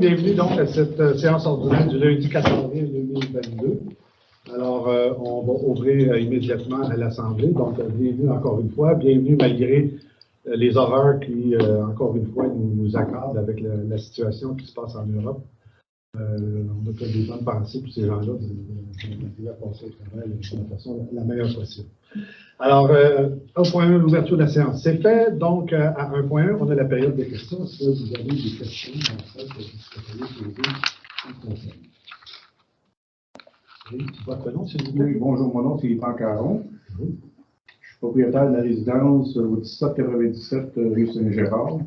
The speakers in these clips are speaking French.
bienvenue donc à cette séance ordinaire du lundi 4 avril 2022. Alors, on va ouvrir immédiatement à l'Assemblée. Donc, bienvenue encore une fois. Bienvenue malgré les horreurs qui, encore une fois, nous accordent avec la situation qui se passe en Europe. On a fait des bonnes pensées pour ces gens-là de passer au travail de la façon la meilleure possible. Alors, 1.1, l'ouverture de la séance, c'est fait. Donc, à 1.1, on a la période des questions. Est-ce que vous avez des questions dans ça que vous souhaitez poser? Oui, votre nom, s'il vous plaît. Bonjour, mon nom c'est Yvan Caron. Je suis propriétaire de la résidence au 1797 rue Saint-Gérard.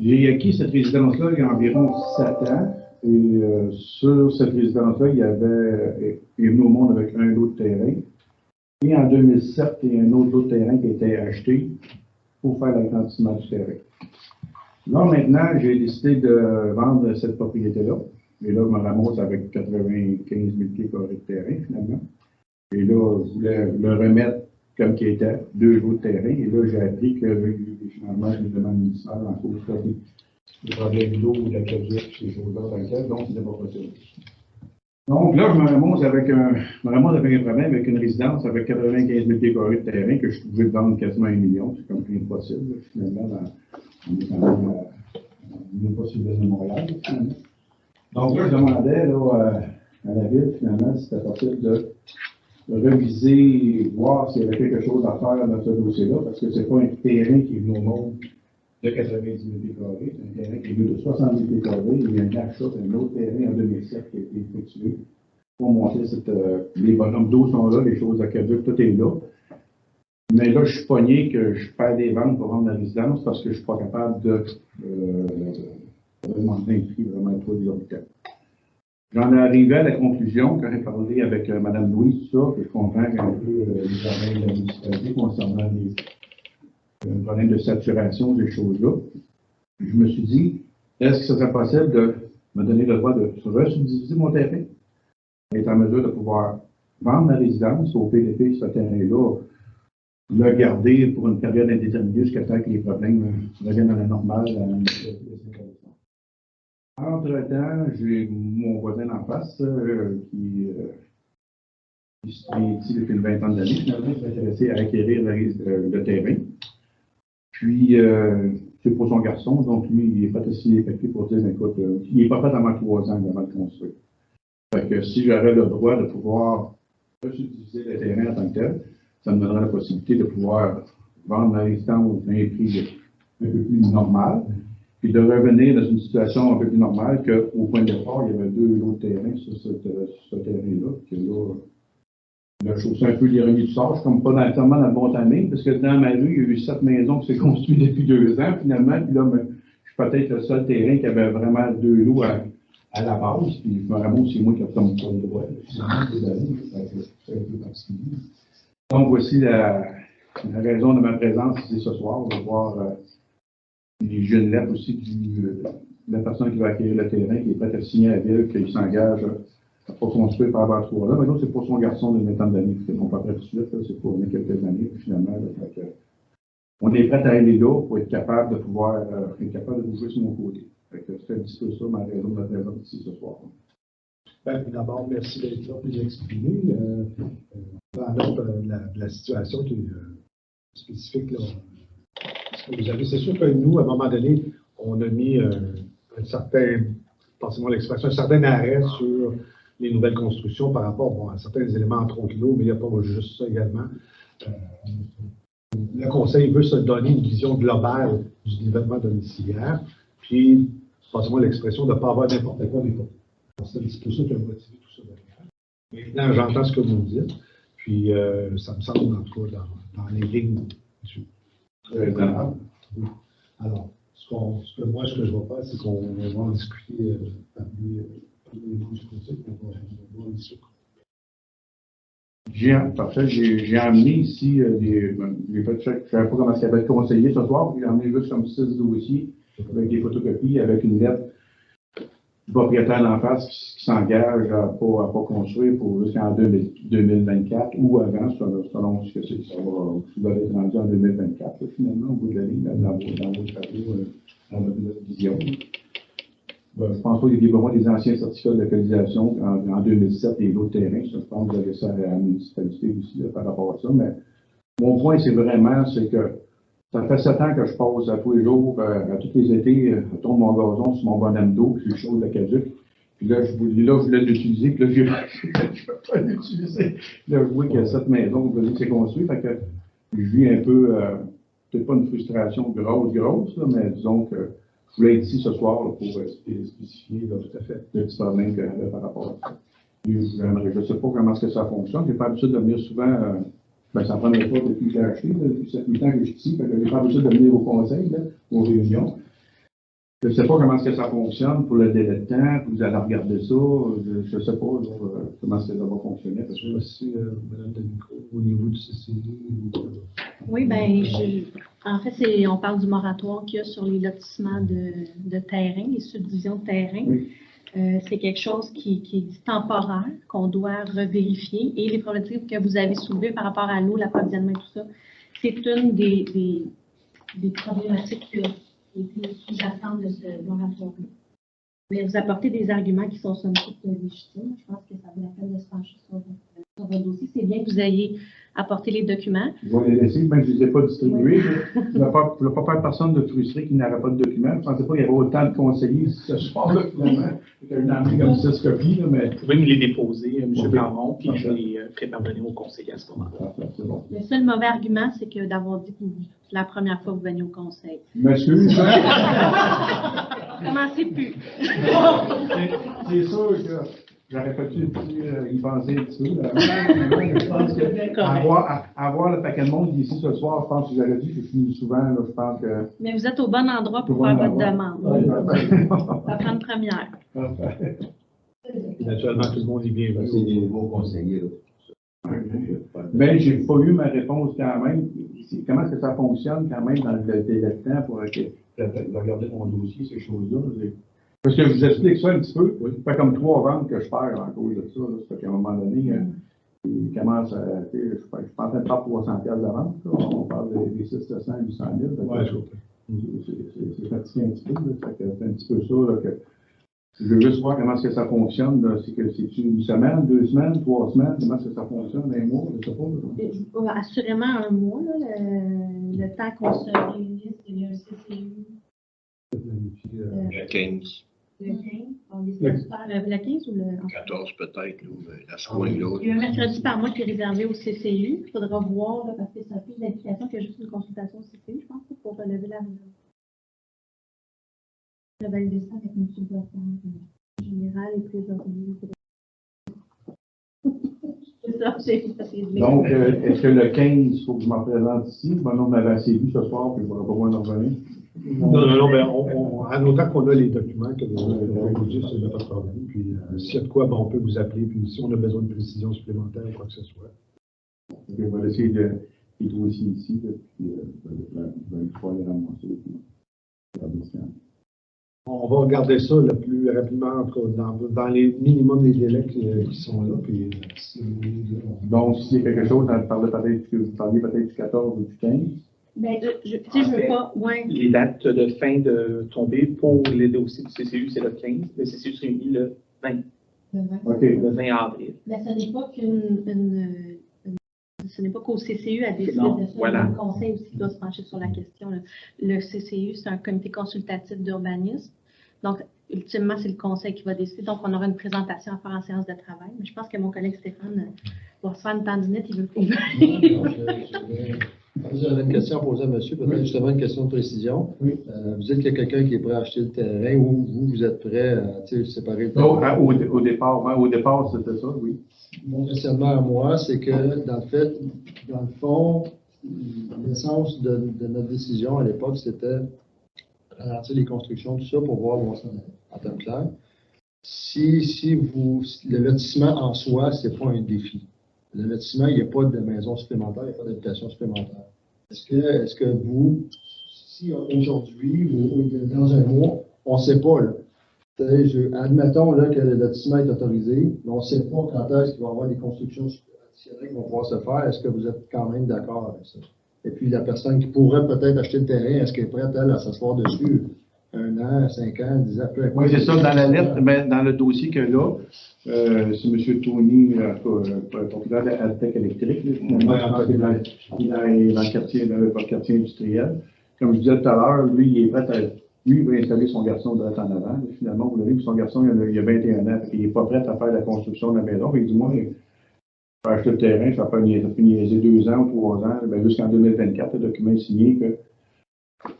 J'ai acquis cette résidence-là il y a environ 7 ans. Et sur cette résidence-là, il y avait venu au monde avec un lot de terrain. Et en 2007, il y a un autre lot de terrain qui a été acheté pour faire l'agrandissement du terrain. Là, maintenant, j'ai décidé de vendre cette propriété-là. Et là, je me ramasse avec 95 000 pieds carrés de terrain, finalement. Et là, je voulais le remettre comme qu'il était, 2 lots de terrain. Et là, j'ai appris qu'il y avait eu des changements des demandes municipales en cause des problèmes d'eau, de la caduque, ces choses-là dans lesquelles, donc, c'était pas possible. Donc là, je me ramasse avec un problème avec une résidence avec 95 000 pieds carrés de terrain que je pouvais vendre quasiment 1 million. C'est comme rien de possible. Finalement, on est quand même pas sur le de Montréal. Finalement. Donc là, je demandais là, à la ville, finalement, si c'était possible de reviser, voir s'il y avait quelque chose à faire dans ce dossier-là, parce que c'est pas un terrain qui est venu au monde de 90 000 pieds carrés, c'est un terrain qui est venu de 70 000 pieds carrés. Il y a un achat d'un autre terrain en 2007 qui a été effectué pour monter les bonhommes d'eau sont là, les choses aqueducs, tout est là. Mais là, je suis pogné que je perds des ventes pour vendre la résidence parce que je ne suis pas capable de demander un prix vraiment trop exorbitant. J'en ai arrivé à la conclusion, quand j'ai parlé avec Mme Louise, tout ça, que je comprends un peu les problèmes de la municipalité concernant les problèmes de saturation, des choses-là. Je me suis dit, est-ce que ce serait possible de me donner le droit de resubdiviser mon terrain, être en mesure de pouvoir vendre ma résidence au PDP, ce terrain-là, le garder pour une période indéterminée jusqu'à temps que les problèmes reviennent à la normale. Entre-temps, j'ai mon voisin en face qui est ici depuis une vingtaine d'années, finalement, qui s'est intéressé à acquérir le terrain. Puis, c'est pour son garçon, donc lui, il est pas aussi effectif pour dire, écoute, il n'est pas fait avant 3 ans avant de construire. Fait que si j'aurais le droit de pouvoir utiliser le terrain en tant que tel, ça me donnerait la possibilité de pouvoir vendre ma résidence à un prix un peu plus normal, puis de revenir dans une situation un peu plus normale qu'au point de départ, il y avait 2 lots de terrain sur ce terrain-là, que là, je trouve ça un peu l'ironie du sort. Je suis comme pas entièrement dans le bon timing, parce que dans ma rue, il y a eu 7 maisons qui s'est construites depuis 2 ans, finalement, puis là, je suis peut-être le seul terrain qui avait vraiment 2 lots à la base, puis je me ramasse, c'est moi qui ai comme pas le droit, finalement, c'est un peu particulier. Donc, voici la raison de ma présence ici ce soir. On va voir j'ai une lettre aussi de la personne qui va acquérir le terrain, qui est prête à signer à la ville, qu'il s'engage à pas construire par rapport à ce là. Mais non, c'est pour son garçon de 20 ans d'années, parce qu'ils ne sont pas prêts tout de suite, c'est pour quelques années, puis finalement, là, on est prêt à aller là pour être capable de pouvoir être capable de bouger sur mon côté. C'est un petit peu ça ma raison de ma présence ici ce soir. D'abord, merci d'être là pour nous exprimer. Dans la situation qui est spécifique, là, ce que vous avez, c'est sûr que nous, à un moment donné, on a mis un certain, passez-moi l'expression, un certain arrêt sur les nouvelles constructions par rapport à certains éléments entre autres l'eau, mais il n'y a pas juste ça également. Le Conseil veut se donner une vision globale du développement domiciliaire, puis, passez-moi l'expression, de ne pas avoir n'importe quoi des fois. C'est pour ça qui a motivé tout ça derrière. Maintenant, j'entends ce que vous me dites, puis ça me semble, en tout cas, dans les lignes. Alors, ce que je vais faire, c'est qu'on va en discuter parmi les membres du conseil, on va en discuter. Parfait. J'ai amené ici j'ai fait check, je ne savais pas comment ça va être conseillé ce soir, puis j'ai amené juste comme 6 dossiers avec des photocopies, avec une lettre du propriétaire d'en face qui s'engage à pas construire pour jusqu'en 2024 ou avant, selon ce que c'est. Ça va être rendu en 2024, là, finalement, au bout de la ligne, dans votre tableau, dans votre vision. Ben, je pense pas qu'il y ait besoin des anciens certificats de localisation en 2007 et l'autre terrain. Je pense que vous avez ça à la municipalité aussi là, par rapport à ça. Mais mon point, c'est vraiment, c'est que ça fait 7 ans que je passe à tous les jours, à tous les étés, je tourne mon gazon sur mon bonhomme d'eau, puis je suis chaud de la caduc. Puis là, je voulais l'utiliser, puis là, je ne peux pas l'utiliser. Là, je vois qu'il y a cette maison qui s'est construite, fait que je vis un peu, peut-être pas une frustration grosse, là, mais disons que je voulais être ici ce soir là, pour spécifier là, tout à fait le petit problème que j'avais par rapport à ça. Je ne sais pas comment est-ce que ça fonctionne. Je n'ai pas l'habitude de venir souvent, ça ne prendrait pas depuis que j'ai acheté, depuis 7-8 ans que je suis ici, je n'ai pas l'habitude de venir au conseil, là, aux réunions. Je ne sais pas comment est-ce que ça fonctionne pour le délai de temps, vous allez regarder ça, je ne sais pas comment est-ce que ça va fonctionner. Parce que aussi, Mme Denico, au niveau du CCI. Oui, en fait, on parle du moratoire qu'il y a sur les lotissements de terrain, les subdivisions de terrain. Oui. C'est quelque chose qui est temporaire, qu'on doit revérifier. Et les problématiques que vous avez soulevées par rapport à l'eau, l'approvisionnement et tout ça, c'est une des problématiques qui sous-jacentes de ce moratoire-là. Mais vous apportez des arguments qui sont somme toute légitimes. Je pense que ça vaut la peine de se pencher sur votre dossier. C'est bien que vous ayez apporté les documents. Je vais les laisser, même si je ne les ai pas distribués. Oui. Je ne veux pas faire personne de frustré qui n'aurait pas de documents. Je ne pensais pas qu'il y avait autant de conseillers ce soir-là, finalement. Il y a une envie comme 6 copies, là, mais... Vous pouvez me les déposer, M. Blanmont, puis je vais les préparer au conseil à ce moment-là. C'est bon. Le seul mauvais argument, c'est que d'avoir dit que c'est la première fois que vous venez au conseil. Monsieur, Commencez plus. c'est sûr que j'aurais pas pu y penser un petit peu. Je pense qu'avoir le paquet de monde ici ce soir, je pense que j'aurais dit que je suis souvent, là, je pense que... Mais vous êtes au bon endroit pour faire votre demande. Ça prend une première. Naturellement, tout le monde est bienvenu. C'est des nouveaux conseillers. Mais j'ai pas eu ma réponse quand même. Comment est-ce que ça fonctionne quand même dans le délai de temps pour regarder mon dossier, ces choses-là? Parce que je vous explique ça un petit peu. Ça fait comme 3 ventes que je perds en cause de ça. Là. Ça fait qu'à un moment donné, il commence à. Je suis pas en train de faire 300$ de vente. Là. On parle des 600, 800 000. Ouais, c'est fatigué un petit peu. Là. Ça fait un petit peu ça. Là, que je veux juste voir comment est-ce que ça fonctionne. C'est une semaine, 2 semaines, 3 semaines? Comment est-ce que ça fonctionne? Un mois? Je ne sais pas. Assurément un mois, là, le temps qu'on se réunisse, il y a un CCU. Le 15. Le 15, on décide de faire le 15 ou le 14 peut-être, à ce coin-là. Il y a un mercredi par mois qui est réservé au CCU. Il faudra voir, là, parce que ça a plus d'implication que juste une consultation au CCU, je pense, pour relever la réserve. Je vais valider ça avec M. Boissard, général et trésorier. C'est ça, j'ai essayé de Donc, est-ce que le 15, il faut que je m'en présente ici? Maintenant, on avait assez vu ce soir, puis je ne pourrais pas moins en revenir. Non, ben, en autant qu'on a les documents que vous avez dit, il n'y a pas de problème. Puis, s'il y a de quoi, ben, on peut vous appeler. Puis, si on a besoin de précision supplémentaire ou quoi que ce soit. Okay, on va essayer de les dossiers ici, là, puis je vais pouvoir les ramasser. On va regarder ça le plus rapidement dans les minimums des délais qui sont là. Puis, donc, s'il y a quelque chose, vous parliez peut-être du 14 ou du 15. Ben, je veux pas. Ouais. Les dates de fin de tombée pour les dossiers du CCU, c'est le 15. Le CCU se réunit le 20. Le 20 avril. Mais ce n'est pas ce n'est pas qu'au CCU à décider Non, de faire. voilà. Le conseil aussi doit se pencher sur la question. Là. Le CCU, c'est un comité consultatif d'urbanisme. Donc, ultimement, c'est le conseil qui va décider. Donc, on aura une présentation à faire en séance de travail. Mais je pense que mon collègue Stéphane va se faire une tendinite. Il veut. J'avais une question à poser à monsieur, peut-être justement une question de précision. Oui. Vous dites qu'il y a quelqu'un qui est prêt à acheter le terrain ou vous êtes prêt à séparer le terrain? Au départ, c'était ça, oui. Mon questionnement à moi, c'est que dans le fond, l'essence de notre décision à l'époque, c'était ralentir les constructions, tout ça, pour voir où on s'en est en termes clairs. Le lotissement en soi, c'est pas un défi. Le lotissement, il n'y a pas de maison supplémentaire, il n'y a pas d'habitation supplémentaire. Est-ce que vous, si aujourd'hui ou dans un mois, on ne sait pas, là. Admettons là, que le lotissement est autorisé, mais on ne sait pas quand est-ce qu'il va y avoir des constructions additionnelles qui vont pouvoir se faire. Est-ce que vous êtes quand même d'accord avec ça? Et puis la personne qui pourrait peut-être acheter le terrain, est-ce qu'elle est prête, elle, à s'asseoir dessus 1 an, 5 ans, 10 ans, peu importe. Oui, c'est ça, dans la lettre, mais dans le dossier que là, c'est M. Tony, propriétaire de Altec Électrique, là, finalement, je pense qu'il est dans le quartier, pas le quartier industriel. Comme je disais tout à l'heure, lui, il est prêt à. Lui, il va installer son garçon de en avant. Là, finalement, vous l'avez vu, son garçon, il a 21 ans. Il n'est pas prêt à faire la construction de la maison. Il dit, moi, je vais acheter le terrain, ça peut niaiser 2 ans ou 3 ans, ben, jusqu'en 2024, le document est signé que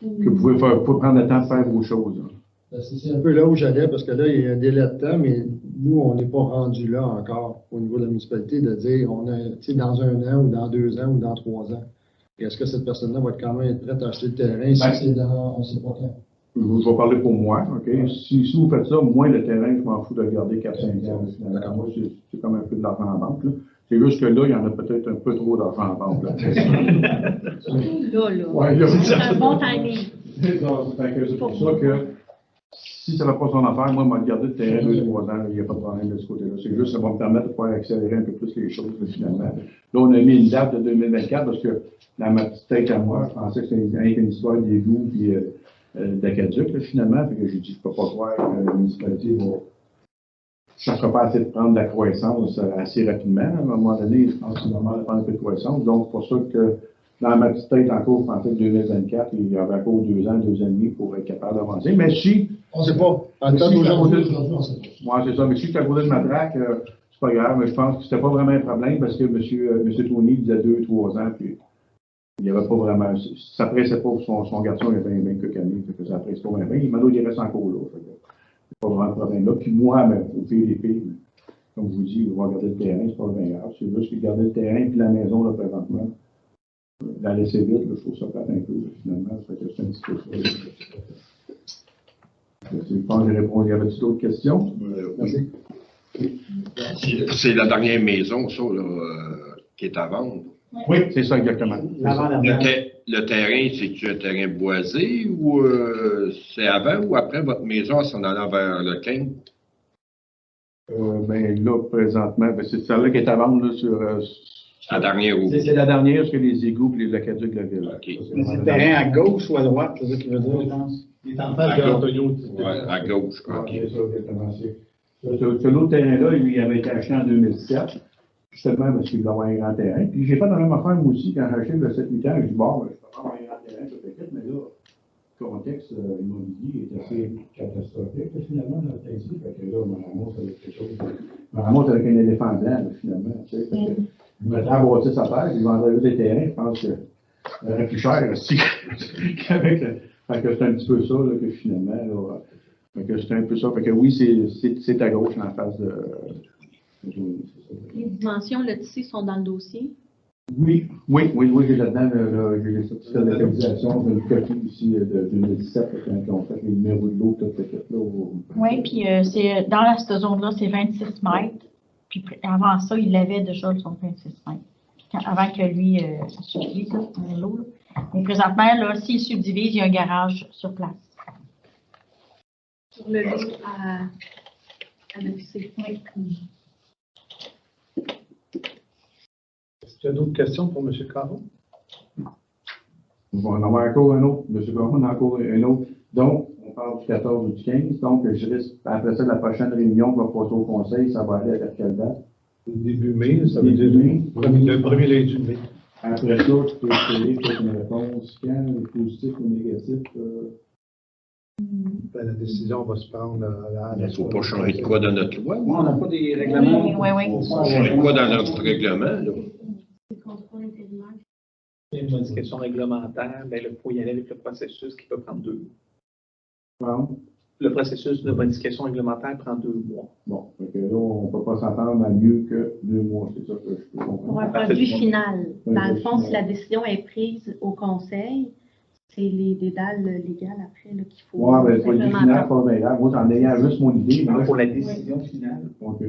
vous pouvez prendre le temps de faire vos choses. Hein. C'est un peu là où j'allais, parce que là, il y a un délai de temps, mais nous, on n'est pas rendu là encore au niveau de la municipalité de dire, on a, tu sais, dans 1 an ou dans 2 ans ou dans 3 ans. Est-ce que cette personne-là va quand même être prête à acheter le terrain si c'est dans, on ne sait pas quand? Je vais parler pour moi, OK? Si vous faites ça, moi, le terrain, je m'en fous de le garder 4-5 ans. Finalement, moi, c'est comme un peu de l'argent en banque. C'est juste que là, il y en a peut-être un peu trop d'argent en banque. Là, c'est un bon timing. C'est pour ça que si ça ne va pas son affaire, moi, je vais garder le terrain 2-3 ans, il n'y a pas de problème de ce côté-là. C'est juste que ça va me permettre de pouvoir accélérer un peu plus les choses, finalement. Là, on a mis une date de 2024 parce que dans ma petite tête à moi, je pensais que c'était une histoire d'égouts puis d'Acaduc, finalement. Puis que j'ai dit, je ne peux pas croire que la municipalité va. Ça ne sera pas assez de prendre de la croissance assez rapidement. À un moment donné, je pense que c'est normal de prendre un peu de croissance. Donc, c'est pour ça que dans ma petite tête, encore, je pensais que 2024, il y avait encore 2 ans, 2 ans et demi pour être capable d'avancer. Mais si. On ne sait pas. En temps d'aujourd'hui, on sait pas. Moi, c'est ça. Mais si je suis à côté de ma traque, c'est pas grave. Mais je pense que c'était pas vraiment un problème parce que M. Tony disait 2-3 ans, puis il n'y avait pas vraiment. Ça pressait pas pour son garçon, il avait bien que canné, ça presse pas vraiment. Maintenant, il reste encore là. C'est pas vraiment un problème là. Puis moi, au pire des pires, comme je vous dis, on va garder le terrain, c'est pas bien grave. C'est juste que garder le terrain puis la maison, là, présentement, la laisser vite, là, je trouve ça plate un peu, là, finalement. Ça fait que c'est un petit peu ça. Je pense que j'ai répondu. Y avait-il d'autres questions? Oui. C'est la dernière maison, ça, là, qui est à vendre. Oui, c'est ça, exactement. Le terrain, c'est-tu un terrain boisé ou c'est avant ou après votre maison s'en allant vers le 15? Ben là, présentement, ben, c'est celle-là qui est à vendre là, sur. La dernière où? C'est la dernière sur les égouts et les aqueducs de la ville. Okay. C'est le terrain à gauche ou à droite, c'est ça qu'il veut dire, je pense. Il est en face de l'Antonio. Oui, à gauche. OK. C'est ça, exactement. L'autre terrain-là, il avait été acheté en 2007, justement parce qu'il voulait avoir un grand terrain. Puis j'ai fait la même affaire, moi aussi, quand j'ai acheté le 7-8 ans, je dis, bon, je peux avoir un grand terrain, tout fait, mais là, le contexte immobilier est assez catastrophique, finalement, dans le Tennessee. Fait que là, on me ramasse avec quelque chose. On me ramasse avec un éléphant blanc, là, finalement. Tu sais, je me mettrais à bâtir sa terre, je vendrais des terrains, je pense que ça aurait plus cher aussi qu'avec. Fait que c'est un petit peu ça, là, que finalement, là. Fait que c'est un peu ça. Fait que oui, c'est à gauche en face de. Les dimensions, le tissu sont dans le dossier. Oui, j'ai là-dedans, j'ai les certificats de localisation, j'ai une copie ici de 2017, quand ils ont fait les numéros de l'eau, tout ce là. Oui, puis c'est dans cette zone-là, c'est 26 mètres. Puis avant ça, il avait déjà son 26 mètres. Avant que lui subdivise l'eau. Mais présentement, là, s'il subdivise, il y a un garage sur place. Sur le lot à l'officier. Oui. Est-ce qu'il y a d'autres questions pour M. Caron? On va en avoir encore un autre. M. Caron, on a encore un autre. Donc, on parle du 14 ou du 15. Donc, je risque, après ça, la prochaine réunion qui va passer au conseil, ça va aller à quelle date? Début mai, ça veut dire le premier lundi de mai. Après ça, tu peux essayer peut-être une réponse quand, positif ou négatif. Ben, la décision va se prendre Il ne faut pas changer de quoi dans notre loi. On n'a pas des règlements. Oui. On va changer de quoi dans notre règlement, là? Il y a une modification réglementaire, ben, il faut y aller avec le processus qui peut prendre 2 mois. Bon. Le processus de modification réglementaire prend 2 mois. Bon, donc là, on ne peut pas s'entendre à mieux que 2 mois, c'est ça que je peux comprendre. Pour un produit final. Dans le fond, si la décision est prise au conseil, c'est les dédales légales après qu'il faut. Oui, mais le produit final, pas bien. Moi, en ayant juste mon idée. Mais pour la décision finale, OK.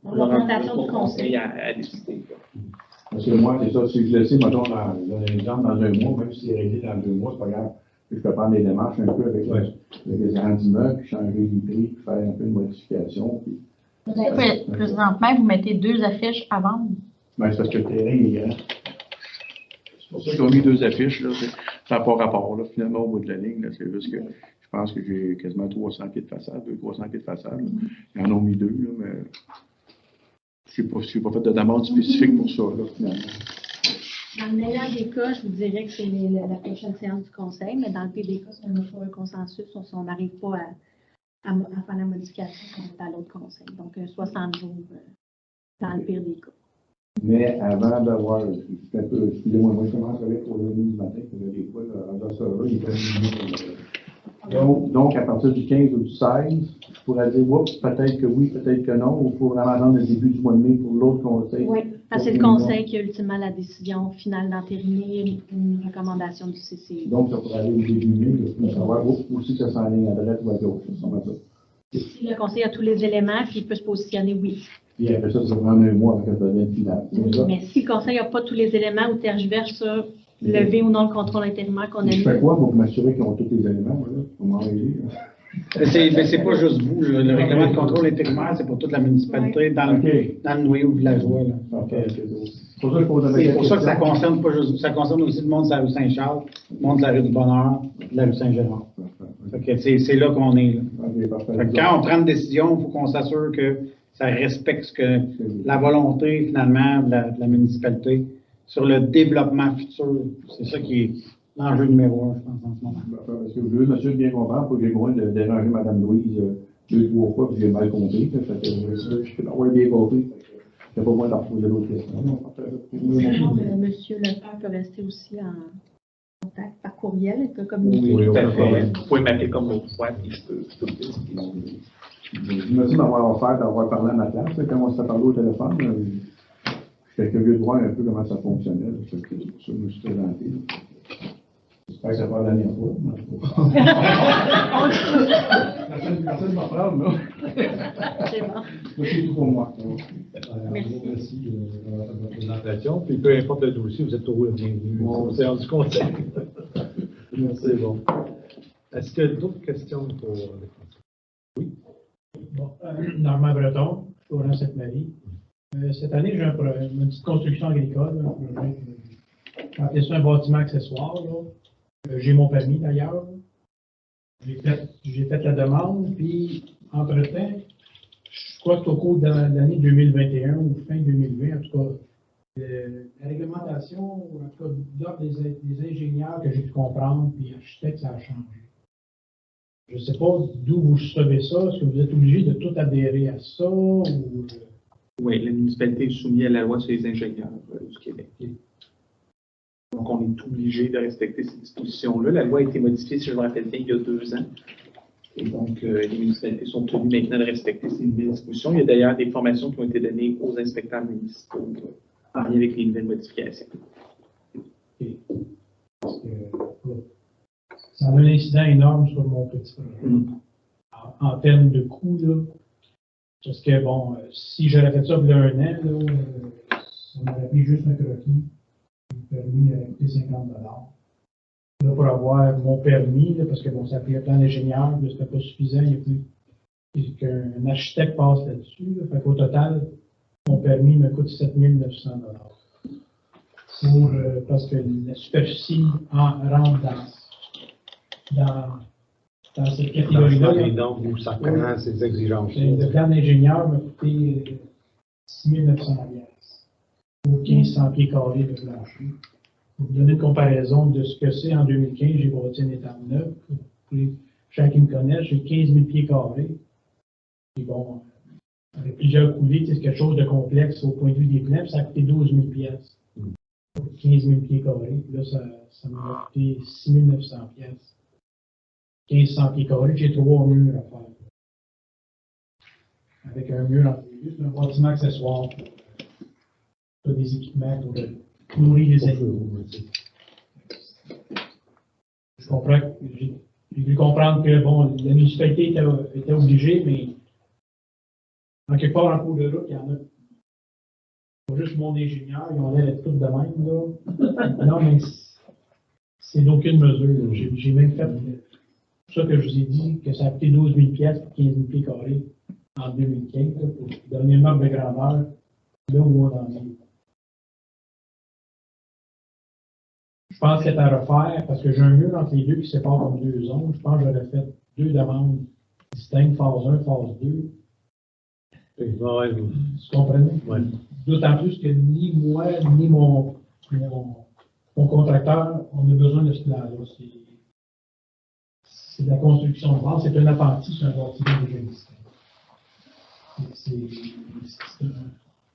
Pour l'augmentation du conseil. À décider. Parce que moi, c'est ça, si je le sais, mettons, dans un mois, même si c'est réglé dans 2 mois, c'est pas grave. Je peux prendre des démarches un peu avec les grands immeubles, puis changer les prix, puis faire un peu de modification. Puis... Présentement, vous mettez 2 affiches à vendre. Ben, c'est parce que le terrain est grand. C'est pour ça qu'ils ont mis 2 affiches. Là. ça n'a pas rapport, là, finalement, au bout de la ligne. C'est juste que je pense que j'ai quasiment 300 pieds de façade, 200-300 pieds de façade. Ils en ont mis 2, là, mais je n'ai pas fait de demande spécifique pour ça, là, finalement. Dans le meilleur des cas, je vous dirais que c'est la prochaine séance du conseil, mais dans le pire des cas, si on n'a pas un consensus, on n'arrive pas à faire la modification, on est à l'autre conseil. Donc, 60 jours dans le pire des cas. Mais avant d'avoir, excusez-moi, moi je commence avec pour le du matin, que des fois, le serveur, il est donc, à partir du 15 ou du 16, je pourrais dire, oups, peut-être que oui, peut-être que non, ou il faut vraiment attendre le début du mois de mai pour l'autre conseil. Oui, parce que c'est le conseil qui a ultimement la décision finale d'entériner une recommandation du CCI. Donc, ça pourrait aller au début mai, pour savoir aussi que ça s'enligne à droite ou à gauche, ça va ça. Si le conseil a tous les éléments, puis il peut se positionner oui. Puis après ça prend un mois avant que ça devienne final. Oui, mais si le conseil n'a pas tous les éléments ou tergiverse sur lever ou non le contrôle intérimaire qu'on a mis. Je fais quoi pour m'assurer qu'ils ont tous les éléments, là, pour m'envoyer? Mais c'est pas juste vous. Le règlement de contrôle intérimaire, c'est pour toute la municipalité dans le noyau villageois. C'est pour ça que ça concerne pas juste, ça concerne aussi le monde de la rue Saint-Charles, le monde de la rue du Bonheur, de la rue Saint-Gérard. C'est là qu'on est. Là. Quand on prend une décision, il faut qu'on s'assure que ça respecte la volonté finalement de la municipalité sur le développement futur. C'est ça qui est l'enjeu numéro 1, je pense, en ce moment. Parce que le monsieur bien comprendre, faut que j'ai besoin de déranger Mme Louise 2-3 fois, puis j'ai mal compris. Je peux l'avoir bien compris. Il n'y a pas moins d'en reposer d'autres questions. Monsieur Lefebvre peut rester aussi en contact par courriel, il peut communiquer. Oui, tout à fait. Vous pouvez m'appeler comme l'autre fois, puis je peux le dire. Merci de m'avoir offert d'avoir parlé à ma place. Quand on s'est parlé au téléphone, j'étais curieux de voir un peu comment ça fonctionnait. C'est pour ça que je me suis présenté. J'espère que ça va la dernière fois. Personne ne va prendre, là. C'est bon. C'est tout pour moi. Merci de votre présentation. Puis peu importe le dossier, vous êtes toujours bienvenue au séance du conseil. C'est bon. Est-ce qu'il y a d'autres questions pour le conseil? Oui. Bon, Normand Breton, Florent Sainte-Marie. Cette année, j'ai une petite construction agricole. J'ai appelé ça un bâtiment accessoire. J'ai mon permis d'ailleurs. J'ai fait la demande, puis entre-temps, je crois que c'est au cours de l'année 2021 ou fin 2020, en tout cas, la réglementation, ou en tout cas, l'offre des ingénieurs que j'ai pu comprendre, puis architectes, ça a changé. Je ne sais pas d'où vous savez ça. Est-ce que vous êtes obligé de tout adhérer à ça? Ou... Oui, la municipalité est soumise à la loi sur les ingénieurs du Québec. Donc, on est obligé de respecter ces dispositions-là. La loi a été modifiée, si je me rappelle bien, il y a 2 ans. Et donc, les municipalités sont tenues maintenant de respecter ces nouvelles dispositions. Il y a d'ailleurs des formations qui ont été données aux inspecteurs municipaux en lien avec les nouvelles modifications. Okay. Parce que, ça a un incident énorme sur mon petit projet. En termes de coûts, là, parce que, bon, si j'aurais fait ça il y a 1 an, là, ça m'aurait pris juste un croquis. Le permis a coûté 50 $. Là, pour avoir mon permis, là, parce que bon, ça a pris un plan d'ingénieur, c'était pas suffisant, il y a plus qu'un architecte passe là-dessus. Là, fait qu'au total, mon permis me coûte 7 900 $. Parce que la superficie rentre dans cette catégorie-là. Donc, où ça prend ces exigences. Le plan d'ingénieur m'a coûté 6 900 $ pour 1500 pieds carrés de plancher. Pour vous donner une comparaison de ce que c'est en 2015, j'ai bâti un étang neuf. Pour les gens qui me connaissent, j'ai 15 000 pieds carrés. Et bon, avec plusieurs coulées, c'est quelque chose de complexe au point de vue des plans, ça a coûté 12 000 $. Pour 15 000 pieds carrés. Là, ça m'a coûté 6 900 $. 1500 pieds carrés, j'ai 3 murs à faire. Avec un mur en plus, c'est un bâtiment accessoire pour des équipements pour nourrir les animaux. Je comprends que j'ai dû comprendre que bon, la municipalité était obligée, mais en quelque part en cours de route, il y en a. Pas juste mon ingénieur, ils ont l'air d'être tous de même, là. Non, mais c'est d'aucune mesure. J'ai même fait ça que je vous ai dit, que ça a coûté 12 000 $ pour 15 000 pieds carrés en 2015, là, pour donner une marque de grandeur, là où on en est. Je pense que c'est à refaire parce que j'ai un mur entre les deux qui sépare comme deux zones. Je pense que j'aurais fait 2 demandes distinctes, phase 1, phase 2. Ouais, Vous comprenez? ouais. D'autant plus que ni moi, ni mon contracteur, on a besoin de ce plan-là. C'est de la construction de base, c'est un appentis sur un bâtiment déjà existant.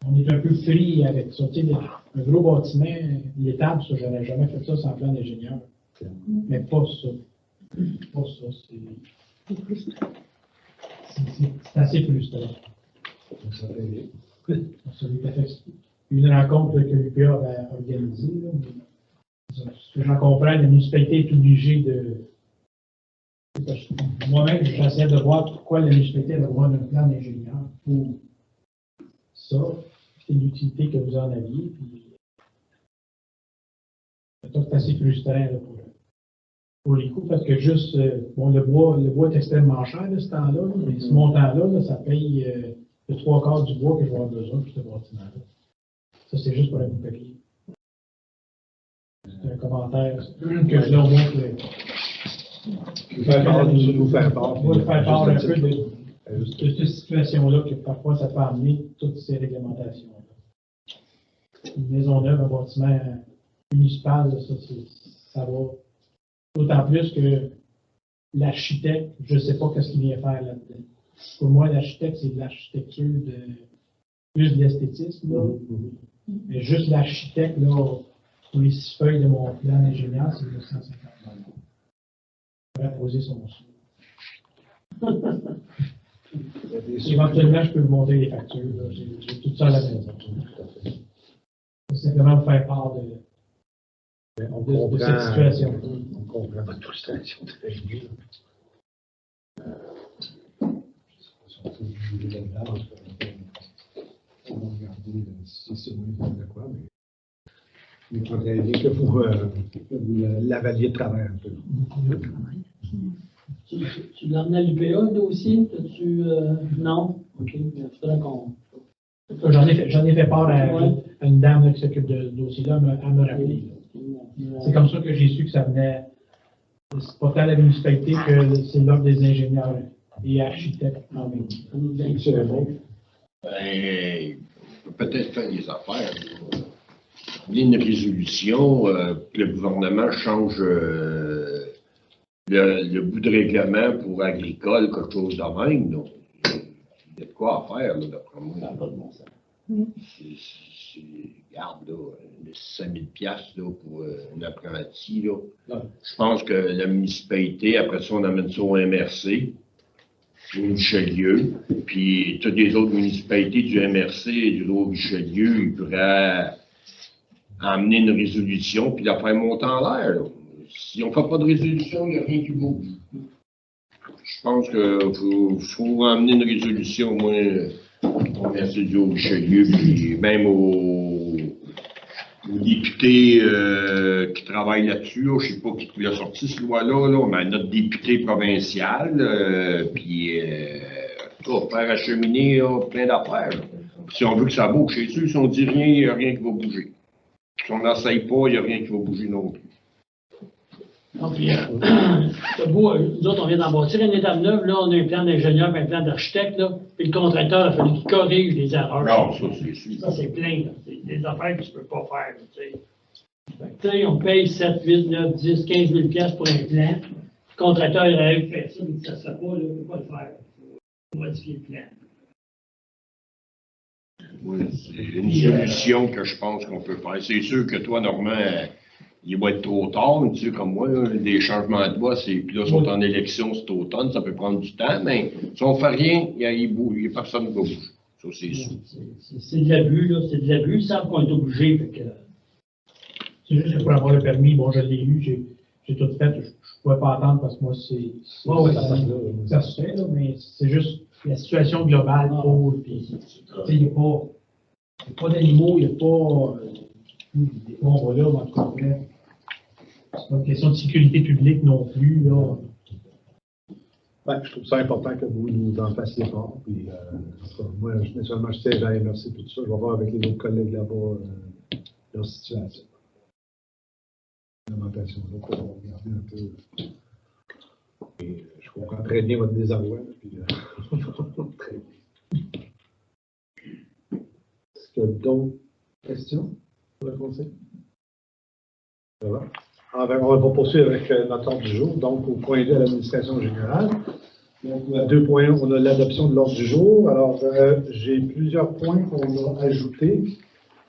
On est un peu free avec ça. Tu sais, un gros bâtiment, l'étable, ça, j'aurais jamais fait ça sans plan d'ingénieur. Mais pas ça. Pas ça. C'est assez frustrant. Une rencontre que l'UPA avait organisée. Là, ce que j'en comprends, la municipalité est obligée de. Moi-même, j'essaie de voir pourquoi la municipalité a besoin d'un plan d'ingénieur pour ça. C'est l'utilité que vous en aviez. C'est assez frustrant là, pour les coûts, parce que juste, bon, le bois est extrêmement cher de ce temps-là, mais ce montant-là, là, ça paye le 3/4 du bois que je vais avoir besoin pour ce bâtiment-là. Ça, c'est juste pour la papier. C'est un commentaire que je leur montre. Nous faire part un peu de cette situation-là que parfois ça peut amener toutes ces réglementations-là. Une maison neuve, un bâtiment municipal, ça va. D'autant plus que l'architecte, je ne sais pas ce qu'il vient faire là-dedans. Pour moi, l'architecte, c'est de l'architecture plus de l'esthétisme. Mais juste l'architecte, là, pour les 6 feuilles de mon plan d'ingénieur, c'est 250 $. Il pourrait poser son sou. Éventuellement, je peux vous montrer les factures. J'ai tout ça à la maison. C'est simplement vous faire part de cette situation. On comprend votre frustration très bien. On va regarder si c'est moins de quoi, mais il me faudrait bien que vous lavaliez de travers un peu. Tu l'amènes à l'UPA, le dossier? Non? OK. Il faudrait qu'on. J'en ai fait part à une dame là, qui s'occupe de ce dossier-là, à me rappeler. C'est comme ça que j'ai su que ça venait. C'est pas tant la municipalité que c'est l'ordre des ingénieurs et architectes en même temps. C'est bon. Ben, on peut peut-être faire des affaires. Une résolution, que le gouvernement change le bout de règlement pour agricole, quelque chose de même. Donc, il y a de quoi à faire, là, d'après moi. Ça n'a pas de bon sens. Regarde, là, 5 000 $ là, pour un apprenti. Là. Je pense que la municipalité, après ça, on amène ça au MRC, au Richelieu, puis toutes les autres municipalités du MRC et du Richelieu, ils pourraient amener une résolution puis la faire monter en l'air. Là. Si on ne fait pas de résolution, il n'y a rien qui bouge. Je pense qu'il faut amener une résolution au moins au MRC du Richelieu, puis même aux députés qui travaillent là-dessus. Là. Je ne sais pas qui a sorti cette loi-là, là, mais notre député provincial, puis faire acheminer plein d'affaires. Si on veut que ça bouge chez eux, si on ne dit rien, il n'y a rien qui va bouger. Si on n'essaye pas, il n'y a rien qui va bouger non plus. Donc, c'est beau, nous autres, on vient d'en bâtir une étape neuve, là, on a un plan d'ingénieur et un plan d'architecte, là, puis le contracteur a fallu qu'il corrige les erreurs. Non, ça, c'est sûr. Ça, c'est plein, là. C'est des affaires que tu ne peux pas faire, tu sais. Fait que, on paye 7, 8, 9, 10, 15 000 $ pour un plan. Le contracteur, il aurait fait ça, mais ça ne se fait pas, là, il ne peut pas le faire. Il faut modifier le plan. Oui, c'est une solution que je pense qu'on peut faire. C'est sûr que toi, Normand, il va être trop tard, tu sais, comme moi, là, des changements de loi, puis là, ils sont en élection cet automne, ça peut prendre du temps, mais si on ne fait rien, il n'y a personne qui va bouger. Ça, c'est sûr. C'est de l'abus, là, c'est de l'abus, ils savent qu'on est obligé. C'est juste que pour avoir le permis, bon, je l'ai eu, j'ai tout fait, je ne pouvais pas attendre parce que moi, ça se fait, là, mais c'est juste la situation globale pour, puis, il n'y a pas d'animaux, il n'y a pas, on va là, en tout cas, c'est pas une question de sécurité publique non plus, là. Ben, je trouve ça important que vous nous en fassiez part. Puis, moi, naturellement, je sais, j'ai merci tout ça. Je vais voir avec les autres collègues là-bas leur situation. réglementation-là pour regarder un peu. Et je comprends très bien votre désarroi. Puis, très bien. Est-ce qu'il y a d'autres questions pour le conseil? Ça va? On va poursuivre avec notre ordre du jour. Donc, au point 2 à l'administration générale. Donc, à 2 points, on a l'adoption de l'ordre du jour. Alors, j'ai plusieurs points qu'on va ajouter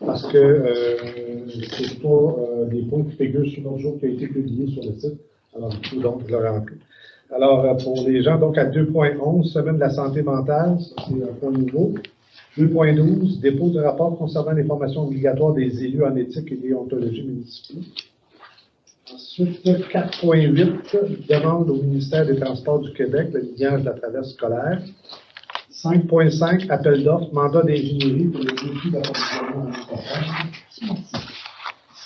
parce que ce n'est pas des points qui figurent sur l'ordre du jour qui a été publié sur le site. Alors, du coup, donc, je le remplis. Alors, pour les gens, donc, à 2.11, semaine de la santé mentale, ça, c'est un point nouveau. 2.12, dépôt de rapport concernant les formations obligatoires des élus en éthique et déontologie municipaux. Ensuite, 4.8, demande au ministère des Transports du Québec le lignage de la traverse scolaire. 5.5, appel d'offres, mandat d'ingénierie pour les défis d'approvisionnement en importation.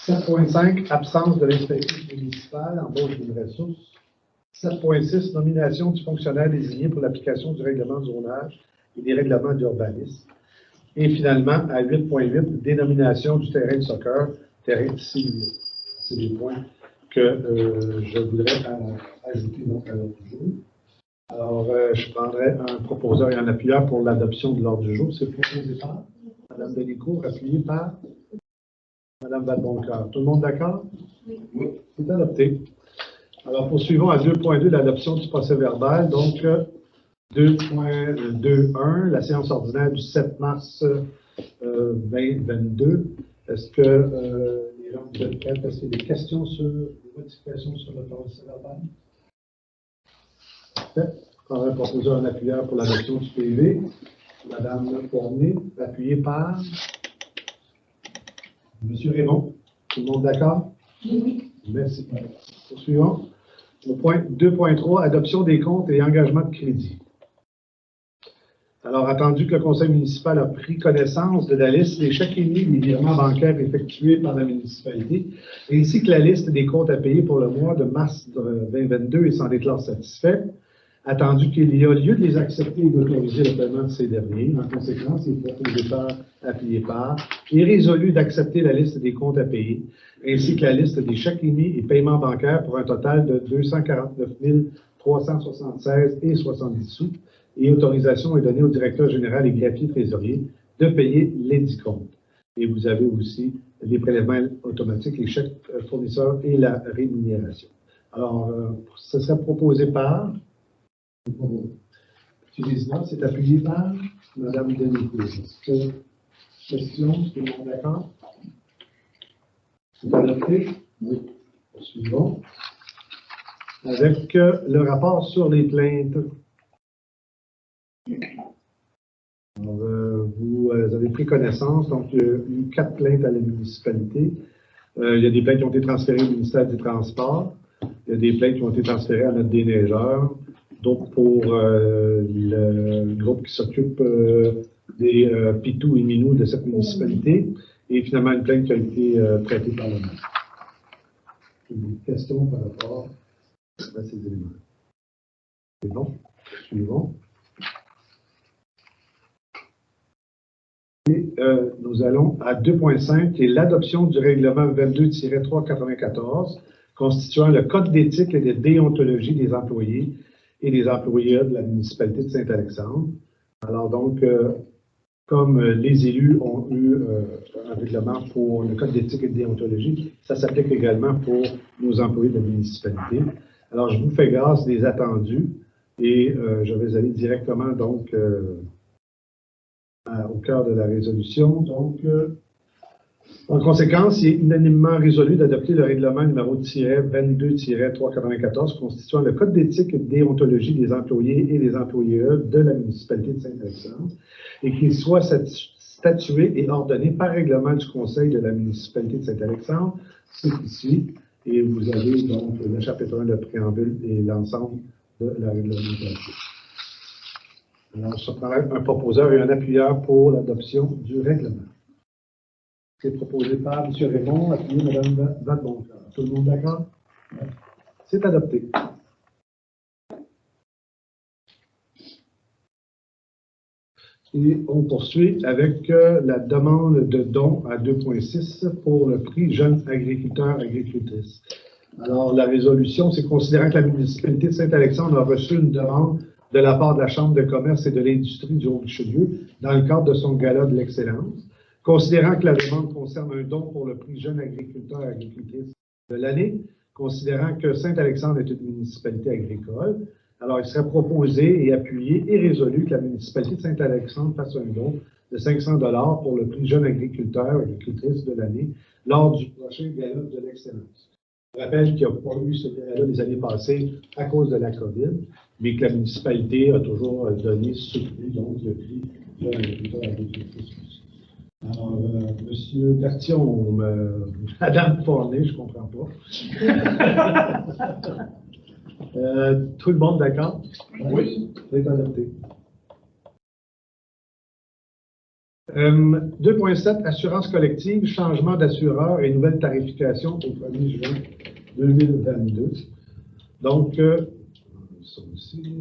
7.5, absence de l'inspectrice municipale, embauche d'une ressource. 7.6, nomination du fonctionnaire désigné pour l'application du règlement de zonage et des règlements d'urbanisme. Et finalement, à 8.8, dénomination du terrain de soccer, terrain civil. C'est des points que je voudrais ajouter donc à l'ordre du jour. Alors, je prendrai un proposeur et un appuyeur pour l'adoption de l'ordre du jour. C'est proposé par Mme Denicourt, appuyé par Mme Vadeboncoeur. Tout le monde d'accord? Oui. C'est adopté. Alors, poursuivons à 2.2, l'adoption du procès-verbal. Donc, 2.21, la séance ordinaire du 7 mars 2022. Est-ce que les gens vous êtes prêts? Est-ce qu'il y a des questions sur les modifications sur le procès-verbal? Parfait. Je prendrai un proposeur, un appuyeur pour l'adoption du PV. Mme Fournier, appuyée par M. Raymond. Tout le monde d'accord? Oui. Merci. Poursuivons. Au point 2.3, adoption des comptes et engagement de crédit. Alors, attendu que le conseil municipal a pris connaissance de la liste des chèques émis et des virements bancaires effectués par la municipalité, ainsi que la liste des comptes à payer pour le mois de mars 2022 et s'en déclare satisfait, attendu qu'il y a lieu de les accepter et d'autoriser le paiement de ces derniers, en conséquence, il est proposé par, appuyé par, et résolu d'accepter la liste des comptes à payer, ainsi que la liste des chèques émis et paiements bancaires pour un total de 249 376 et 70 sous, et autorisation est donnée au directeur général et greffier trésorier de payer les 10 comptes. Et vous avez aussi les prélèvements automatiques, les chèques fournisseurs et la rémunération. Alors, ce serait proposé par M. Vézina, c'est appuyé par Mme Denicourt. Question, tout le monde d'accord? C'est adopté? Oui. Suivons. Avec le rapport sur les plaintes. Alors, vous avez pris connaissance, donc il y a eu 4 plaintes à la municipalité. Il y a des plaintes qui ont été transférées au ministère des Transports. Il y a des plaintes qui ont été transférées à notre déneigeur. Donc, pour le groupe qui s'occupe des Pitou et Minou de cette municipalité. Et finalement, une plainte qui a été traitée par le maire. Des questions par rapport à ces éléments. C'est bon? Suivons. Et nous allons à 2.5, qui est l'adoption du règlement 22-394, constituant le code d'éthique et de déontologie des employés et des employeurs de la municipalité de Saint-Alexandre. Alors donc, comme les élus ont eu un règlement pour le code d'éthique et de déontologie, ça s'applique également pour nos employés de la municipalité. Alors, je vous fais grâce des attendus et je vais aller directement donc au cœur de la résolution. Donc, en conséquence, il est unanimement résolu d'adopter le règlement numéro 22-394 constituant le code d'éthique et de déontologie des employés et des employeurs de la municipalité de Saint-Alexandre et qu'il soit statué et ordonné par règlement du conseil de la municipalité de Saint-Alexandre, ce qui suit. Et vous avez donc le chapitre 1, le préambule et l'ensemble de la réglementation. Alors, je prendrai un proposeur et un appuyeur pour l'adoption du règlement. C'est proposé par M. Raymond, appuyé Mme Vadeboncoeur. Tout le monde d'accord? C'est adopté. Et on poursuit avec la demande de dons à 2.6 pour le prix Jeunes agriculteurs-agricultrices. Alors, la résolution, c'est considérant que la municipalité de Saint-Alexandre a reçu une demande de la part de la Chambre de commerce et de l'industrie du Haut-Richelieu dans le cadre de son gala de l'excellence. Considérant que la demande concerne un don pour le prix Jeunes agriculteurs-agricultrices de l'année, considérant que Saint-Alexandre est une municipalité agricole, alors il serait proposé et appuyé et résolu que la municipalité de Saint-Alexandre fasse un don de 500 $ pour le prix Jeunes agriculteurs-agricultrices de l'année lors du prochain gala de l'excellence. Je rappelle qu'il n'y a pas eu ce gala les années passées à cause de la COVID, mais que la municipalité a toujours donné ce prix, donc le prix Jeunes agriculteurs-agricultrices. Alors, M. Bertillon, Madame Fournier, je ne comprends pas. Tout le monde d'accord? Oui. C'est adopté. 2.7, assurance collective, changement d'assureur et nouvelle tarification au 1er juin 2022. Donc, ça aussi,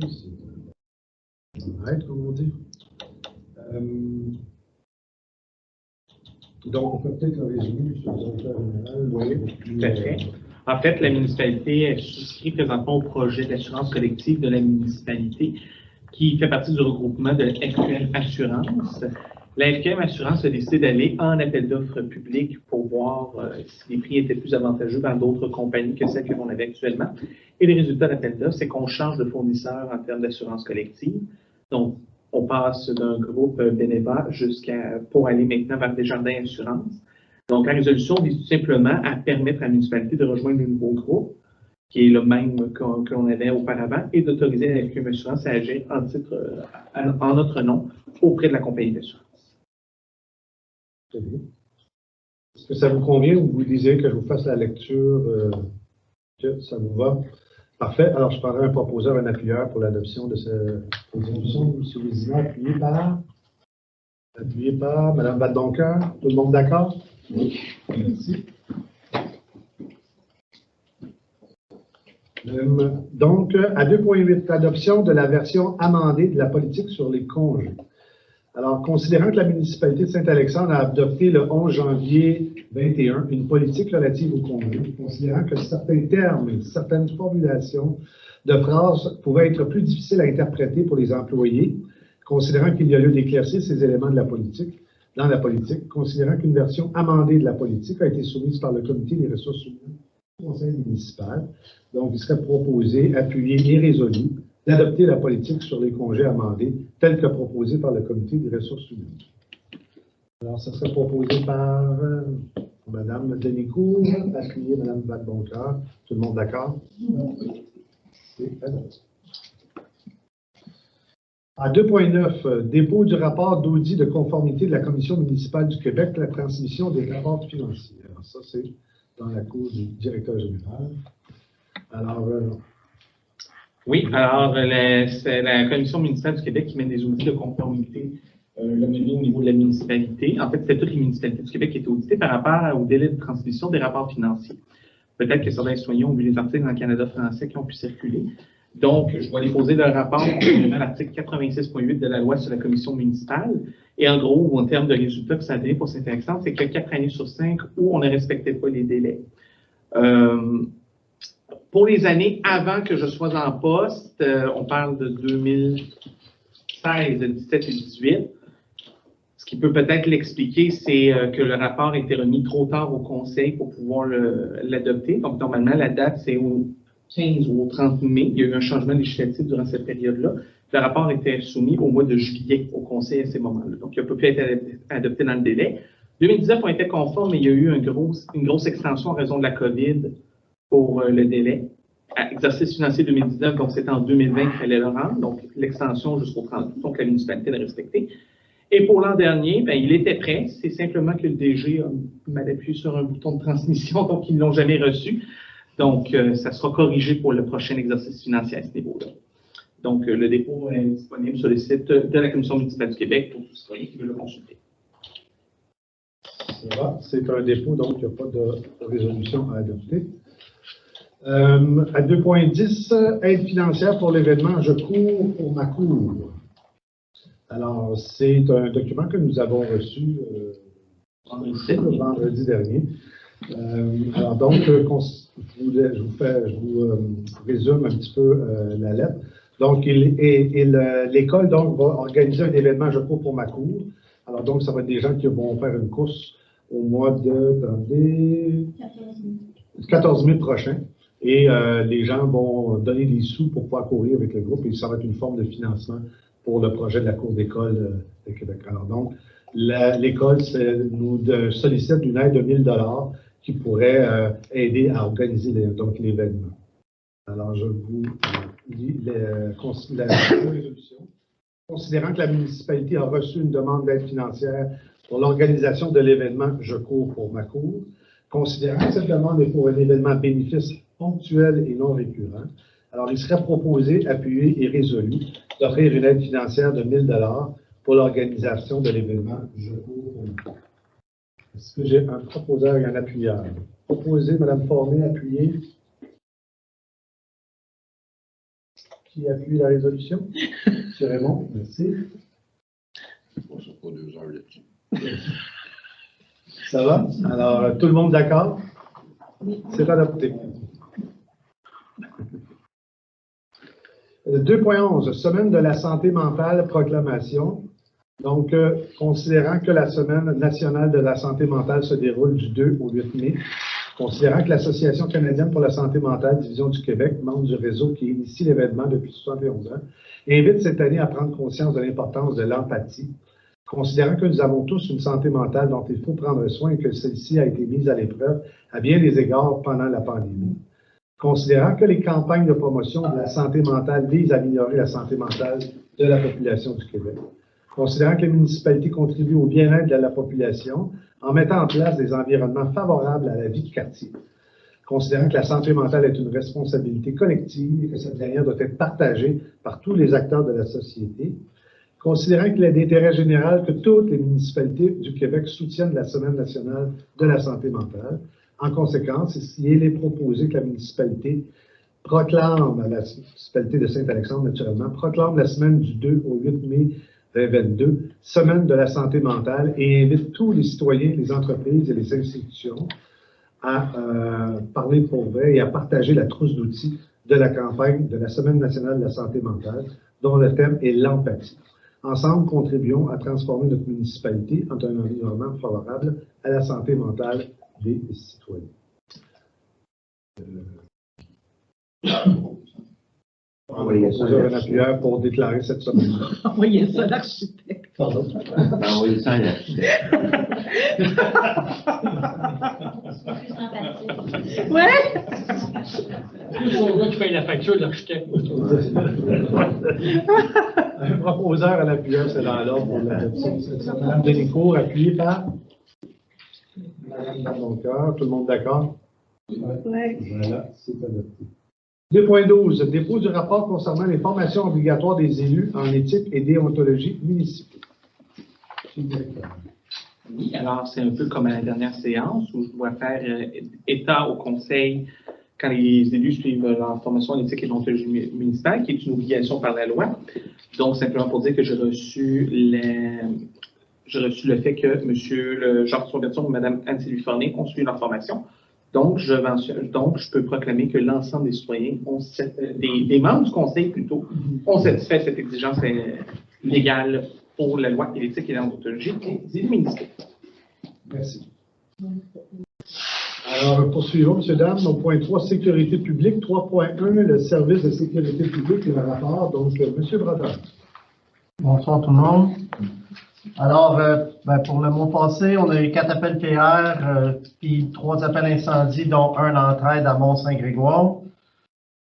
c'est honnête, comme on dit. Donc, on peut peut-être le résumer, M. le directeur général. Oui, tout à fait. En fait, la municipalité souscrit présentement au projet d'assurance collective de la municipalité qui fait partie du regroupement de la FQM Assurance. La FQM Assurance a décidé d'aller en appel d'offres public pour voir si les prix étaient plus avantageux dans d'autres compagnies que celles que l'on avait actuellement. Et les résultats d'appel d'offres, c'est qu'on change de fournisseur en termes d'assurance collective. Donc, on passe d'un groupe Beneva pour aller maintenant vers Desjardins Assurance. Donc, la résolution vise tout simplement à permettre à la municipalité de rejoindre le nouveau groupe, qui est le même que l'on avait auparavant, et d'autoriser la FQM Assurance à agir en notre nom auprès de la compagnie d'assurance. Très bien. Est-ce que ça vous convient ou vous disiez que je vous fasse la lecture? Que ça vous va? Parfait. Alors, je prendrai un proposeur, un appuyeur pour l'adoption de cette résolution. M. Vézina, appuyé par Mme Vadeboncoeur. Tout le monde d'accord? Oui. Merci. Donc, à 2.8, adoption de la version amendée de la politique sur les congés. Alors, considérant que la municipalité de Saint-Alexandre a adopté le 11 janvier 2021 une politique relative aux congés, considérant que certains termes et certaines formulations de phrases pouvaient être plus difficiles à interpréter pour les employés, considérant qu'il y a lieu d'éclaircir ces éléments de la politique, dans la politique, considérant qu'une version amendée de la politique a été soumise par le Comité des ressources humaines au Conseil municipal. Donc, il serait proposé, appuyé et résolu d'adopter la politique sur les congés amendés telle que proposée par le Comité des ressources humaines. Alors, ça serait proposé par Mme Denicourt, appuyé Mme Vadeboncoeur. Tout le monde d'accord? Oui. C'est adopté. À 2.9, dépôt du rapport d'audit de conformité de la Commission municipale du Québec, la transmission des rapports financiers. Alors, ça, c'est dans la cour du directeur général. Alors, oui, alors c'est la Commission municipale du Québec qui mène des audits de conformité le menu au niveau de la municipalité. En fait, c'était toutes les municipalités du Québec qui étaient auditées par rapport au délai de transmission des rapports financiers. Peut-être que certains citoyens ont vu les articles dans le Canada français qui ont pu circuler. Donc, je vais déposer le rapport à l'article 86.8 de la loi sur la commission municipale. Et en gros, en termes de résultats que ça a donné pour Saint-Alexandre, c'est que 4 années sur 5 où on ne respectait pas les délais. Pour les années avant que je sois en poste, on parle de 2016, 17 et 18. Ce qui peut peut-être l'expliquer, c'est que le rapport a été remis trop tard au conseil pour pouvoir l'adopter. Donc, normalement, la date, c'est au 15 ou au 30 mai. Il y a eu un changement législatif durant cette période-là. Le rapport était soumis au mois de juillet au conseil à ces moments-là. Donc, il n'a pas pu être adopté dans le délai. 2019, on était conforme, mais il y a eu une grosse extension en raison de la COVID pour le délai. À exercice financier 2019, donc c'était en 2020 qu'il fallait le rendre. Donc, l'extension jusqu'au 30 août, donc la municipalité l'a respecté. Et pour l'an dernier, ben, il était prêt. C'est simplement que le DG m'a appuyé sur un bouton de transmission, donc ils ne l'ont jamais reçu. Donc, ça sera corrigé pour le prochain exercice financier à ce niveau-là. Donc, le dépôt est disponible sur le site de la Commission municipale du Québec pour tous les citoyens qui veulent le consulter. C'est un dépôt, donc il n'y a pas de résolution à adopter. À 2.10, aide financière pour l'événement « Je cours pour ma cour ». Alors, c'est un document que nous avons reçu vendredi dernier. Alors, donc, je vous résume un petit peu la lettre. Donc, l'école va organiser un événement Je cours pour ma cour. Alors, donc, ça va être des gens qui vont faire une course au mois de 14 mai prochain. Et les gens vont donner des sous pour pouvoir courir avec le groupe et ça va être une forme de financement pour le projet de la cour d'école de Québec. Alors, donc, l'école nous sollicite une aide de 1 000 $ qui pourrait aider à organiser l'événement. Alors, je vous lis la résolution. Considérant que la municipalité a reçu une demande d'aide financière pour l'organisation de l'événement Je cours pour ma cour, considérant que cette demande est pour un événement bénéfice ponctuel et non récurrent, alors il serait proposé, appuyé et résolu d'offrir une aide financière de 1 000 $ pour l'organisation de l'événement Je cours pour ma cour. Est-ce que j'ai un proposeur et un appuyeur? Proposé, Mme Formé, appuyé. Qui appuie la résolution? M. Raymond, merci. On sera pas 2 heures là-dessus. Ça va? Alors, tout le monde d'accord? C'est adopté. 2.11, Semaine de la santé mentale, proclamation. Donc, considérant que la Semaine nationale de la santé mentale se déroule du 2 au 8 mai, considérant que l'Association canadienne pour la santé mentale, Division du Québec, membre du réseau qui initie l'événement depuis 71 ans, invite cette année à prendre conscience de l'importance de l'empathie, considérant que nous avons tous une santé mentale dont il faut prendre soin et que celle-ci a été mise à l'épreuve à bien des égards pendant la pandémie. Considérant que les campagnes de promotion de la santé mentale visent à améliorer la santé mentale de la population du Québec. Considérant que les municipalités contribuent au bien-être de la population en mettant en place des environnements favorables à la vie de quartier. Considérant que la santé mentale est une responsabilité collective et que cette dernière doit être partagée par tous les acteurs de la société. Considérant qu'il est d'intérêt général que toutes les municipalités du Québec soutiennent la Semaine nationale de la santé mentale. En conséquence, il est proposé que la municipalité proclame, la municipalité de Saint-Alexandre naturellement, proclame la semaine du 2 au 8 mai 2022, Semaine de la santé mentale, et invite tous les citoyens, les entreprises et les institutions à parler pour vrai et à partager la trousse d'outils de la campagne de la Semaine nationale de la santé mentale, dont le thème est l'empathie. Ensemble, contribuons à transformer notre municipalité en un environnement favorable à la santé mentale des citoyens. Envoyez ça un appuyeur pour déclarer cette semaine. Envoyez ça à l'architecte. Pardon. Envoyez ça à l'architecte. Ouais! C'est son gars qui paye la facture de l'architecte. Un proposeur à l'appuyeur, c'est dans l'ordre pour l'adoption. Mme Denicourt, appuyée par Mme Ladoncoeur. Tout le monde d'accord? Oui. Voilà, c'est adopté. 2.12. Dépôt du rapport concernant les formations obligatoires des élus en éthique et déontologie municipaux. Oui, alors c'est un peu comme à la dernière séance où je dois faire état au conseil quand les élus suivent leur formation en éthique et déontologie municipale, qui est une obligation par la loi. Donc, simplement pour dire que j'ai reçu le fait que M. Jean-François Berton et Mme Anne-Sylvie Forné ont suivi leur formation. Donc, je peux proclamer que l'ensemble des citoyens, des membres du conseil plutôt, ont satisfait cette exigence légale pour la loi et l'éthique et l'anthropologie des élus municipaux. Merci. Alors, poursuivons, M. Dames. Donc, point 3, sécurité publique. 3.1, le service de sécurité publique et le rapport. Donc, M. Brodeur. Bonsoir tout le monde. Alors, pour le mois passé, on a eu 4 appels PR, puis 3 appels incendie, dont un d'entraide à Mont-Saint-Grégoire.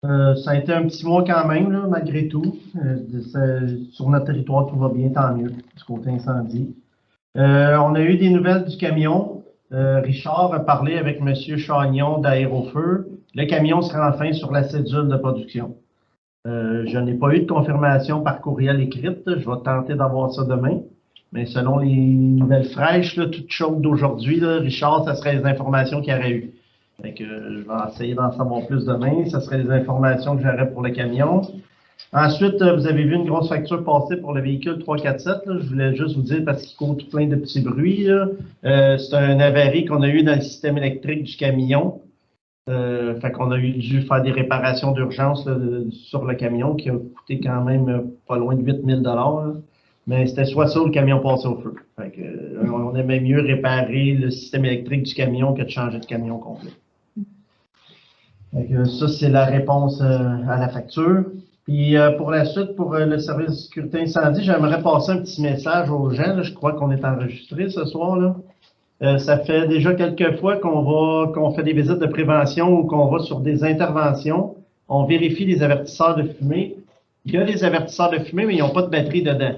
Ça a été un petit mois quand même, là, malgré tout. Sur notre territoire, tout va bien, tant mieux, du côté incendie. On a eu des nouvelles du camion. Richard a parlé avec M. Chagnon d'Aérofeu. Le camion sera enfin sur la cédule de production. Je n'ai pas eu de confirmation par courriel écrite. Je vais tenter d'avoir ça demain. Mais selon les nouvelles fraîches, là, toutes chaudes d'aujourd'hui, Richard, ça serait les informations qu'il y aurait eu. Fait que je vais essayer d'en savoir plus demain. Ça serait les informations que j'aurais pour le camion. Ensuite, vous avez vu une grosse facture passer pour le véhicule 347. Là. Je voulais juste vous dire parce qu'il cause plein de petits bruits. C'est un avarie qu'on a eu dans le système électrique du camion. Fait qu'on a dû faire des réparations d'urgence sur le camion qui a coûté quand même pas loin de 8 000 $. Mais c'était soit ça ou le camion passait au feu. Fait que, on aimait mieux réparer le système électrique du camion que de changer de camion complet. Fait que, ça, c'est la réponse à la facture. Puis pour la suite, pour le service de sécurité incendie, j'aimerais passer un petit message aux gens. Là. Je crois qu'on est enregistré ce soir. Là. Ça fait déjà quelques fois qu'on fait des visites de prévention ou qu'on va sur des interventions. On vérifie les avertisseurs de fumée. Il y a des avertisseurs de fumée, mais ils n'ont pas de batterie dedans.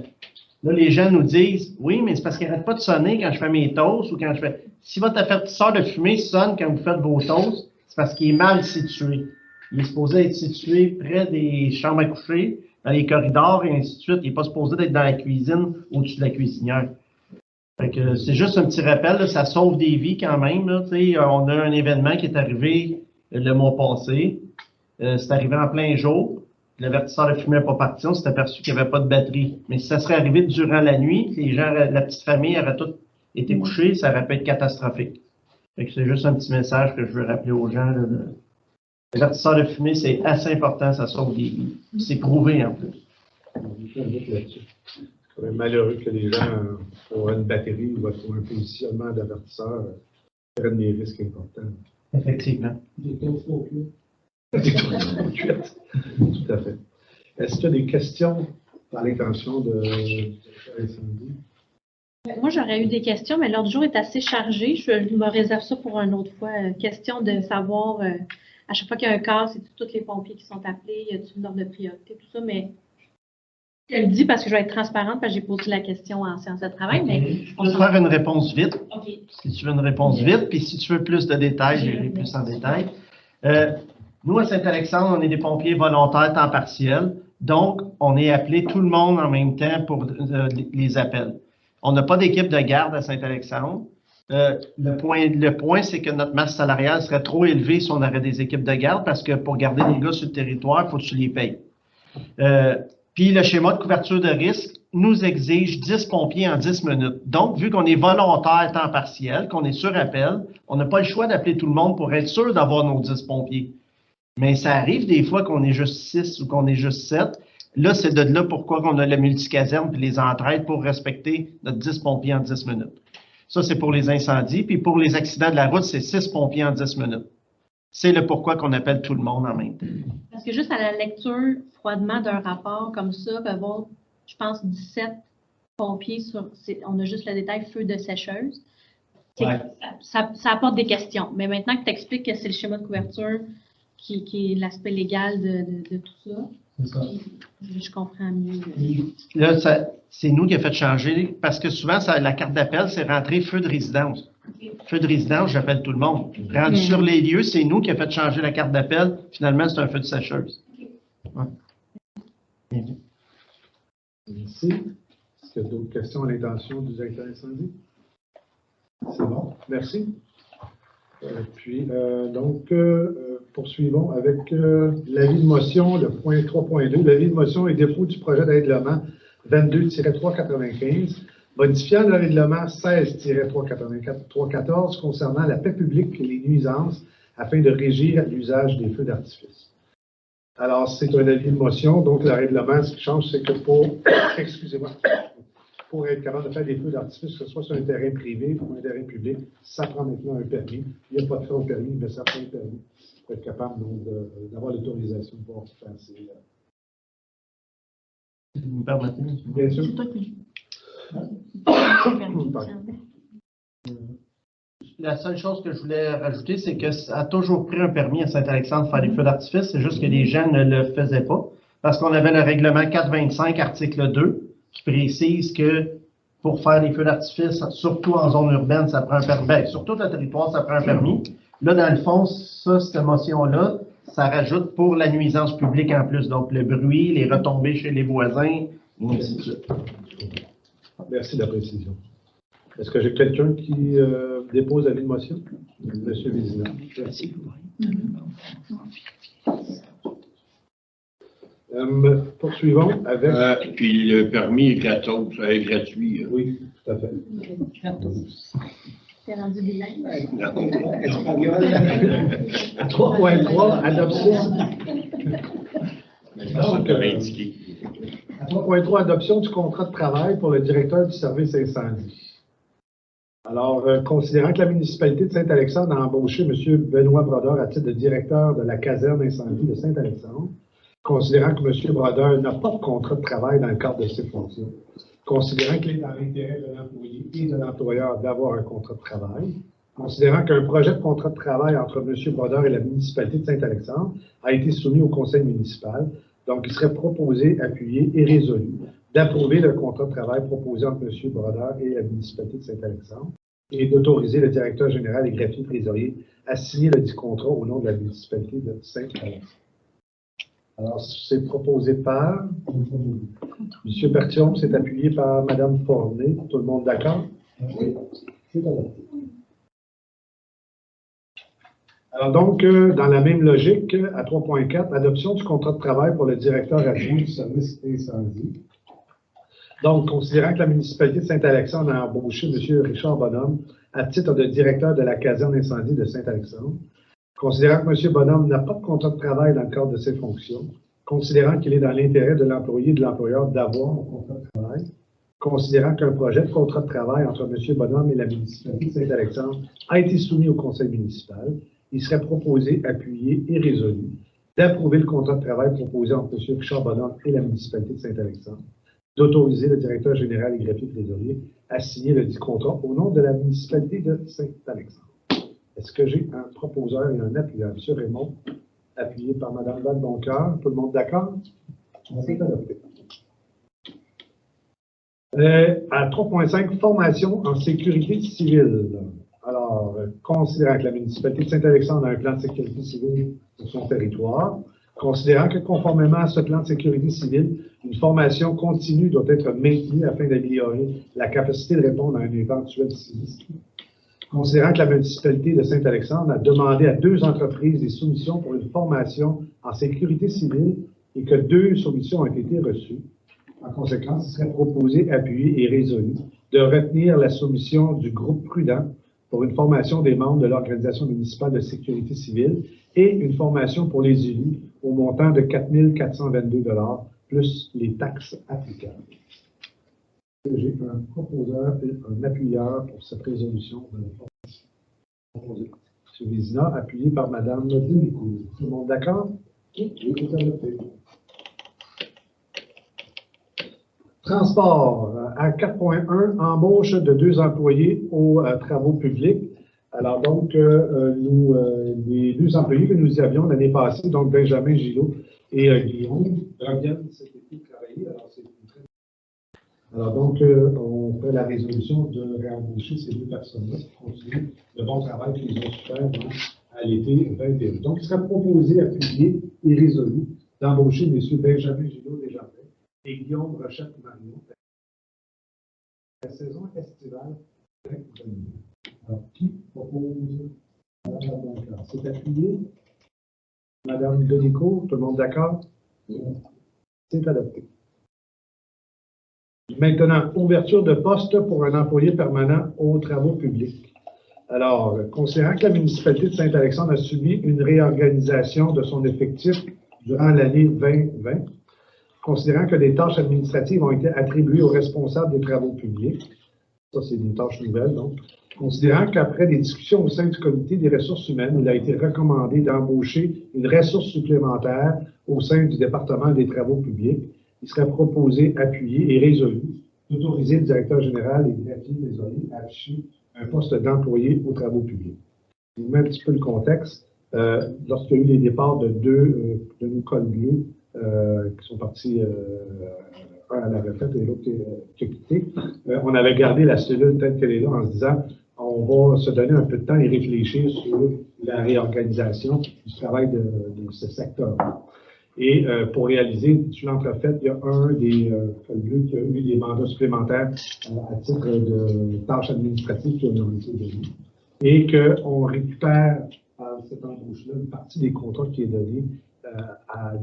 Là, les gens nous disent, oui, mais c'est parce qu'ils n'arrêtent pas de sonner quand je fais mes toasts ou quand je fais... Si votre avertisseur de fumée sonne quand vous faites vos toasts, c'est parce qu'il est mal situé. Il est supposé être situé près des chambres à coucher, dans les corridors et ainsi de suite. Il n'est pas supposé être dans la cuisine au-dessus de la cuisinière. Fait que c'est juste un petit rappel, là, ça sauve des vies quand même. Là, on a un événement qui est arrivé le mois passé. C'est arrivé en plein jour. L'avertisseur de fumée n'est pas parti. On s'est aperçu qu'il n'y avait pas de batterie. Mais si ça serait arrivé durant la nuit, les gens, la petite famille aurait toute été couchée, ça aurait pu être catastrophique. Fait que c'est juste un petit message que je veux rappeler aux gens. L'avertisseur de fumée, c'est assez important, ça sauve des vies. C'est prouvé en plus. C'est malheureux que les gens, pour une batterie ou pour un positionnement d'avertisseur, prennent des risques importants. Effectivement. Des taux trop cuits. Des taux trop cuits. Tout à fait. Est-ce qu'il y a des questions dans l'intention de l'incendie? Moi, j'aurais eu des questions, mais l'ordre du jour est assez chargé. Je me réserve ça pour une autre fois. Question de savoir, à chaque fois qu'il y a un cas, c'est tous les pompiers qui sont appelés, y a-t-il une ordre de priorité, tout ça, mais je le dis parce que je vais être transparente, parce que j'ai posé la question en séance de travail, mais... Je peux te faire une réponse vite. OK. Si tu veux une réponse vite, puis si tu veux plus de détails, j'irai plus en détail. Nous, à Saint-Alexandre, on est des pompiers volontaires temps partiel. Donc, on est appelé tout le monde en même temps pour les appels. On n'a pas d'équipe de garde à Saint-Alexandre. Le point, c'est que notre masse salariale serait trop élevée si on avait des équipes de garde parce que pour garder les gars sur le territoire, il faut que tu les payes. Puis le schéma de couverture de risque nous exige 10 pompiers en 10 minutes. Donc, vu qu'on est volontaire temps partiel, qu'on est sur appel, on n'a pas le choix d'appeler tout le monde pour être sûr d'avoir nos 10 pompiers. Mais ça arrive des fois qu'on est juste 6 ou qu'on est juste 7. Là, c'est de là pourquoi on a la multicaserne et les entraides pour respecter notre 10 pompiers en 10 minutes. Ça, c'est pour les incendies. Puis pour les accidents de la route, c'est 6 pompiers en 10 minutes. C'est le pourquoi qu'on appelle tout le monde en même temps. Parce que juste à la lecture froidement d'un rapport comme ça, peut avoir, je pense, 17 pompiers sur... On a juste le détail feu de sécheuse. Ouais. Ça apporte des questions. Mais maintenant que tu expliques que c'est le schéma de couverture qui est l'aspect légal de tout ça, je comprends mieux. Là, c'est nous qui a fait changer, parce que souvent, la carte d'appel, c'est rentré feu de résidence. Okay. Feu de résidence, j'appelle tout le monde. Rendu sur les lieux, c'est nous qui a fait changer la carte d'appel. Finalement, c'est un feu de sécheuse. Okay. Ouais. Merci. Est-ce qu'il y a d'autres questions à l'intention du directeur incendie? C'est bon. Merci. Poursuivons avec l'avis de motion, le point 3.2. L'avis de motion et défaut du projet de règlement 22-395, modifiant le règlement 16-314 concernant la paix publique et les nuisances afin de régir l'usage des feux d'artifice. Alors, c'est un avis de motion, donc le règlement, ce qui change, c'est que pour être capable de faire des feux d'artifice, que ce soit sur un terrain privé ou un terrain public, ça prend maintenant un permis. Il n'y a pas de frais au permis, mais ça prend un permis pour être capable d'avoir l'autorisation de pouvoir faire ces... Vous me permettez? Bien sûr. C'est toi qui... La seule chose que je voulais rajouter, c'est que ça a toujours pris un permis à Saint-Alexandre de faire des feux d'artifice. C'est juste que les gens ne le faisaient pas. Parce qu'on avait le règlement 425, article 2, qui précise que pour faire des feux d'artifice, surtout en zone urbaine, ça prend un permis. Ben, sur tout le territoire, ça prend un permis. Là, dans le fond, cette motion-là, ça rajoute pour la nuisance publique en plus. Donc, le bruit, les retombées chez les voisins, et ainsi de suite. Merci de la précision. Est-ce que j'ai quelqu'un qui dépose l'avis de motion? Monsieur Vézina. Merci. Poursuivons avec... Puis le permis est gratuit. Oui, tout à fait. C'est rendu bilingue. À 3.3, adoption. À 3.3, adoption du contrat de travail pour le directeur du service incendie. Alors, considérant que la municipalité de Saint-Alexandre a embauché M. Benoît Brodeur à titre de directeur de la caserne incendie de Saint-Alexandre, considérant que M. Brodeur n'a pas de contrat de travail dans le cadre de ses fonctions, considérant qu'il est dans l'intérêt de l'employé et de l'employeur d'avoir un contrat de travail, considérant qu'un projet de contrat de travail entre M. Brodeur et la municipalité de Saint-Alexandre a été soumis au conseil municipal, donc il serait proposé, appuyé et résolu d'approuver le contrat de travail proposé entre M. Brodeur et la municipalité de Saint-Alexandre et d'autoriser le directeur général et greffier trésorier à signer le dit contrat au nom de la municipalité de Saint-Alexandre. Alors, c'est proposé par M. Berthiaume, c'est appuyé par Mme Fournier. Tout le monde d'accord? Oui. C'est adopté. Alors donc, dans la même logique, à 3.4, adoption du contrat de travail pour le directeur adjoint du service incendie. Donc, considérant que la municipalité de Saint-Alexandre a embauché M. Richard Bonhomme à titre de directeur de la caserne incendie de Saint-Alexandre, considérant que M. Bonhomme n'a pas de contrat de travail dans le cadre de ses fonctions, considérant qu'il est dans l'intérêt de l'employé et de l'employeur d'avoir un contrat de travail, considérant qu'un projet de contrat de travail entre M. Bonhomme et la municipalité de Saint-Alexandre a été soumis au conseil municipal, il serait proposé, appuyé et résolu d'approuver le contrat de travail proposé entre M. Richard Bonhomme et la municipalité de Saint-Alexandre, d'autoriser le directeur général et greffier trésorier à signer le dit contrat au nom de la municipalité de Saint-Alexandre. Est-ce que j'ai un proposeur et un appuyeur? M. Raymond, appuyé par Mme Val-Boncoeur. Tout le monde d'accord? C'est adopté. À 3.5, formation en sécurité civile. Alors, considérant que la municipalité de Saint-Alexandre a un plan de sécurité civile sur son territoire, considérant que conformément à ce plan de sécurité civile, une formation continue doit être maintenue afin d'améliorer la capacité de répondre à un éventuel sinistre. Considérant que la municipalité de Saint-Alexandre a demandé à 2 entreprises des soumissions pour une formation en sécurité civile et que 2 soumissions ont été reçues, en conséquence, il serait proposé, appuyé et résolu de retenir la soumission du groupe Prudent pour une formation des membres de l'Organisation municipale de sécurité civile et une formation pour les élus au montant de 4 422 $, plus les taxes applicables. J'ai un proposeur et un appuyeur pour cette résolution de la formation. M. Vézina, appuyé par Mme Delicourt. Tout le monde d'accord? Oui, c'est adopté. Transport, à 4.1, embauche de 2 employés aux travaux publics. Alors donc, les 2 employés que nous avions l'année passée, donc Benjamin Gillot et Guillaume, reviennent cet été travailler. Alors donc, on fait la résolution de réembaucher ces 2 personnes-là pour continuer le bon travail qu'ils ont su faire à l'été 2021. Donc, il sera proposé, appuyé et résolu d'embaucher M. Benjamin Gillot Desjardins et Guillaume Rochette-Marion la saison estivale 2022. Alors, qui propose Mme Boncoeur? C'est appuyé. Mme Delicourt, tout le monde d'accord? C'est adopté. Maintenant, ouverture de poste pour un employé permanent aux travaux publics. Alors, considérant que la municipalité de Saint-Alexandre a subi une réorganisation de son effectif durant l'année 2020, considérant que des tâches administratives ont été attribuées aux responsables des travaux publics, ça c'est des tâches nouvelles donc, considérant qu'après des discussions au sein du comité des ressources humaines, il a été recommandé d'embaucher une ressource supplémentaire au sein du département des travaux publics, il serait proposé, appuyé et résolu d'autoriser le directeur général et le greffier trésorier à afficher un poste d'employé aux travaux publics. Je vous mets un petit peu le contexte. Lorsqu'il y a eu les départs de 2 de nos collègues qui sont partis, un à la retraite et l'autre qui a quitté, on avait gardé la cellule telle qu'elle est là en se disant on va se donner un peu de temps et réfléchir sur la réorganisation du travail de ce secteur-là. Et pour réaliser, sur l'entrefaite, il y a un des collègues qui a eu des mandats supplémentaires à titre de tâches administratives qui ont été donnés. Et qu'on récupère par cette embauche-là une partie des contrats qui est donnée à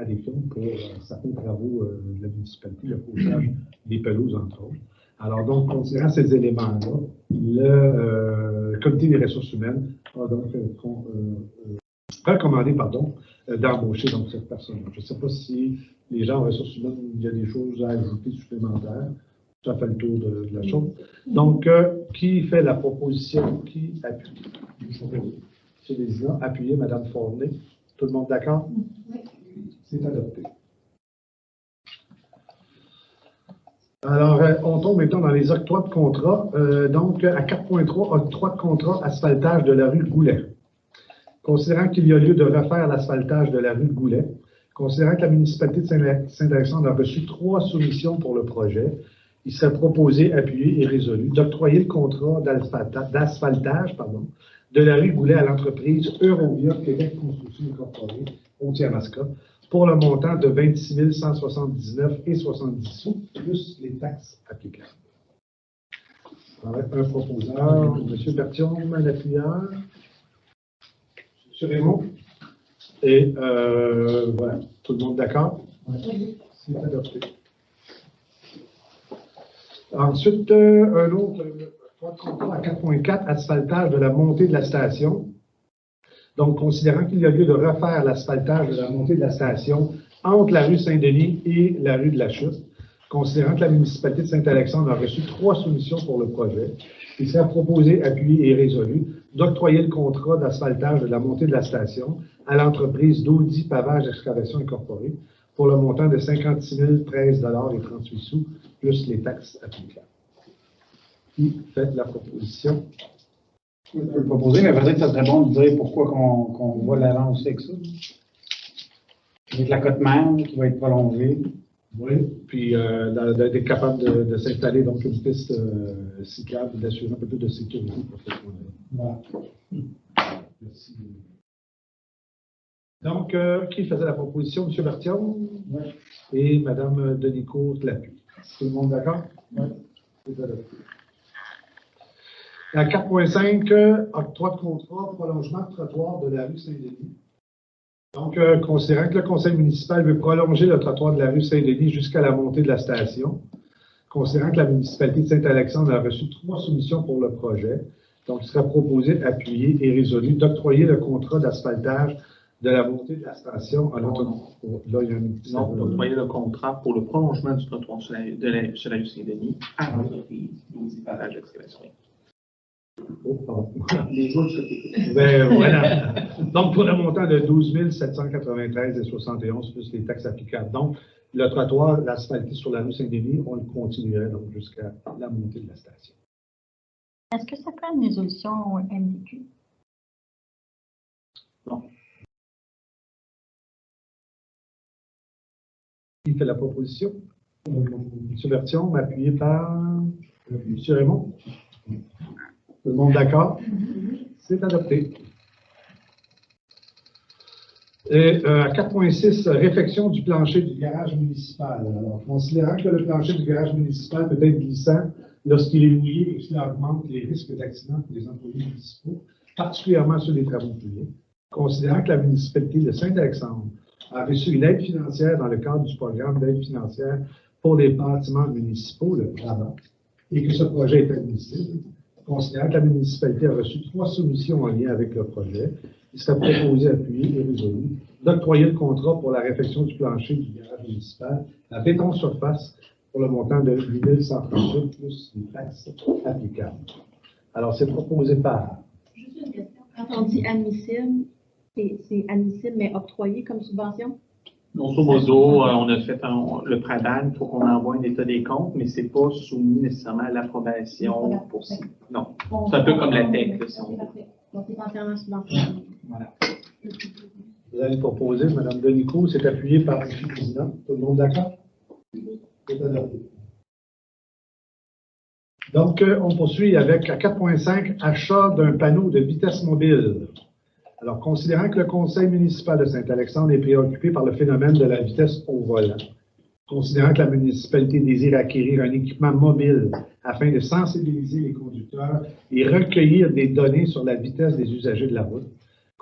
des fonds pour certains travaux de la municipalité, le fauchage des pelouses, entre autres. Alors, donc, considérant ces éléments-là, le Comité des ressources humaines a donc recommandé d'embaucher donc, cette personne. Je ne sais pas si les gens en ressources humaines, il y a des choses à ajouter supplémentaires. Ça fait le tour de la chose. Donc, qui fait la proposition? Qui appuie? Monsieur le Président, appuyez Mme Fournier. Tout le monde d'accord? Oui. C'est adopté. Alors, on tombe maintenant dans les octrois de contrat. Donc, à 4.3, octroi de contrat asphaltage de la rue Goulet. Considérant qu'il y a lieu de refaire l'asphaltage de la rue Goulet, considérant que la municipalité de Saint-Alexandre a reçu 3 soumissions pour le projet, il serait proposé, appuyé et résolu d'octroyer le contrat d'asphaltage de la rue Goulet à l'entreprise Eurovia Québec Construction Incorporée, Pontier-Masca, pour le montant de 26 179,70 sous, plus les taxes applicables. Un proposeur, M. Berthiaume, l'appuyeur, M. Raymond, et voilà, tout le monde d'accord? Oui. C'est adopté. Ensuite, un autre contrat à 4.4, asphaltage de la montée de la station. Donc, considérant qu'il y a lieu de refaire l'asphaltage de la montée de la station entre la rue Saint-Denis et la rue de la Chute, considérant que la municipalité de Saint-Alexandre a reçu 3 soumissions pour le projet, il serait proposé, appuyé et résolu d'octroyer le contrat d'asphaltage de la montée de la station à l'entreprise d'Audi Pavage Excavation Incorporée pour le montant de 56 013,38 sous, plus les taxes applicables. Qui fait la proposition? Je peux le proposer, mais peut-être que ça serait bon de dire pourquoi qu'on va l'avancer avec ça. Avec l'accotement qui va être prolongé. Oui, puis d'être capable de s'installer donc une piste cyclable, d'assurer un peu plus de sécurité pour ce point-là. Voilà. Merci. Donc, qui faisait la proposition? M. Berthiaume? Oui. Et Mme Denicourt l'appuie. Tout le monde d'accord? Oui. C'est adopté. À 4.5, octroi de contrat, prolongement de trottoir de la rue Saint-Denis. Donc, considérant que le conseil municipal veut prolonger le trottoir de la rue Saint-Denis jusqu'à la montée de la station, considérant que la municipalité de Saint-Alexandre a reçu 3 soumissions pour le projet, donc il sera proposé, appuyé et résolu d'octroyer le contrat d'asphaltage de la montée de la station à l'autonomie. Là, il y a une petite... Non, d'octroyer le contrat pour le prolongement du trottoir sur la rue Saint-Denis à l'entreprise d'Audi Pavage Excavation. Oh, pardon. Les autres, ben, voilà. Donc, pour le montant de 12 793,71 plus les taxes applicables. Donc, le trottoir, l'asphalté sur la rue Saint-Denis, on le continuerait donc jusqu'à la montée de la station. Est-ce que ça prend une résolution MDQ? Non. Qui fait la proposition? M. Berthiaume, appuyé par M. Raymond. Tout le monde d'accord? C'est adopté. Et à 4.6, réfection du plancher du garage municipal. Alors, considérant que le plancher du garage municipal peut être glissant lorsqu'il est mouillé et qu'il augmente les risques d'accident pour les employés municipaux, particulièrement sur les travaux publics, considérant que la municipalité de Saint-Alexandre a reçu une aide financière dans le cadre du programme d'aide financière pour les bâtiments municipaux, le PRABA, et que ce projet est admissible, considérant que la municipalité a reçu 3 soumissions en lien avec le projet, il serait proposé, appuyé et résolu d'octroyer le contrat pour la réfection du plancher du garage municipal à béton surface pour le montant de 8 138 plus les taxes applicables. Alors, c'est proposé par... Juste une question. Quand on dit admissible, c'est admissible mais octroyé comme subvention? Grosso modo, on a fait le PRADAN pour qu'on envoie un état des comptes, mais c'est pas soumis nécessairement à l'approbation pour ça. Non. C'est un peu comme la TEC. Donc, c'est entièrement subventionné. Voilà. Vous allez proposer, Mme Denicourt, c'est appuyé par M. le Président. Tout le monde d'accord? C'est adopté. Donc, on poursuit avec à 4.5, achat d'un panneau de vitesse mobile. Alors, considérant que le conseil municipal de Saint-Alexandre est préoccupé par le phénomène de la vitesse au volant, considérant que la municipalité désire acquérir un équipement mobile afin de sensibiliser les conducteurs et recueillir des données sur la vitesse des usagers de la route,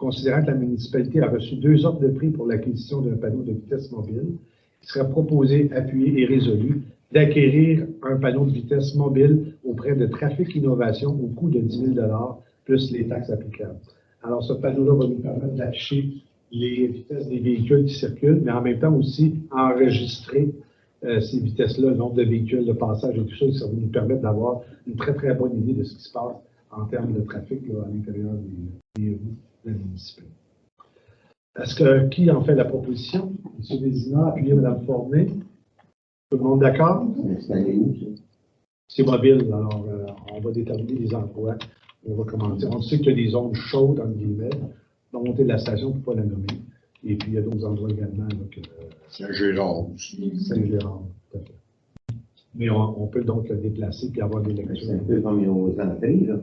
considérant que la municipalité a reçu 2 offres de prix pour l'acquisition d'un panneau de vitesse mobile, il serait proposé, appuyé et résolu d'acquérir un panneau de vitesse mobile auprès de Trafic Innovation au coût de 10 000 plus les taxes applicables. Alors, ce panneau-là va nous permettre d'afficher les vitesses des véhicules qui circulent, mais en même temps aussi enregistrer ces vitesses-là, le nombre de véhicules, de passage et tout ça, ça va nous permettre d'avoir une très, très bonne idée de ce qui se passe en termes de trafic là, à l'intérieur des rues de la municipalité. Est-ce que qui en fait la proposition? M. Vézina, appuyé Mme Fournier. Tout le monde d'accord? C'est mobile, alors on va déterminer les endroits. On va commencer. On sait qu'il y a des zones chaudes, entre guillemets. Montée de la station, on ne peut pas la nommer. Et puis, il y a d'autres endroits également. Saint-Gérard aussi. Saint-Gérard, tout à fait. Mais on peut donc le déplacer et avoir des lectures. C'est un peu comme aux entrées, là.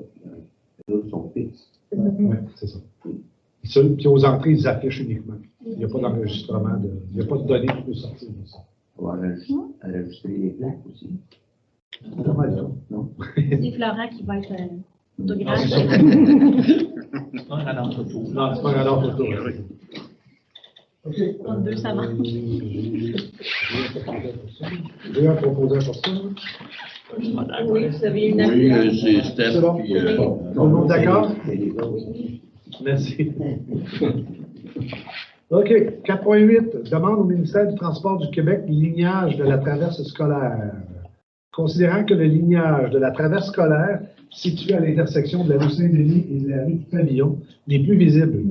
Les autres sont fixes. Oui, c'est ça. Puis aux entrées, ils affichent uniquement. Il n'y a pas d'enregistrement, il n'y a pas de données qui peuvent sortir de ça. On va enregistrer les plaques aussi. Non. C'est Florent qui va être photographe. C'est pas un radar photo. Non, c'est pas un radar photo. OK. En 2, ça marche. J'ai un proposé pour ça. Oui, vous avez une Oui, appui. c'est Steph. C'est bon. Puis, Tout le monde d'accord? Merci. OK. 4.8. Demande au ministère du Transport du Québec lignage de la traverse scolaire. Considérant que le lignage de la traverse scolaire située à l'intersection de la rue Saint-Denis et de la rue du Pavillon n'est plus visible.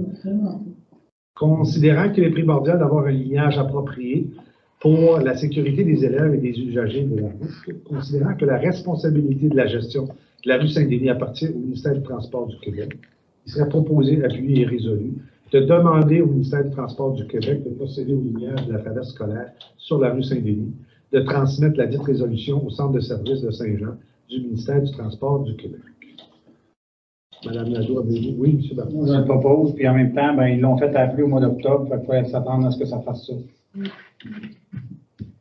Considérant qu'il est primordial d'avoir un lignage approprié pour la sécurité des élèves et des usagers de la route, considérant que la responsabilité de la gestion de la rue Saint-Denis appartient au ministère du Transport du Québec, il serait proposé, appuyé et résolu de demander au ministère du Transport du Québec de procéder au lignage de la traverse scolaire sur la rue Saint-Denis, de transmettre la dite résolution au centre de service de Saint-Jean du ministère du Transport du Québec. Madame Nadeau, avez-vous? Oui, M. Bertrand. Je le propose, puis en même temps, ben, ils l'ont fait appeler au mois d'octobre, il faut s'attendre à ce que ça fasse ça.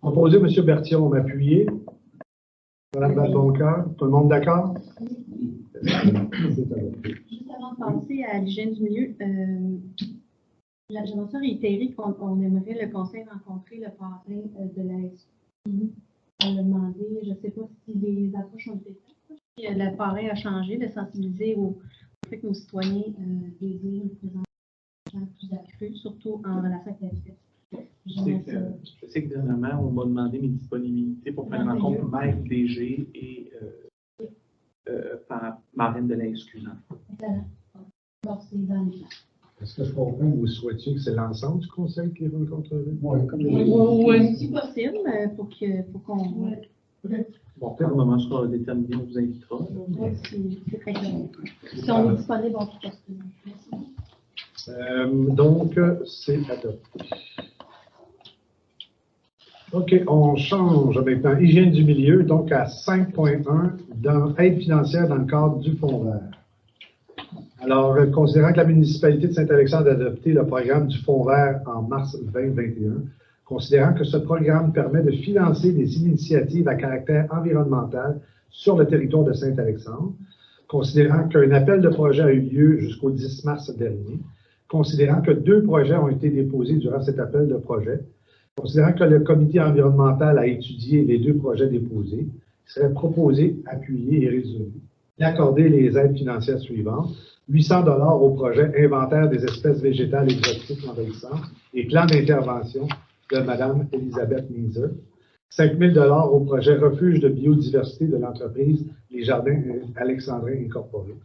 Proposé, M. Bertillon, m'appuyer. Madame Badboncoeur, tout le monde d'accord? Juste avant de passer à l'hygiène du milieu, j'aimerais ça réitérer qu'on aimerait le conseil rencontrer le parrain de la SQ. On l'a demandé, je ne sais pas si les approches ont été faites. Le parrain a changé, de sensibiliser au fait que nos citoyens désirent une présence plus accrue, surtout en relation avec la vitesse. Je sais que dernièrement, on m'a demandé mes disponibilités pour faire une rencontre maître DG et par marraine de la SQ. Alors, c'est dans les plans. Est-ce que je comprends que vous souhaitiez que c'est l'ensemble du conseil qui rencontrerait? Oui, si possible, pour qu'on... Bon, peut-être au moment où sera déterminé, on vous invitera. Oui, c'est très clair. Si on est disponible, on peut poster. Donc, c'est adopté. OK, on change maintenant. Hygiène du milieu, donc à 5.1, dans aide financière dans le cadre du Fonds vert. Alors, considérant que la municipalité de Saint-Alexandre a adopté le programme du Fonds vert en mars 2021, considérant que ce programme permet de financer des initiatives à caractère environnemental sur le territoire de Saint-Alexandre, considérant qu'un appel de projet a eu lieu jusqu'au 10 mars dernier, considérant que 2 projets ont été déposés durant cet appel de projet, considérant que le comité environnemental a étudié les 2 projets déposés, il serait proposé, appuyé et résolu d'accorder les aides financières suivantes. 800 $ au projet Inventaire des espèces végétales exotiques envahissantes et plan d'intervention de Mme Elisabeth Meiser. 5 000 $ au projet Refuge de biodiversité de l'entreprise Les Jardins Alexandrins Incorporés.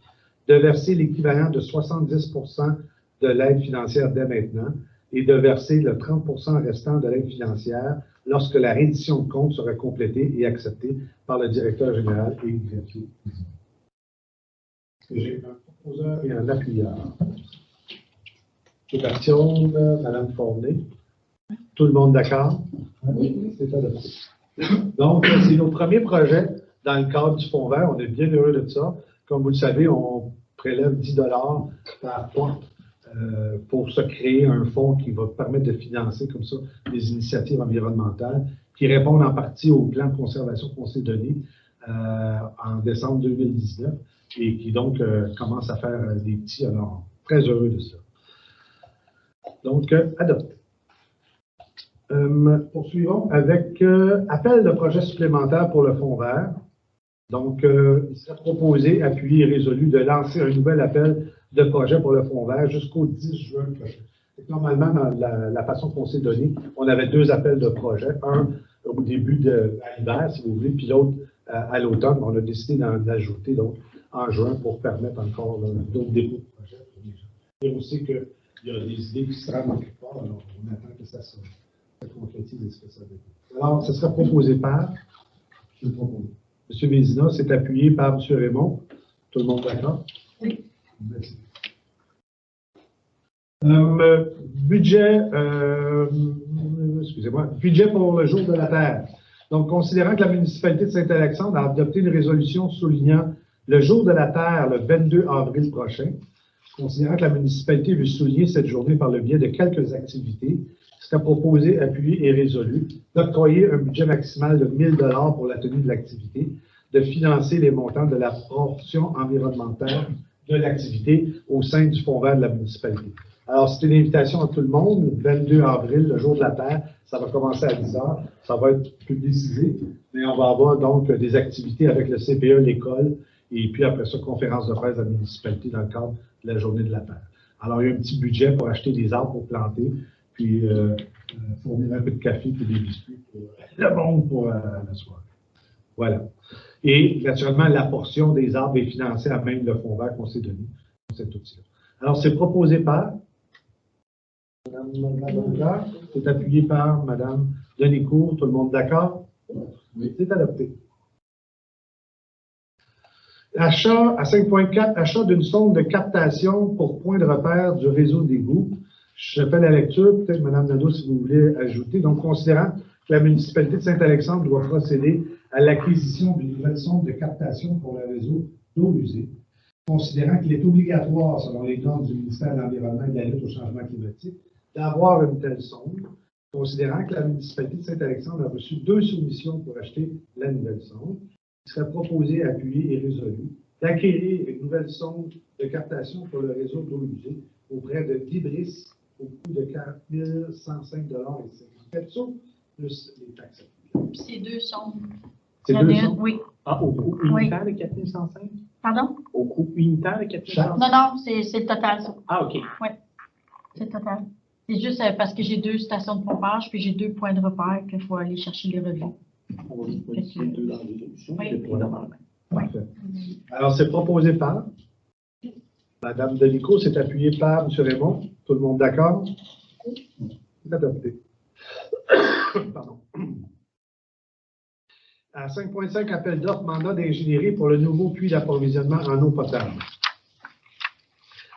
De verser l'équivalent de 70 % de l'aide financière dès maintenant et de verser le 30 % restant de l'aide financière lorsque la reddition de compte sera complétée et acceptée par le directeur général et le greffier. J'ai un proposeur et un appuyeur. Question de Mme Fournier. Tout le monde d'accord? Oui. C'est adopté. Donc, c'est nos premiers projets dans le cadre du Fonds vert. On est bien heureux de ça. Comme vous le savez, on prélève 10 $ par porte pour se créer un fonds qui va permettre de financer comme ça des initiatives environnementales qui répondent en partie au plan de conservation qu'on s'est donné en décembre 2019 et qui donc commence à faire des petits. Alors, très heureux de ça. Donc, adopté. Poursuivons avec appel de projet supplémentaire pour le fonds vert. Donc, il serait proposé, appuyé et résolu de lancer un nouvel appel de projet pour le fonds vert jusqu'au 10 juin prochain. Normalement, dans la façon qu'on s'est donné, on avait 2 appels de projet. Un au début de l'hiver, si vous voulez, puis l'autre à l'automne. On a décidé d'en ajouter donc en juin pour permettre encore d'autres dépôts de projets pour les gens. Et on sait qu'il y a des idées qui se trament quelque part, alors on attend que ça se concrétise et ce que ça veut dire. Alors, ce serait proposé par M. Vézina, c'est appuyé par M. Raymond. Tout le monde d'accord? Oui. Merci. Budget pour le jour de la Terre. Donc, considérant que la municipalité de Saint-Alexandre a adopté une résolution soulignant le jour de la Terre le 22 avril prochain, considérant que la municipalité veut souligner cette journée par le biais de quelques activités, serait proposé, appuyé et résolu d'octroyer un budget maximal de 1 000 pour la tenue de l'activité, de financer les montants de la portion environnementale de l'activité au sein du fonds vert de la municipalité. Alors, c'est une invitation à tout le monde, le 22 avril, le jour de la Terre, ça va commencer à 10 h, ça va être publicisé, mais on va avoir donc des activités avec le CPE, l'école, et puis après ça, conférence de presse de la municipalité dans le cadre de la journée de la Terre. Alors, il y a un petit budget pour acheter des arbres pour planter, puis fournir un peu de café et des biscuits pour le monde pour la soirée. Voilà. Et naturellement, la portion des arbres est financée à même le fonds vert qu'on s'est donné pour cet outil-là. Alors, c'est proposé par Mme Lavonda, c'est appuyé par Mme Denicourt. Tout le monde d'accord? Oui. C'est adopté. Achat à 5.4, achat d'une sonde de captation pour point de repère du réseau d'égouts. Je fais la lecture, peut-être Mme Nadeau, si vous voulez ajouter. Donc, considérant que la municipalité de Saint-Alexandre doit procéder à l'acquisition d'une nouvelle sonde de captation pour le réseau d'eau usée, considérant qu'il est obligatoire, selon les normes du ministère de l'Environnement et de la lutte au changement climatique, d'avoir une telle sonde, considérant que la municipalité de Saint-Alexandre a reçu 2 soumissions pour acheter la nouvelle sonde, il serait proposé, appuyé et résolu d'acquérir une nouvelle sonde de captation pour le réseau d'eau usée auprès de Libris au coût de 4 105 et 50 sous, plus les taxes. C'est 2 sondes. C'est 2 sondes? Oui. Ah, au coût unitaire de 4 105? Pardon? Au coût unitaire de 4 105? Non, c'est le total, ça. Ah, OK. Oui, c'est le total. C'est juste parce que j'ai 2 stations de pompage, puis j'ai 2 points de repère qu'il faut aller chercher les revenus. On va juste modifier 2 dans la résolution, Oui. et 3 dans la main. Parfait. Alors, c'est proposé par Mme Delico, c'est appuyé par M. Raymond. Tout le monde d'accord? C'est adopté. Pardon. À 5.5, appel d'offres, mandat d'ingénierie pour le nouveau puits d'approvisionnement en eau potable.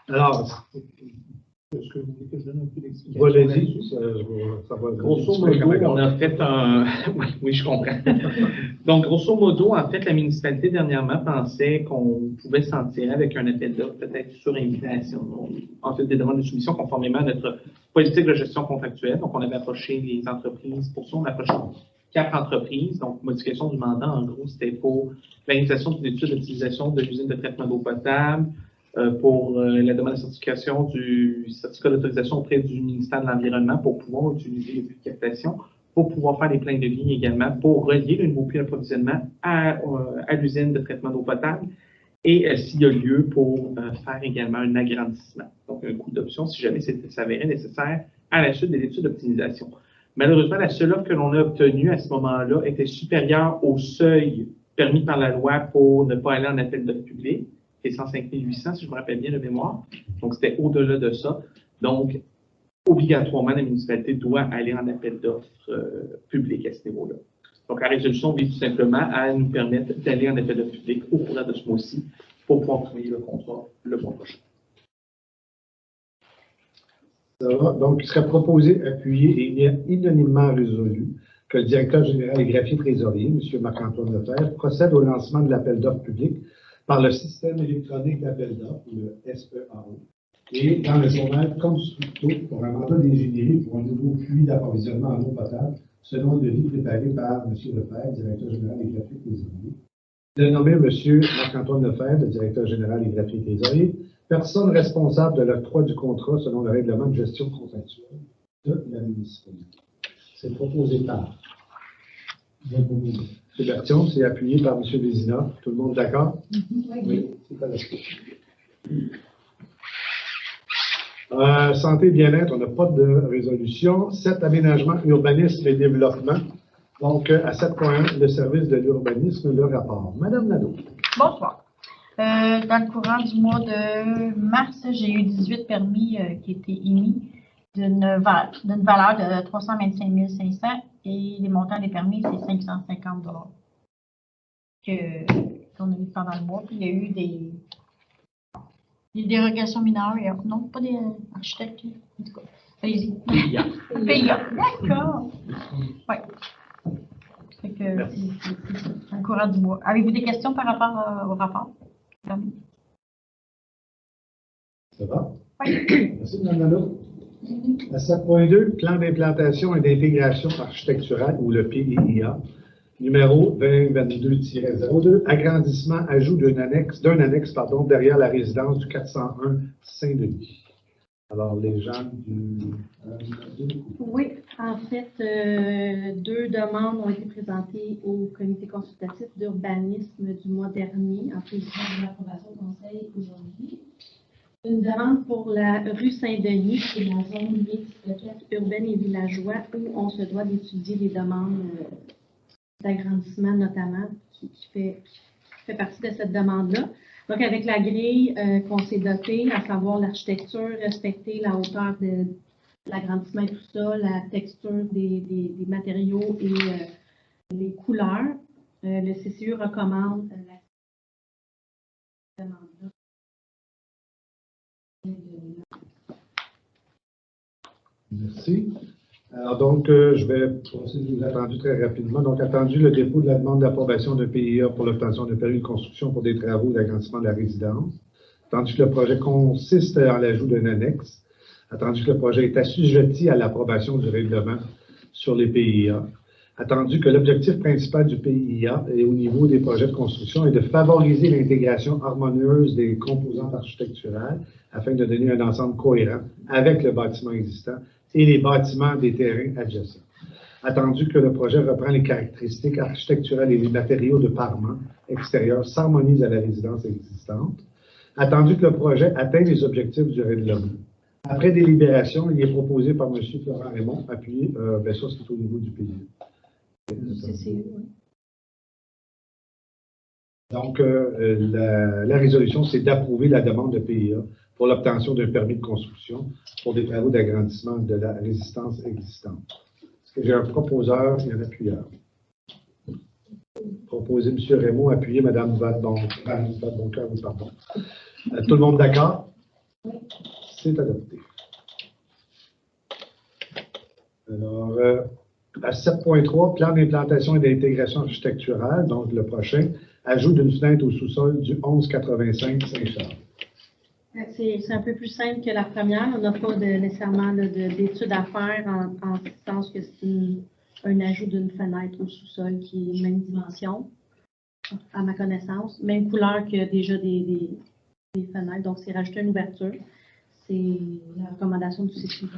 Alors, est-ce que vous voulez que je donne un peu d'explication? Allez-y, ça va. Grosso modo, on a fait un... oui, je comprends. Donc, grosso modo, en fait, la municipalité dernièrement pensait qu'on pouvait s'en tirer avec un appel d'offres, peut-être sur invitation. En fait, des demandes de soumission conformément à notre politique de gestion contractuelle. Donc, on avait approché les entreprises. Pour ça, on a approché 4 entreprises. Donc, modification du mandat, en gros, c'était pour l'organisation d'une étude d'utilisation de l'usine de traitement d'eau potable, pour la demande de certification du certificat d'autorisation auprès du ministère de l'Environnement pour pouvoir utiliser les puits de captation, pour pouvoir faire les pleins de ligne également, pour relier le nouveau puits d'approvisionnement à l'usine de traitement d'eau potable et s'il y a lieu pour faire également un agrandissement. Donc, un coût d'option si jamais c'était s'avérait nécessaire à la suite des études d'optimisation. Malheureusement, la seule offre que l'on a obtenue à ce moment-là était supérieure au seuil permis par la loi pour ne pas aller en appel d'offres public, qui est 105 800, si je me rappelle bien de mémoire. Donc, c'était au-delà de ça. Donc, obligatoirement, la municipalité doit aller en appel d'offres public à ce niveau-là. Donc, la résolution vise tout simplement à nous permettre d'aller en appel d'offres public au cours de ce mois-ci pour pouvoir trouver le contrat le mois prochain. Ça va. Donc, il serait proposé, appuyé et unanimement résolu que le directeur général et greffier trésorier, M. Marc-Antoine Lefebvre, procède au lancement de l'appel d'offres public par le système électronique d'appel d'offres, le SEAO, et dans le journal Constructo pour un mandat d'ingénierie pour un nouveau puits d'approvisionnement en eau potable, selon le devis préparé par M. Lefebvre, directeur général et greffier trésorier. De nommer M. Marc-Antoine Lefebvre, le directeur général et greffier trésorier, Personne responsable de l'octroi du contrat selon le règlement de gestion contractuelle de la municipalité. C'est proposé par M. Bertion, c'est appuyé par M. Vézina. Tout le monde d'accord? Oui. C'est adopté. Santé et bien-être, on n'a pas de résolution. 7, aménagement, urbanisme et développement. Donc, à 7.1, le service de l'urbanisme, le rapport. Madame Nadeau. Bonsoir. Dans le courant du mois de mars, j'ai eu 18 permis qui étaient émis d'une valeur de 325 500 et les montants des permis, c'est 550 qu'on a eu pendant le mois. Puis il y a eu des dérogations mineures. Non, pas des architectes. En tout cas, allez-y. PIA. D'accord. Oui. C'est le courant du mois. Avez-vous des questions par rapport au rapport? Ça va? Oui. Merci, Mme Nadeau. À 7.2, plan d'implantation et d'intégration architecturale, ou le PIA, numéro 2022-02, agrandissement, ajout d'un annexe, derrière la résidence du 401 Saint-Denis. Alors, les gens du... Oui, en fait, 2 demandes ont été présentées au comité consultatif d'urbanisme du mois dernier, en prévision de l'approbation du conseil aujourd'hui. Une demande pour la rue Saint-Denis, qui est la zone mixte urbaine et villageois, où on se doit d'étudier les demandes d'agrandissement, notamment, qui fait partie de cette demande-là. Donc, avec la grille qu'on s'est dotée, à savoir l'architecture, respecter la hauteur de l'agrandissement et tout ça, la texture des matériaux et les couleurs, le CCU recommande la demande-là. Merci. Alors donc, je vais procéder aux attendus très rapidement. Donc, attendu le dépôt de la demande d'approbation de PIA pour l'obtention de permis de construction pour des travaux d'agrandissement de la résidence. Attendu que le projet consiste en l'ajout d'un annexe. Attendu que le projet est assujetti à l'approbation du règlement sur les PIA. Attendu que l'objectif principal du PIA et au niveau des projets de construction est de favoriser l'intégration harmonieuse des composantes architecturales afin de donner un ensemble cohérent avec le bâtiment existant et les bâtiments des terrains adjacents. Attendu que le projet reprend les caractéristiques architecturales et les matériaux de parement extérieur s'harmonisent à la résidence existante. Attendu que le projet atteigne les objectifs du règlement. Après délibération, il est proposé par M. Florent Raymond, appuyé, bien sûr, c'est au niveau du PIA. Donc, la résolution, c'est d'approuver la demande de PIA pour l'obtention d'un permis de construction pour des travaux d'agrandissement de la résistance existante. Est-ce que j'ai un proposeur et un appuyeur? Proposé M. Raymond, appuyé Mme Vadeboncoeur, pardon. Tout le monde d'accord? C'est adopté. Alors, à 7.3, plan d'implantation et d'intégration architecturale, donc le prochain, ajout d'une fenêtre au sous-sol du 1185 Saint-Charles. C'est un peu plus simple que la première. On n'a pas nécessairement d'études à faire en ce sens que c'est un ajout d'une fenêtre au sous-sol qui est même dimension, à ma connaissance. Même couleur que déjà des fenêtres. Donc, c'est rajouter une ouverture. C'est la recommandation du CCU.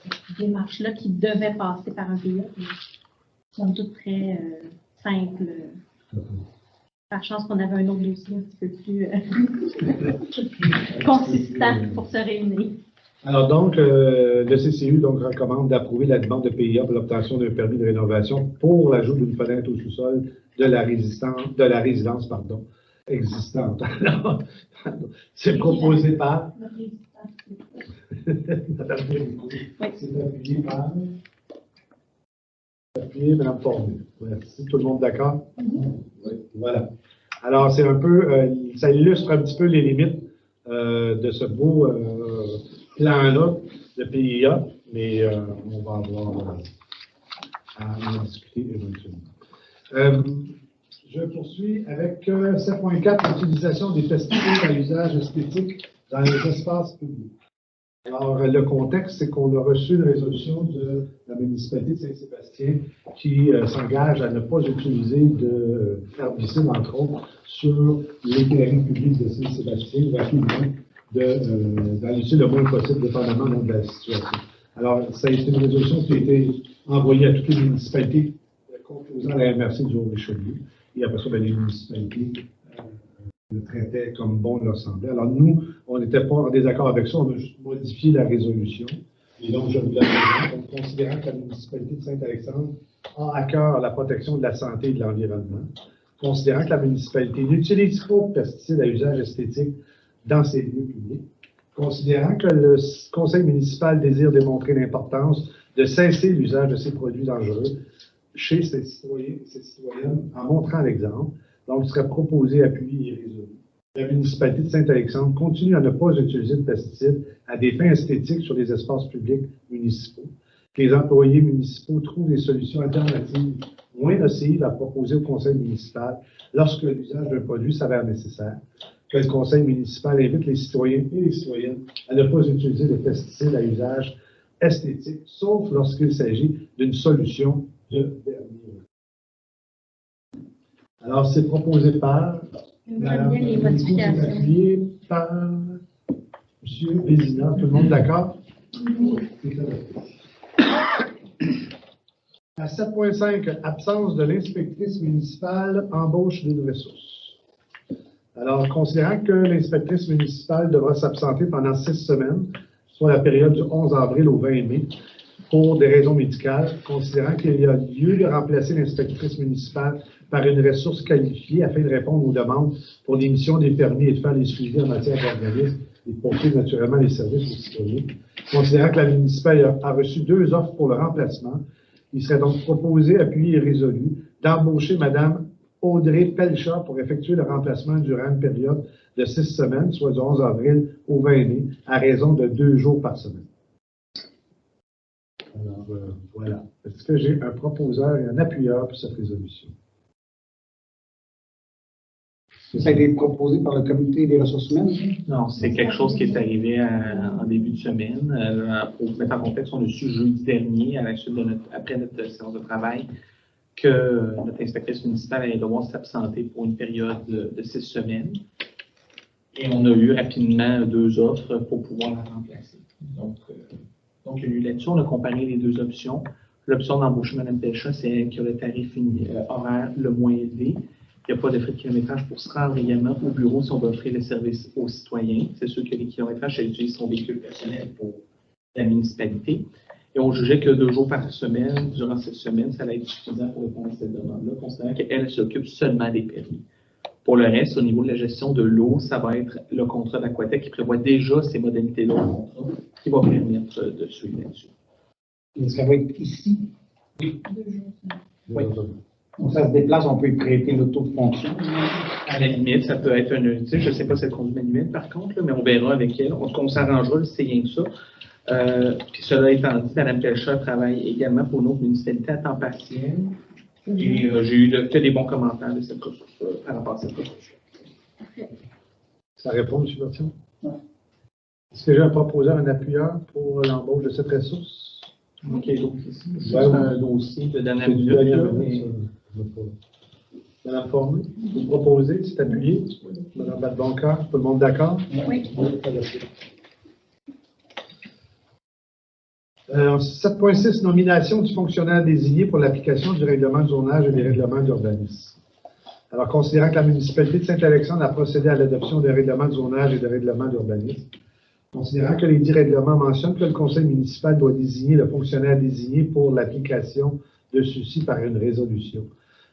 Cette démarche-là qui devait passer par un PIA. Somme toute très simple. Par chance qu'on avait un autre dossier un petit peu plus consistant pour se réunir. Alors donc, le CCU donc, recommande d'approuver la demande de PIA pour l'obtention d'un permis de rénovation pour l'ajout d'une fenêtre au sous-sol de la résidence existante. Alors, c'est proposé par... C'est appuyé par... Appuyé Mme Fournier. Merci. Tout le monde d'accord? Oui. Voilà. Alors, c'est un peu... ça illustre un petit peu les limites de ce beau plan-là de PIA, mais on va avoir à en discuter éventuellement. Je poursuis avec 7.4, l'utilisation des pesticides à usage esthétique dans les espaces publics. Alors, le contexte, c'est qu'on a reçu une résolution de la municipalité de Saint-Sébastien qui s'engage à ne pas utiliser d'herbicide, entre autres, sur les terrains publics de Saint-Sébastien, rapidement, d'enrichir le moins possible, dépendamment donc, de la situation. Alors, ça a été une résolution qui a été envoyée à toutes les municipalités composant la MRC du Haut-Richelieu. Et après ça, les municipalités le traitaient comme bon leur semblait. Alors, nous, on n'était pas en désaccord avec ça, on a juste modifié la résolution. Et donc, je vous la présente, considérant que la municipalité de Saint-Alexandre a à cœur la protection de la santé et de l'environnement, considérant que la municipalité n'utilise pas de pesticides à usage esthétique dans ses lieux publics, considérant que le conseil municipal désire démontrer l'importance de cesser l'usage de ces produits dangereux chez ses citoyens et ses citoyennes en montrant l'exemple, donc il serait proposé, appuyé et résolu. La municipalité de Saint-Alexandre continue à ne pas utiliser de pesticides à des fins esthétiques sur les espaces publics municipaux. Que les employés municipaux trouvent des solutions alternatives moins nocives à proposer au conseil municipal lorsque l'usage d'un produit s'avère nécessaire. Que le conseil municipal invite les citoyens et les citoyennes à ne pas utiliser de pesticides à usage esthétique, sauf lorsqu'il s'agit d'une solution de dernier. Alors, c'est proposé par J'aime bien les modifications. Appuyé par M. Vézina. Tout le monde d'accord? À 7.5, absence de l'inspectrice municipale, embauche d'une ressource. Alors, considérant que l'inspectrice municipale devra s'absenter pendant 6 semaines, soit la période du 11 avril au 20 mai, pour des raisons médicales, considérant qu'il y a lieu de remplacer l'inspectrice municipale par une ressource qualifiée afin de répondre aux demandes pour l'émission des permis et de faire les suivis en matière d'organisme et de poursuivre naturellement les services aux citoyens. Considérant que la municipale a reçu 2 offres pour le remplacement, il serait donc proposé, appuyé et résolu, d'embaucher Mme Audrey Pelchat pour effectuer le remplacement durant une période de 6 semaines, soit du 11 avril au 20 mai, à raison de 2 jours par semaine. Alors, voilà. Est-ce que j'ai un proposeur et un appuyeur pour cette résolution? Ça a été proposé par le comité des ressources humaines? Non, c'est quelque chose qui est arrivé en début de semaine. Pour vous mettre en contexte, on a su jeudi dernier, à la suite de après notre séance de travail, que notre inspectrice municipale allait devoir s'absenter pour une période de 6 semaines. Et on a eu rapidement 2 offres pour pouvoir la remplacer. Donc il y a eu là-dessus, on a comparé les 2 options. L'option d'embaucher Mme Pelchat, c'est elle qui a le tarif horaire le moins élevé. Il n'y a pas de frais de kilométrage pour se rendre également au bureau si on veut offrir le service aux citoyens. C'est sûr que les kilométrages, elle utilise son véhicule personnel pour la municipalité. Et on jugeait que 2 jours par semaine, durant cette semaine, ça allait être suffisant pour répondre à cette demande-là, considérant qu'elle s'occupe seulement des permis. Pour le reste, au niveau de la gestion de l'eau, ça va être le contrat d'Aquatec qui prévoit déjà ces modalités-là au contrat, qui va permettre de suivre là-dessus. Ça va être ici? Oui. 2 jours. Oui. Donc, ça se déplace, on peut y prêter l'auto de fonction. À la limite, ça peut être une, je ne sais pas si c'est conduite manuelle par contre, là, mais on verra avec elle. On s'arrangera, c'est rien que ça. Puis cela étant dit, Mme Pelchat travaille également pour une autre municipalité à temps partiel. Et j'ai eu que des bons commentaires de cette ressource par rapport à cette ressource. Ça répond, M. Bertillon? Oui. Est-ce que j'ai un proposeur, un appuyeur pour l'embauche de cette ressource? OK, donc ici, c'est un dossier de dernière minute. Madame Formé, vous proposez, c'est appuyé. Madame Badbonca, tout le monde d'accord? Oui. 7.6, nomination du fonctionnaire désigné pour l'application du règlement de zonage et des règlements d'urbanisme. Alors, considérant que la municipalité de Saint-Alexandre a procédé à l'adoption des règlements de zonage et des règlements d'urbanisme, considérant que les 10 règlements mentionnent que le conseil municipal doit désigner le fonctionnaire désigné pour l'application de ceux-ci par une résolution,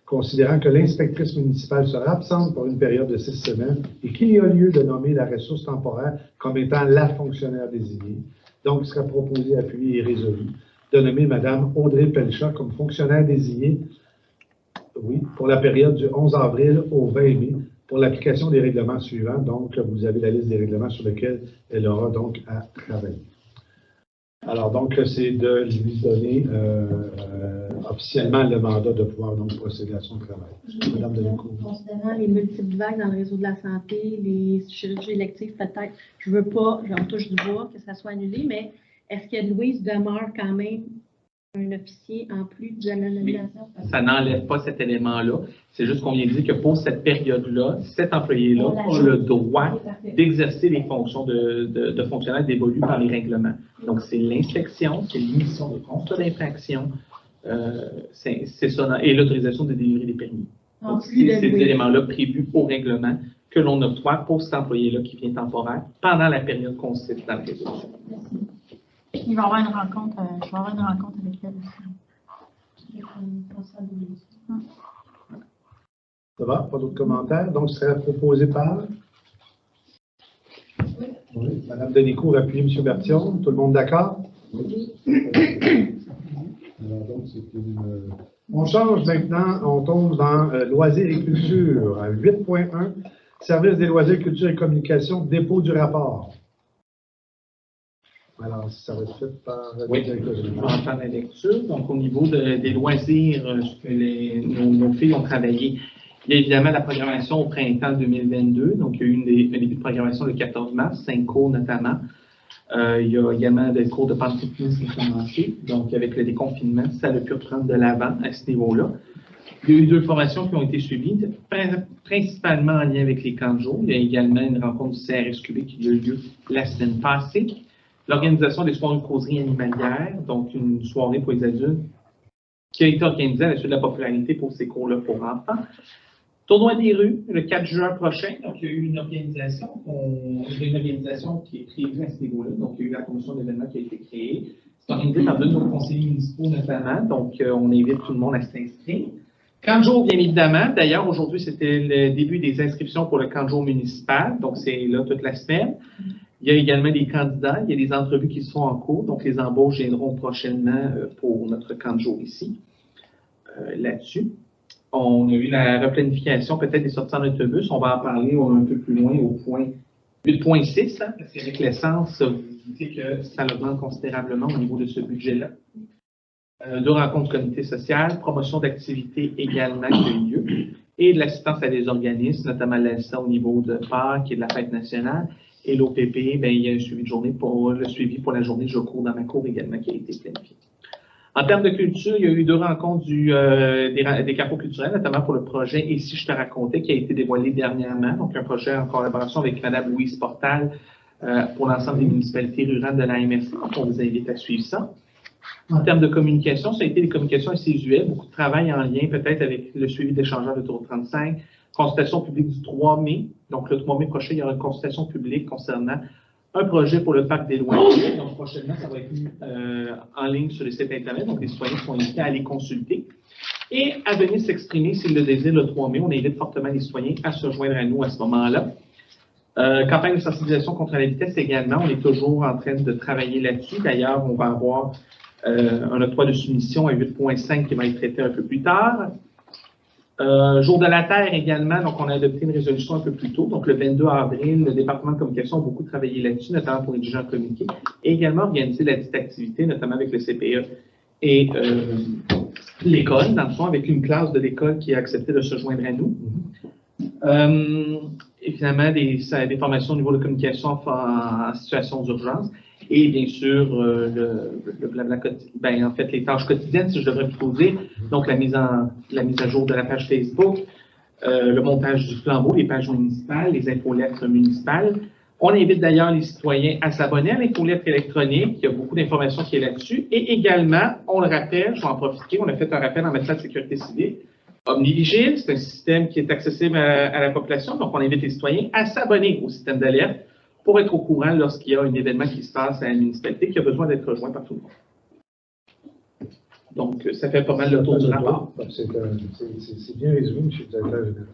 considérant que l'inspectrice municipale sera absente pour une période de 6 semaines et qu'il y a lieu de nommer la ressource temporaire comme étant la fonctionnaire désignée. Donc, il sera proposé, appuyé et résolu de nommer Mme Audrey Pelchat comme fonctionnaire désignée, oui, pour la période du 11 avril au 20 mai pour l'application des règlements suivants. Donc, vous avez la liste des règlements sur lesquels elle aura donc à travailler. Alors, donc, c'est de lui donner officiellement le mandat de pouvoir donc procéder à son travail. Madame Delecourt. Considérant les multiples vagues dans le réseau de la santé, les chirurgies électives, peut-être, je ne veux pas, j'en touche du bois, que ça soit annulé, mais est-ce que Louise demeure quand même un officier en plus de la nomination? Ça n'enlève pas cet élément-là. C'est juste qu'on vient de dire que pour cette période-là, cet employé-là a le droit d'exercer les fonctions de fonctionnaire dévolues par les règlements. Donc, c'est l'inspection, c'est l'émission de constat d'infraction, c'est ça, et l'autorisation de délivrer des permis. Donc, c'est ces éléments-là prévus au règlement que l'on octroie pour cet employé-là qui vient temporaire pendant la période qu'on cite dans la résolution. Il va y avoir une rencontre, je vais avoir une rencontre avec elle aussi. Ça va? Pas d'autres commentaires? Donc, ce serait proposé par? Oui. Mme Denicourt, appuyer M. Bertillon. Tout le monde d'accord? Oui. Alors, donc, c'est une... On change maintenant, on tombe dans loisirs et culture. À 8.1, service des loisirs, culture et communication, dépôt du rapport. Alors, ça va être fait par... Oui, on va faire la lecture. Donc, au niveau des loisirs que nos filles ont travaillé, il y a évidemment la programmation au printemps 2022. Donc, il y a eu un début de programmation le 14 mars, 5 cours notamment. Il y a également des cours de pantouflisme qui ont commencé. Donc, avec le déconfinement, ça a pu reprendre de l'avant à ce niveau-là. Il y a eu 2 formations qui ont été suivies, principalement en lien avec les camps de jour. Il y a également une rencontre du CRSQB qui a eu lieu la semaine passée. L'organisation des soirées de causerie animalière, donc une soirée pour les adultes, qui a été organisée à la suite de la popularité pour ces cours-là pour enfants. Tournoi des rues, le 4 juin prochain. Donc, il y a eu une organisation qui est prévue à ce niveau-là. Donc, il y a eu la commission d'événements qui a été créée. C'est organisé par 2 de nos conseillers municipaux notamment. Donc, on invite tout le monde à s'inscrire. Camp de jour, bien évidemment. D'ailleurs, aujourd'hui, c'était le début des inscriptions pour le camp de jour municipal. Donc, c'est là toute la semaine. Il y a également des candidats. Il y a des entrevues qui sont en cours. Donc, les embauches viendront prochainement pour notre camp de jour ici. Là-dessus. On a eu la replanification peut-être des sorties en autobus. On va en parler un peu plus loin au point 8.6, parce qu'avec l'essence, vous dites que ça augmente considérablement au niveau de ce budget-là. 2 rencontres du comité social, promotion d'activités également qui a eu lieu, et de l'assistance à des organismes, notamment l'ALSA au niveau de Pâques et de la fête nationale. Et l'OPP, il y a un suivi de journée pour la journée Je cours dans ma cour également qui a été planifié. En termes de culture, il y a eu 2 rencontres des capos culturels, notamment pour le projet « Et si je te racontais » qui a été dévoilé dernièrement. Donc, un projet en collaboration avec Mme Louise Portal pour l'ensemble des municipalités rurales de la MRC. Donc, on vous invite à suivre ça. En termes de communication, ça a été des communications assez usuelles, beaucoup de travail en lien peut-être avec le suivi d'échangeurs de Tour 35, consultation publique du 3 mai. Donc, le 3 mai prochain, il y aura une consultation publique concernant un projet pour le parc des loisirs. Donc, prochainement, ça va être mis en ligne sur le site Internet. Donc, les citoyens sont invités à aller consulter et à venir s'exprimer s'ils le désirent le 3 mai. On invite fortement les citoyens à se joindre à nous à ce moment-là. Campagne de sensibilisation contre la vitesse également. On est toujours en train de travailler là-dessus. D'ailleurs, on va avoir un octroi de soumission à 8.5 qui va être traité un peu plus tard. Jour de la Terre également, donc on a adopté une résolution un peu plus tôt. Donc le 22 avril, le département de communication a beaucoup travaillé là-dessus, notamment pour rédiger un communiqué, et également organisé la petite activité, notamment avec le CPE et l'école, dans le fond, avec une classe de l'école qui a accepté de se joindre à nous. Évidemment, des formations au niveau de communication en situation d'urgence. Et bien sûr, le blabla quotidien, en fait, les tâches quotidiennes, si je devrais plutôt dire, donc la mise à jour de la page Facebook, le montage du flambeau, les pages municipales, les infolettres municipales. On invite d'ailleurs les citoyens à s'abonner à l'infolettre électronique, il y a beaucoup d'informations qui est là-dessus. Et également, on le rappelle, je vais en profiter, on a fait un rappel en matière de sécurité civile. Omnivigile, c'est un système qui est accessible à la population, donc on invite les citoyens à s'abonner au système d'alerte pour être au courant lorsqu'il y a un événement qui se passe à la municipalité qui a besoin d'être rejoint par tout le monde. Donc, ça fait pas mal le tour du rapport. C'est bien résumé, M. le directeur général.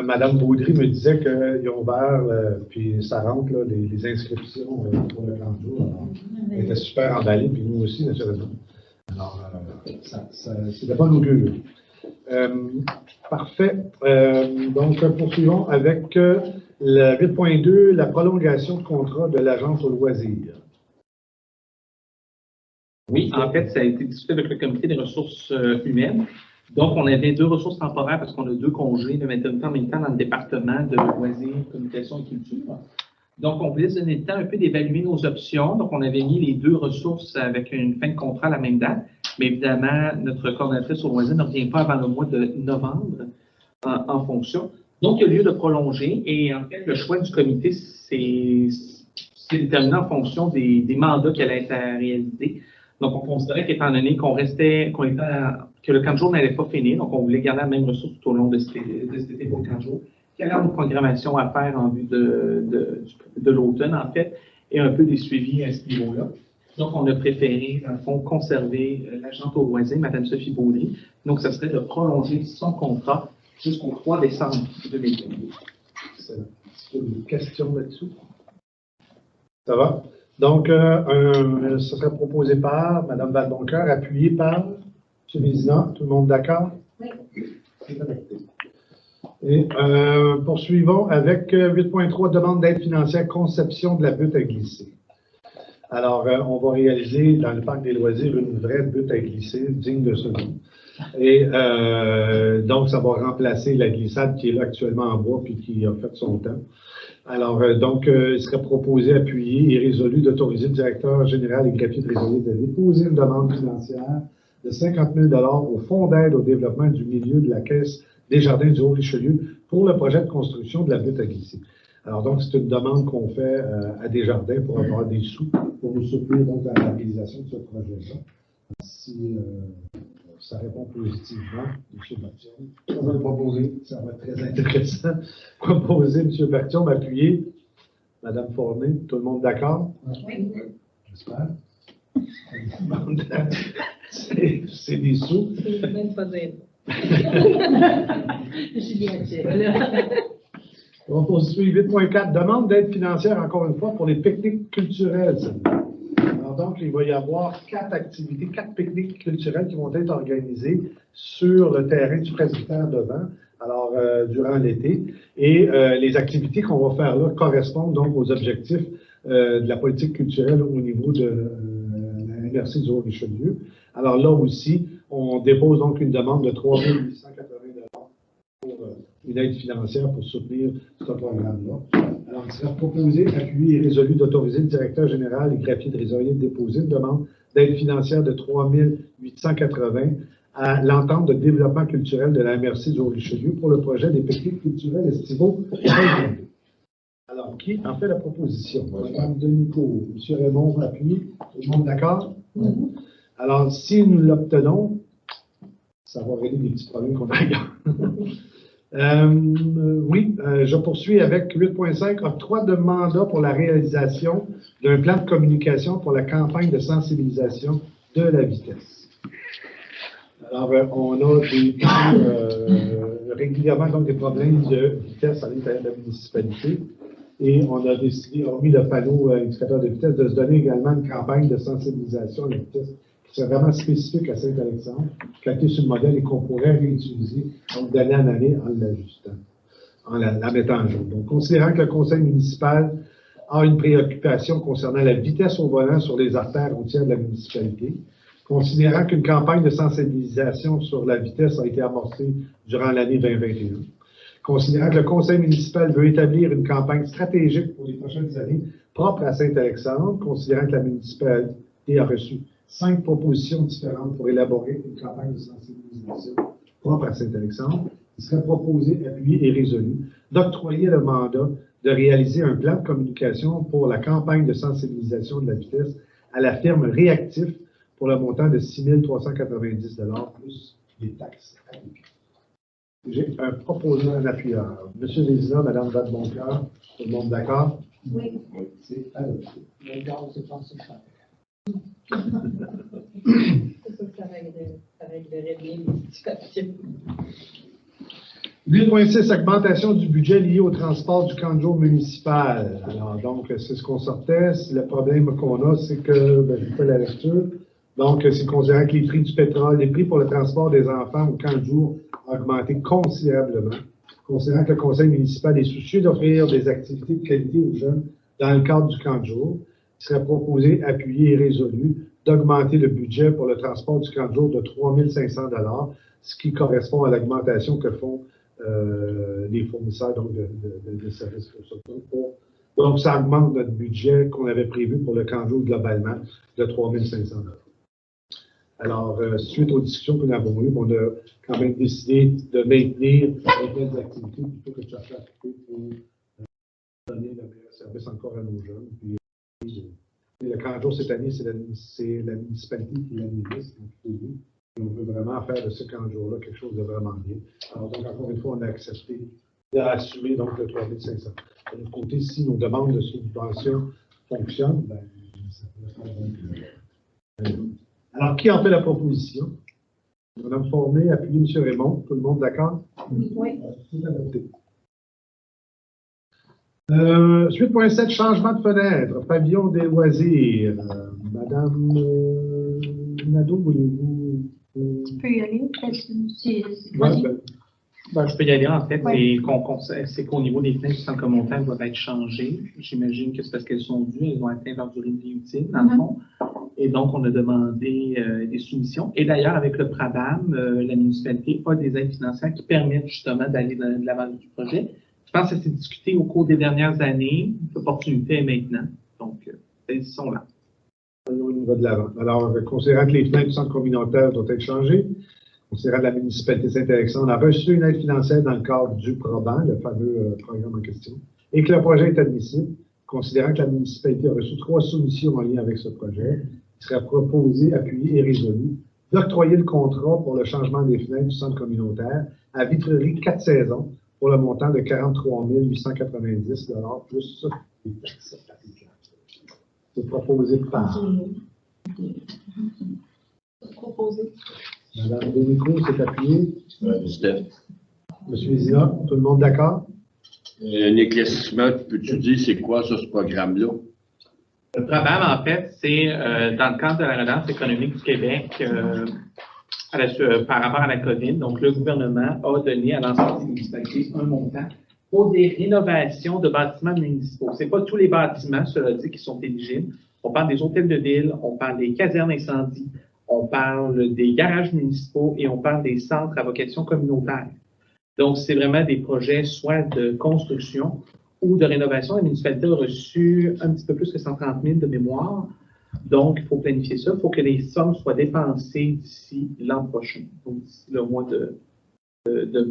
Mme Baudry me disait qu'ils ont ouvert, puis ça rentre, là, les inscriptions pour le plan de jour. Elle était super emballée, puis nous aussi, naturellement. Alors, c'est de bonne augure. Parfait. Donc, poursuivons avec le 8.2, la prolongation de contrat de l'agence aux loisirs. Oui, en fait, ça a été discuté avec le comité des ressources humaines. Donc, on avait 2 ressources temporaires parce qu'on a 2 congés de maternité en même temps dans le département de loisirs, communication et culture. Donc, on voulait se donner le temps un peu d'évaluer nos options. Donc, on avait mis les 2 ressources avec une fin de contrat à la même date. Mais évidemment, notre coordonnatrice au loisir ne revient pas avant le mois de novembre en fonction. Donc, il y a lieu de prolonger. Et en fait, le choix du comité, c'est déterminé en fonction des mandats qu'elle a à réaliser. Donc, on considérait qu'étant donné que le camp de jour n'allait pas finir, donc on voulait garder la même ressource tout au long de cet été pour le camp de jour, qu'il y avait une programmation à faire en vue de l'automne, en fait, et un peu des suivis à ce niveau-là. Donc, on a préféré, dans le fond, conserver l'agente au loisir, Mme Sophie Baudry. Donc, ça serait de prolonger son contrat jusqu'au 3 décembre 2022. Excellent. Est-ce qu'il y a des questions là-dessus? Ça va? Donc, ça serait proposé par Mme Vadeboncoeur, appuyé par M. le Président. Tout le monde d'accord? Oui. C'est adopté. Et poursuivons avec 8.3, demande d'aide financière, conception de la butte à glisser. Alors, on va réaliser dans le parc des loisirs une vraie butte à glisser digne de ce nom. Et donc, ça va remplacer la glissade qui est là actuellement en bois puis qui a fait son temps. Alors, il serait proposé, appuyé et résolu d'autoriser le directeur général et greffier trésorier de déposer une demande financière de 50 000 au Fonds d'aide au développement du milieu de la Caisse des Jardins du Haut-Richelieu pour le projet de construction de la butte à glisser. Alors, donc, c'est une demande qu'on fait à Desjardins pour avoir des sous pour nous soutenir donc à la réalisation de ce projet-là. Si ça répond positivement, M. Bertium, on va le proposer, ça va être très intéressant. Proposer, M. Bertium, appuyer. Mme Fournier, tout le monde d'accord? Oui. J'espère. C'est des sous. C'est même pas dire. Julien, On poursuit 8.4, demande d'aide financière, encore une fois, pour les pique-niques culturels. Alors donc, il va y avoir 4 activités, 4 pique-niques culturels qui vont être organisés sur le terrain du presbytère de Vent, alors durant l'été. Et les activités qu'on va faire là correspondent donc aux objectifs de la politique culturelle au niveau de la MRC du Haut-Richelieu. Alors là aussi, on dépose donc une demande de 3 880 pour une aide financière pour soutenir ce programme-là. Alors, il sera proposé, appuyé et résolu d'autoriser le directeur général et greffier trésorier de déposer une demande d'aide financière de 3 880 à l'entente de développement culturel de la MRC du Haut-Richelieu pour le projet des pique-niques culturels estivaux. Alors, qui en fait la proposition? Mme Denico, M. Raymond, appuie. Tout le monde d'accord? Alors, si nous l'obtenons, ça va régler des petits problèmes qu'on a ailleurs. Je poursuis avec 8.5, octroi de mandat pour la réalisation d'un plan de communication pour la campagne de sensibilisation de la vitesse. Alors, on a régulièrement donc, des problèmes de vitesse à l'intérieur de la municipalité et on a décidé, hormis le panneau indicateur de vitesse, de se donner également une campagne de sensibilisation à la vitesse qui serait vraiment spécifique à Saint-Alexandre, calqué sur le modèle et qu'on pourrait réutiliser d'année en année en l'ajustant, en la mettant en jour. Donc, considérant que le conseil municipal a une préoccupation concernant la vitesse au volant sur les artères routières de la municipalité, considérant qu'une campagne de sensibilisation sur la vitesse a été amorcée durant l'année 2021, considérant que le conseil municipal veut établir une campagne stratégique pour les prochaines années propre à Saint-Alexandre, considérant que la municipalité a reçu 5 propositions différentes pour élaborer une campagne de sensibilisation propre à Saint-Alexandre, il serait proposé, appuyé et résolu d'octroyer le mandat de réaliser un plan de communication pour la campagne de sensibilisation de la vitesse à la firme Réactif pour le montant de 6 390 plus les taxes appliquées. J'ai un proposant, un appuyeur. Monsieur le Président, Mme Vadeboncoeur, tout le monde d'accord? Oui. C'est adopté. C'est sûr que ça réglerait bien les situations. 8.6, augmentation du budget lié au transport du camp de jour municipal. Alors, donc, c'est ce qu'on sortait. Le problème qu'on a, c'est que, je fais la lecture. Donc, c'est considérant que les prix du pétrole, les prix pour le transport des enfants au camp de jour ont augmenté considérablement. Considérant que le conseil municipal est soucieux d'offrir des activités de qualité aux jeunes dans le cadre du camp de jour, il serait proposé, appuyé et résolu d'augmenter le budget pour le transport du camp de jour de 3 500 $, ce qui correspond à l'augmentation que font les fournisseurs donc, de services pour Donc, ça augmente notre budget qu'on avait prévu pour le camp jour globalement de 3 500 $. Alors, suite aux discussions que nous avons eues, on a quand même décidé de maintenir certaines activités plutôt que de chercher à couper pour donner le meilleur service encore à nos jeunes. Puis, le camp jour cette année, c'est la municipalité qui l'administre. On veut vraiment faire de ce camp jour-là quelque chose de vraiment bien. Alors, donc, encore une fois, on a accepté d'assumer donc le 3 500. De l'autre côté, si nos demandes de subvention fonctionnent, ben, ça peut faire Alors, qui en fait la proposition? Madame Formé, appuyez M. Raymond. Tout le monde d'accord? Oui. Tout adopté. 8.7, changement de fenêtre, pavillon des loisirs. Madame Nadeau, voulez-vous? Tu peux y aller, Je peux y aller, en fait. Oui. C'est qu'au niveau des fenêtres du centre communautaire doivent être changées. J'imagine que c'est parce qu'elles sont dues, elles ont atteint leur durée de vie utile, dans le fond. Et donc, on a demandé des soumissions. Et d'ailleurs, avec le PRABAM, la municipalité a des aides financières qui permettent justement d'aller de l'avant du projet. Je pense que ça s'est discuté au cours des dernières années. L'opportunité est maintenant. Donc, elles sont là. Au niveau de l'avant. Alors, considérant que les fenêtres du centre communautaire doivent être changées, considérant que la municipalité de Saint-Alexandre a reçu une aide financière dans le cadre du PROBAN, le fameux programme en question, et que le projet est admissible, considérant que la municipalité a reçu 3 soumissions en lien avec ce projet, il serait proposé, appuyé et résolu d'octroyer le contrat pour le changement des fenêtres du centre communautaire à Vitrerie 4 saisons pour le montant de 43 890 $ plus les taxes applicables. C'est proposé par Madame Denico, c'est appuyé. Steph. Monsieur Vézina, tout le monde d'accord? Un éclaircissement, peux-tu dire c'est quoi ça, ce programme-là? Le PRABAM, en fait, c'est dans le cadre de la relance économique du Québec par rapport à la COVID. Donc, le gouvernement a donné à l'ensemble des municipalités un montant pour des rénovations de bâtiments municipaux. Ce n'est pas tous les bâtiments, cela dit, qui sont éligibles. On parle des hôtels de ville, on parle des casernes incendie, on parle des garages municipaux et on parle des centres à vocation communautaire. Donc, c'est vraiment des projets soit de construction ou de rénovation. La municipalité a reçu un petit peu plus que 130 000 de mémoire. Donc, il faut planifier ça. Il faut que les sommes soient dépensées d'ici l'an prochain, donc d'ici le mois de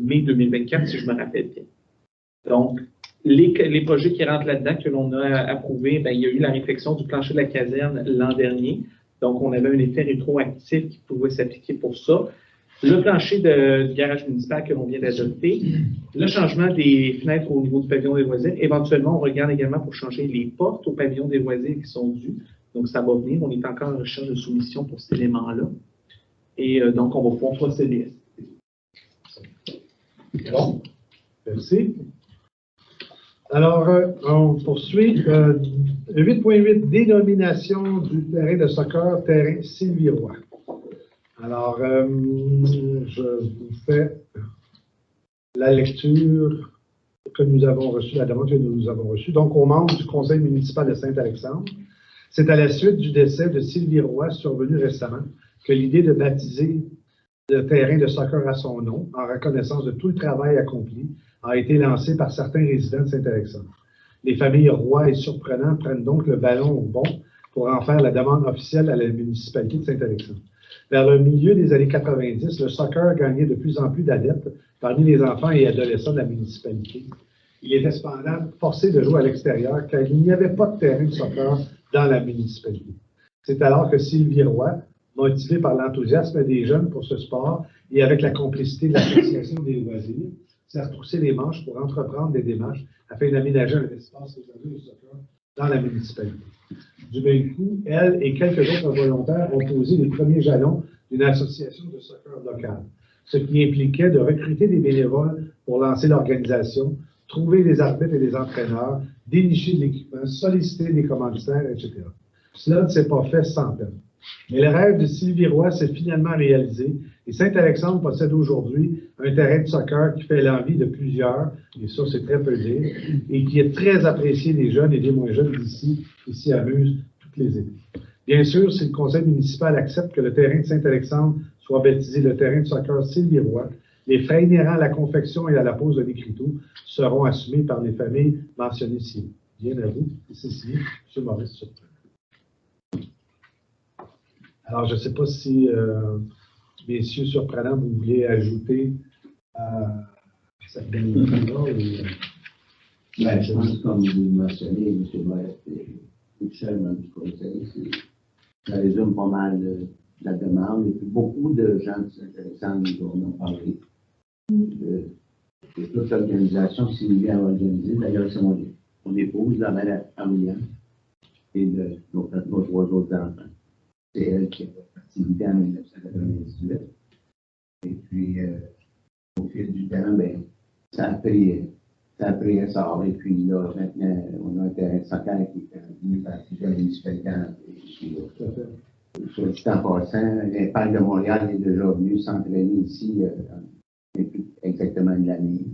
mai 2024, si je me rappelle bien. Donc, les projets qui rentrent là-dedans, que l'on a approuvés, il y a eu la réflexion du plancher de la caserne l'an dernier. Donc, on avait un effet rétroactif qui pouvait s'appliquer pour ça. Le plancher du garage municipal que l'on vient d'adopter, le changement des fenêtres au niveau du pavillon des loisirs. Éventuellement, on regarde également pour changer les portes au pavillon des loisirs qui sont dues. Donc, ça va venir. On est encore en recherche de soumission pour cet élément-là. Et donc, on va pouvoir procéder. Bon, merci. Alors, on poursuit. 8.8, dénomination du terrain de soccer, terrain Sylvie Roy. Alors, je vous fais la lecture que nous avons reçue, la demande que nous avons reçue. Donc, aux membres du conseil municipal de Saint-Alexandre, c'est à la suite du décès de Sylvie Roy, survenu récemment, que l'idée de baptiser le terrain de soccer à son nom, en reconnaissance de tout le travail accompli, a été lancée par certains résidents de Saint-Alexandre. Les familles Roy et Surprenant prennent donc le ballon au bond pour en faire la demande officielle à la municipalité de Saint-Alexandre. Vers le milieu des années 90, le soccer gagnait de plus en plus d'adeptes parmi les enfants et adolescents de la municipalité. Il était cependant forcé de jouer à l'extérieur car il n'y avait pas de terrain de soccer dans la municipalité. C'est alors que Sylvie Roy, motivée par l'enthousiasme des jeunes pour ce sport et avec la complicité de l'association des loisirs, s'est retroussé les manches pour entreprendre des démarches afin d'aménager un espace réservé au soccer dans la municipalité. Du même coup, elle et quelques autres volontaires ont posé les premiers jalons d'une association de soccer locale, ce qui impliquait de recruter des bénévoles pour lancer l'organisation, trouver des arbitres et des entraîneurs, dénicher de l'équipement, solliciter des commanditaires, etc. Cela ne s'est pas fait sans peine. Mais le rêve de Sylvie Roy s'est finalement réalisé et Saint-Alexandre possède aujourd'hui un terrain de soccer qui fait l'envie de plusieurs, et ça c'est très peu dire, et qui est très apprécié des jeunes et des moins jeunes d'ici qui s'y amusent toutes les étés. Bien sûr, si le conseil municipal accepte que le terrain de Saint-Alexandre soit baptisé le terrain de soccer Sylvie Roy, les frais inhérents à la confection et à la pose de l'écriteau seront assumés par les familles mentionnées ci. Bien à vous. C'est signé, M. Maurice Surprenant. Alors, je ne sais pas si, messieurs Surprenants, vous voulez ajouter à cette bénédiction là ou... Ben, je pense, comme vous le mentionnez, M. Maurice, le chef du conseil, ça résume pas mal la demande. Et puis, beaucoup de gens de Saint-Alexandre nous en ont parlé. De toute l'organisation que Sylvie a organisée. D'ailleurs, c'est mon épouse, la mère Améliane, et nos trois autres enfants. C'est elle qui a participé en 1998. Et puis, au fil du temps, ben, ça a pris essor. Et puis là, maintenant, on a un terrain de soccer qui est venu par la municipalité. Sur le temps passant, l'Impact de Montréal est déjà venu s'entraîner ici depuis exactement une année.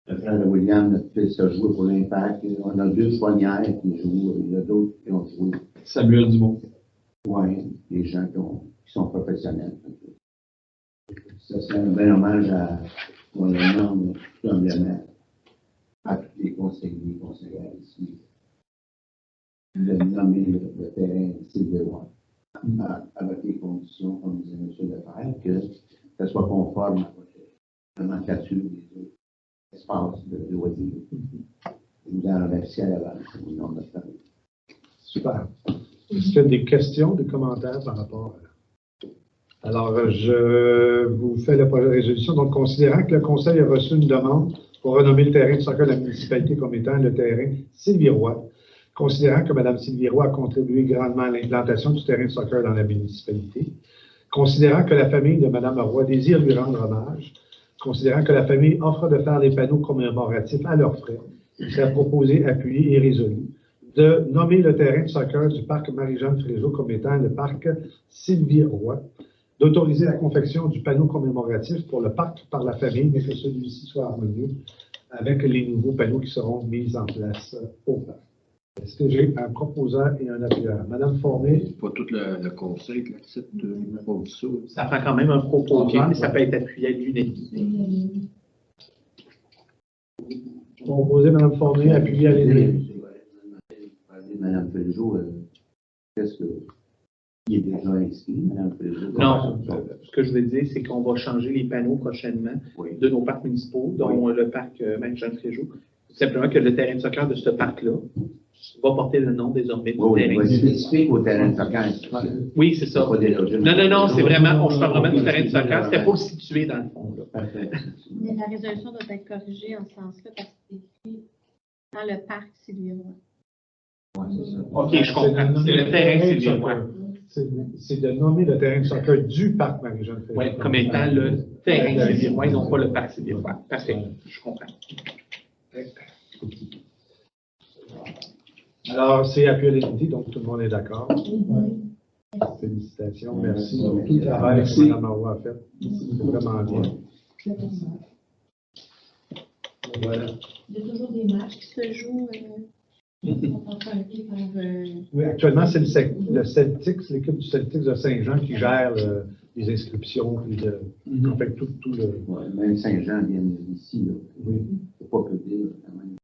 Le frère de William, notre fils, a joué pour l'Impact. On a 2 soigneurs qui jouent. Il y a d'autres qui ont joué. Samuel Dumont. Oui, des gens qui sont professionnels. Ça, c'est un bel hommage à mon énorme humblement à tous les conseillers et conseillères ici. De nommer le terrain Sylvérois avec les conditions, comme disait M. Lefebvre, que ça soit conforme à la nomenclature des autres espaces de loisirs. Je vous en remercie à l'avance au nom de notre famille. Super. Est-ce qu'il y a des questions, des commentaires par rapport à... Alors, je vous fais le projet de résolution. Donc, considérant que le Conseil a reçu une demande pour renommer le terrain de soccer de la municipalité comme étant le terrain Sylvie Roy, considérant que Mme Sylvie Roy a contribué grandement à l'implantation du terrain de soccer dans la municipalité, considérant que la famille de Mme Roy désire lui rendre hommage, considérant que la famille offre de faire des panneaux commémoratifs à leurs frais, il a proposé, appuyé et résolu de nommer le terrain de soccer du parc Marie-Jeanne Fréjot comme étant le parc Sylvie Roy, d'autoriser la confection du panneau commémoratif pour le parc par la famille, mais que celui-ci soit harmonieux avec les nouveaux panneaux qui seront mis en place au parc. Est-ce que j'ai un proposant et un appuyeur? Madame Fournier. C'est pas tout le conseil qui accepte de proposer ça. Ça prend quand même un proposant, mais ça peut être appuyé à l'unanimité. Proposé Mme Fournier, appuyé à l'unanimité. Mme Fréjot, qu'est-ce que... Il est déjà inscrit, Mme Fréjot? Non, ce que je veux dire, c'est qu'on va changer les panneaux prochainement de nos parcs municipaux, dont le parc Marie-Jeanne Fréjot. Simplement que le terrain de soccer de ce parc-là va porter le nom désormais du terrain. C'est spécifique au terrain de soccer. Oui, c'est ça. Non, c'est vraiment, je parle vraiment du terrain de soccer. C'était pas situé dans le fond. Parfait. Mais la résolution doit être corrigée en ce sens-là parce que c'est écrit dans le parc Sylvie Roy. OK, je comprends. C'est le terrain Sylvie Roy. C'est de nommer le terrain de soccer du parc Marie-Jeanne Fréjot. Oui, comme étant le terrain Sylvie Roy, non pas le parc Sylvie Roy. Parfait, je comprends. Alors, c'est appuyé à l'unité, donc tout le monde est d'accord. Félicitations, merci pour tout le travail que Mme Marois a fait. C'est vraiment bien. Voilà. Il y a toujours des matchs qui se jouent. Oui, actuellement, c'est le Celtics, l'équipe du Celtics de Saint-Jean qui gère les inscriptions. En fait, tout le... Ouais, même Saint-Jean vient d'ici. Oui. C'est pas peu dire, quand même.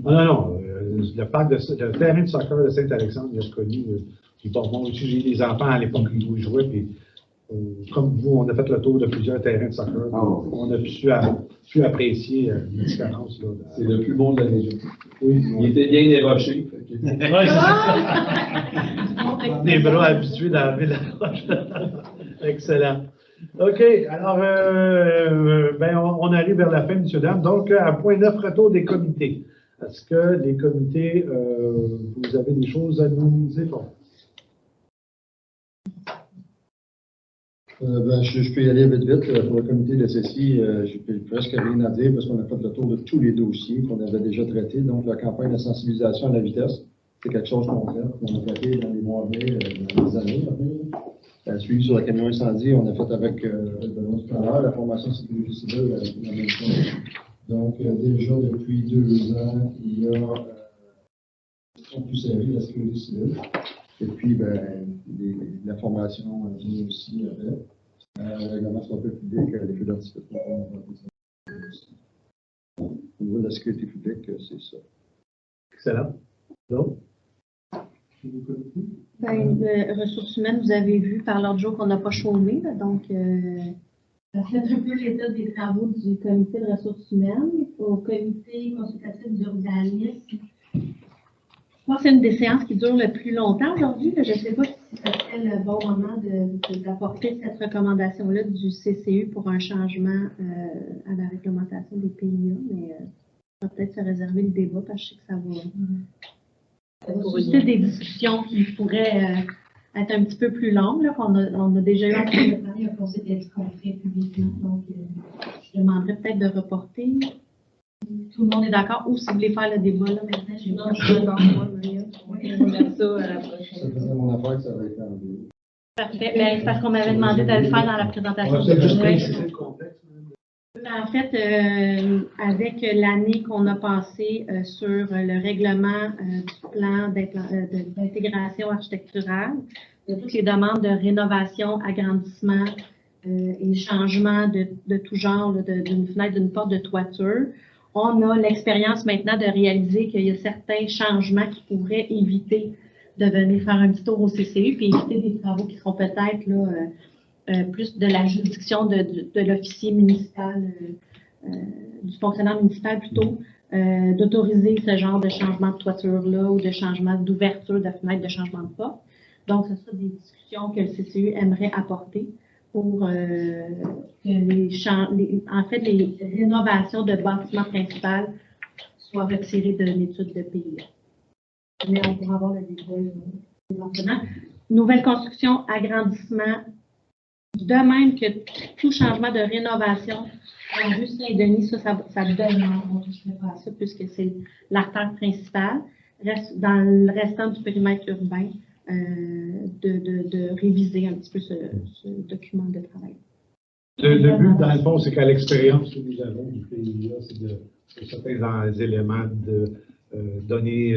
Non. Le terrain de soccer de Saint-Alexandre, il a connu. Moi aussi, j'ai des enfants à l'époque où ils jouaient. Puis, comme vous, on a fait le tour de plusieurs terrains de soccer. On a pu apprécier les différences. C'est le plus beau de la région. Oui. Il était bien déroché. Oui, c'est ça. Des bras habitués dans la ville de la Roche. Excellent. OK. Alors, on arrive vers la fin, messieurs, dames. Donc, à point 9, retour des comités. Est-ce que les comités, vous avez des choses à nous dire? Je peux y aller vite. Pour le comité de ceci, j'ai presque rien à dire parce qu'on a fait le tour de tous les dossiers qu'on avait déjà traités. Donc, la campagne de sensibilisation à la vitesse, c'est quelque chose qu'on a traité dans les mois de mai, dans les années. Suivi sur le camion incendie, on a fait avec la formation sécurité civile, la même chose. Donc, déjà depuis 2 ans, il y a une plus série de la sécurité civile. Et puis, la formation vient aussi avec le règlement sur le public, les feux d'artifice. Au niveau de la sécurité publique, c'est ça. Excellent. Donc, Ressources humaines, vous avez vu par l'autre jour qu'on n'a pas chômé, là, donc ça fait un peu l'état des travaux du comité de ressources humaines au comité consultatif d'urbanisme. Je pense que c'est une des séances qui dure le plus longtemps aujourd'hui. Je ne sais pas si ça serait le bon moment d'apporter cette recommandation-là du CCU pour un changement à la réglementation des PIA, mais on va peut-être se réserver le débat parce que je sais que ça va susciter des discussions qui pourraient être un petit peu plus longues, là, qu'on a déjà eu en première année un conseil d'excontré publiquement. Donc, je demanderais peut-être de reporter. Tout le monde est d'accord? Ou si vous voulez faire le débat là maintenant, je suis d'accord, moi, Maria. On va mettre ça à la prochaine. Ça faisait mon affaire que ça avait été enlevé. Parfait. Ben, c'est parce qu'on m'avait demandé de le faire dans la présentation. En fait, avec l'année qu'on a passée sur le règlement du plan d'intégration architecturale, de toutes les demandes de rénovation, agrandissement et changement de tout genre, d'une fenêtre, d'une porte, de toiture, on a l'expérience maintenant de réaliser qu'il y a certains changements qui pourraient éviter de venir faire un petit tour au CCU puis éviter des travaux qui seront peut-être là plus de la juridiction de l'officier municipal, du fonctionnaire municipal plutôt, d'autoriser ce genre de changement de toiture-là ou de changement d'ouverture de fenêtre, de changement de porte. Donc, ce sera des discussions que le CCU aimerait apporter pour que les rénovations de bâtiments principaux soient retirées de l'étude de PIA. Mais on pourra avoir le débat. Nouvelle construction, agrandissement, de même que tout changement de rénovation, la rue Saint-Denis, ça demande, on ne toucherait pas à ça puisque c'est l'artère principale. Dans le restant du périmètre urbain, de réviser un petit peu ce document de travail. Le but, dans le fond, c'est qu'à l'expérience que nous avons du PIA, c'est de certains éléments de donner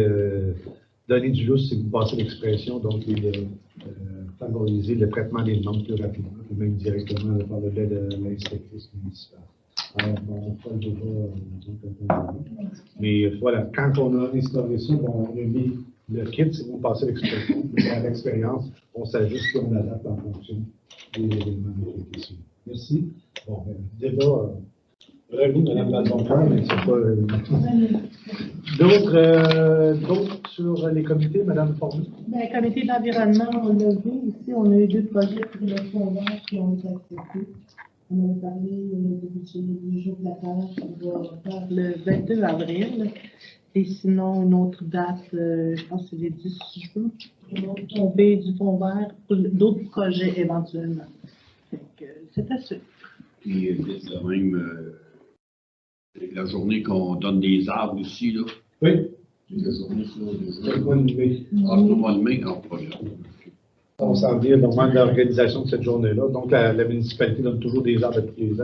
du lousse, si vous passez l'expression, donc de favoriser le traitement des demandes plus rapidement, et même directement par le biais de l'inspectrice municipale. Alors, on fera le débat. Mais voilà, quand on a instauré ça, on a mis le kit, si vous passez l'expression, à l'expérience, on s'ajuste et on adapte en fonction des éléments de question. Merci. Bon, débat remis, Mme Valboncoeur, mais c'est pas. D'autres sur les comités, Mme Formy? Le comité d'environnement, on l'a vu ici, on a eu 2 projets pour le sondage qui ont été acceptés. On a parlé du jour de la Terre qui va faire le 22 avril. Et sinon, une autre date, je pense que c'est le 10 juin, qui vont tomber du fond vert pour d'autres projets éventuellement. C'est assez. Puis, de même, la journée qu'on donne des arbres aussi, là. Oui. La journée, ça. C'est le mois de mai. Ah, c'est le mois de mai, quand pas. On s'en vient au moment de l'organisation de cette journée-là. Donc, la municipalité donne toujours des arbres à tous les ans.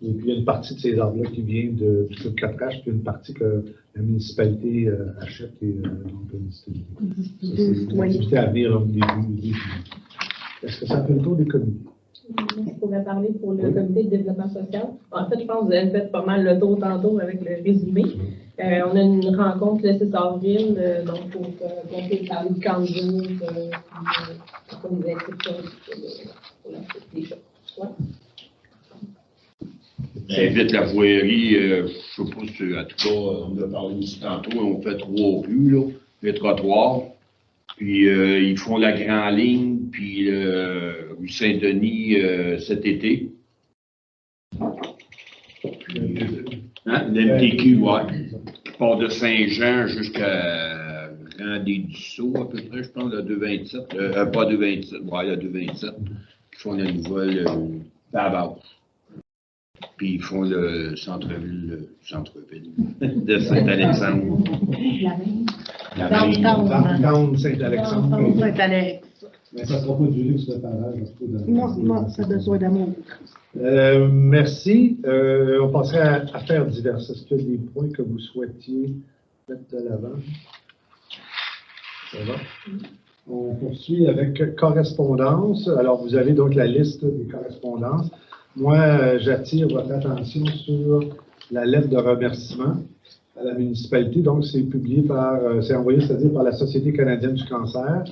Et puis, il y a une partie de ces arbres-là qui vient du club 4H, puis une partie que la municipalité achète et donc c'est une activité à venir au début. Est-ce que ça fait le tour des comités? Je pourrais parler pour le comité de développement social. En fait, je pense que vous avez fait pas mal le tour tantôt avec le résumé. On a une rencontre le 6 avril, donc pour parler du camp de jour, pour les inscriptions pour la suite des choses. Ouais. J'invite la voirie, je ne sais pas si, en tout cas, on a parlé ici tantôt, on fait 3 rues, là, les trottoirs. Puis ils font la grande ligne, puis rue Saint-Denis cet été. L'MTQ, ouais. Part de Saint-Jean jusqu'à Rang des Dussault, à peu près, je pense, la 227. Pas 227, ouais, la 227. Qui font la nouvelle Babasse. Puis ils font le centre-ville de Saint-Alexandre. Downtown Saint-Alexandre. Saint-Alex. Mais ça ne sera pas du luxe de parage. Non, ça besoin d'amour. Merci. On passerait à faire divers. Est-ce qu'il y a des points que vous souhaitiez mettre de l'avant? Ça va? On poursuit avec correspondance. Alors, vous avez donc la liste des correspondances. Moi, j'attire votre attention sur la lettre de remerciement à la municipalité. Donc, c'est publié c'est envoyé, c'est-à-dire par la Société canadienne du cancer.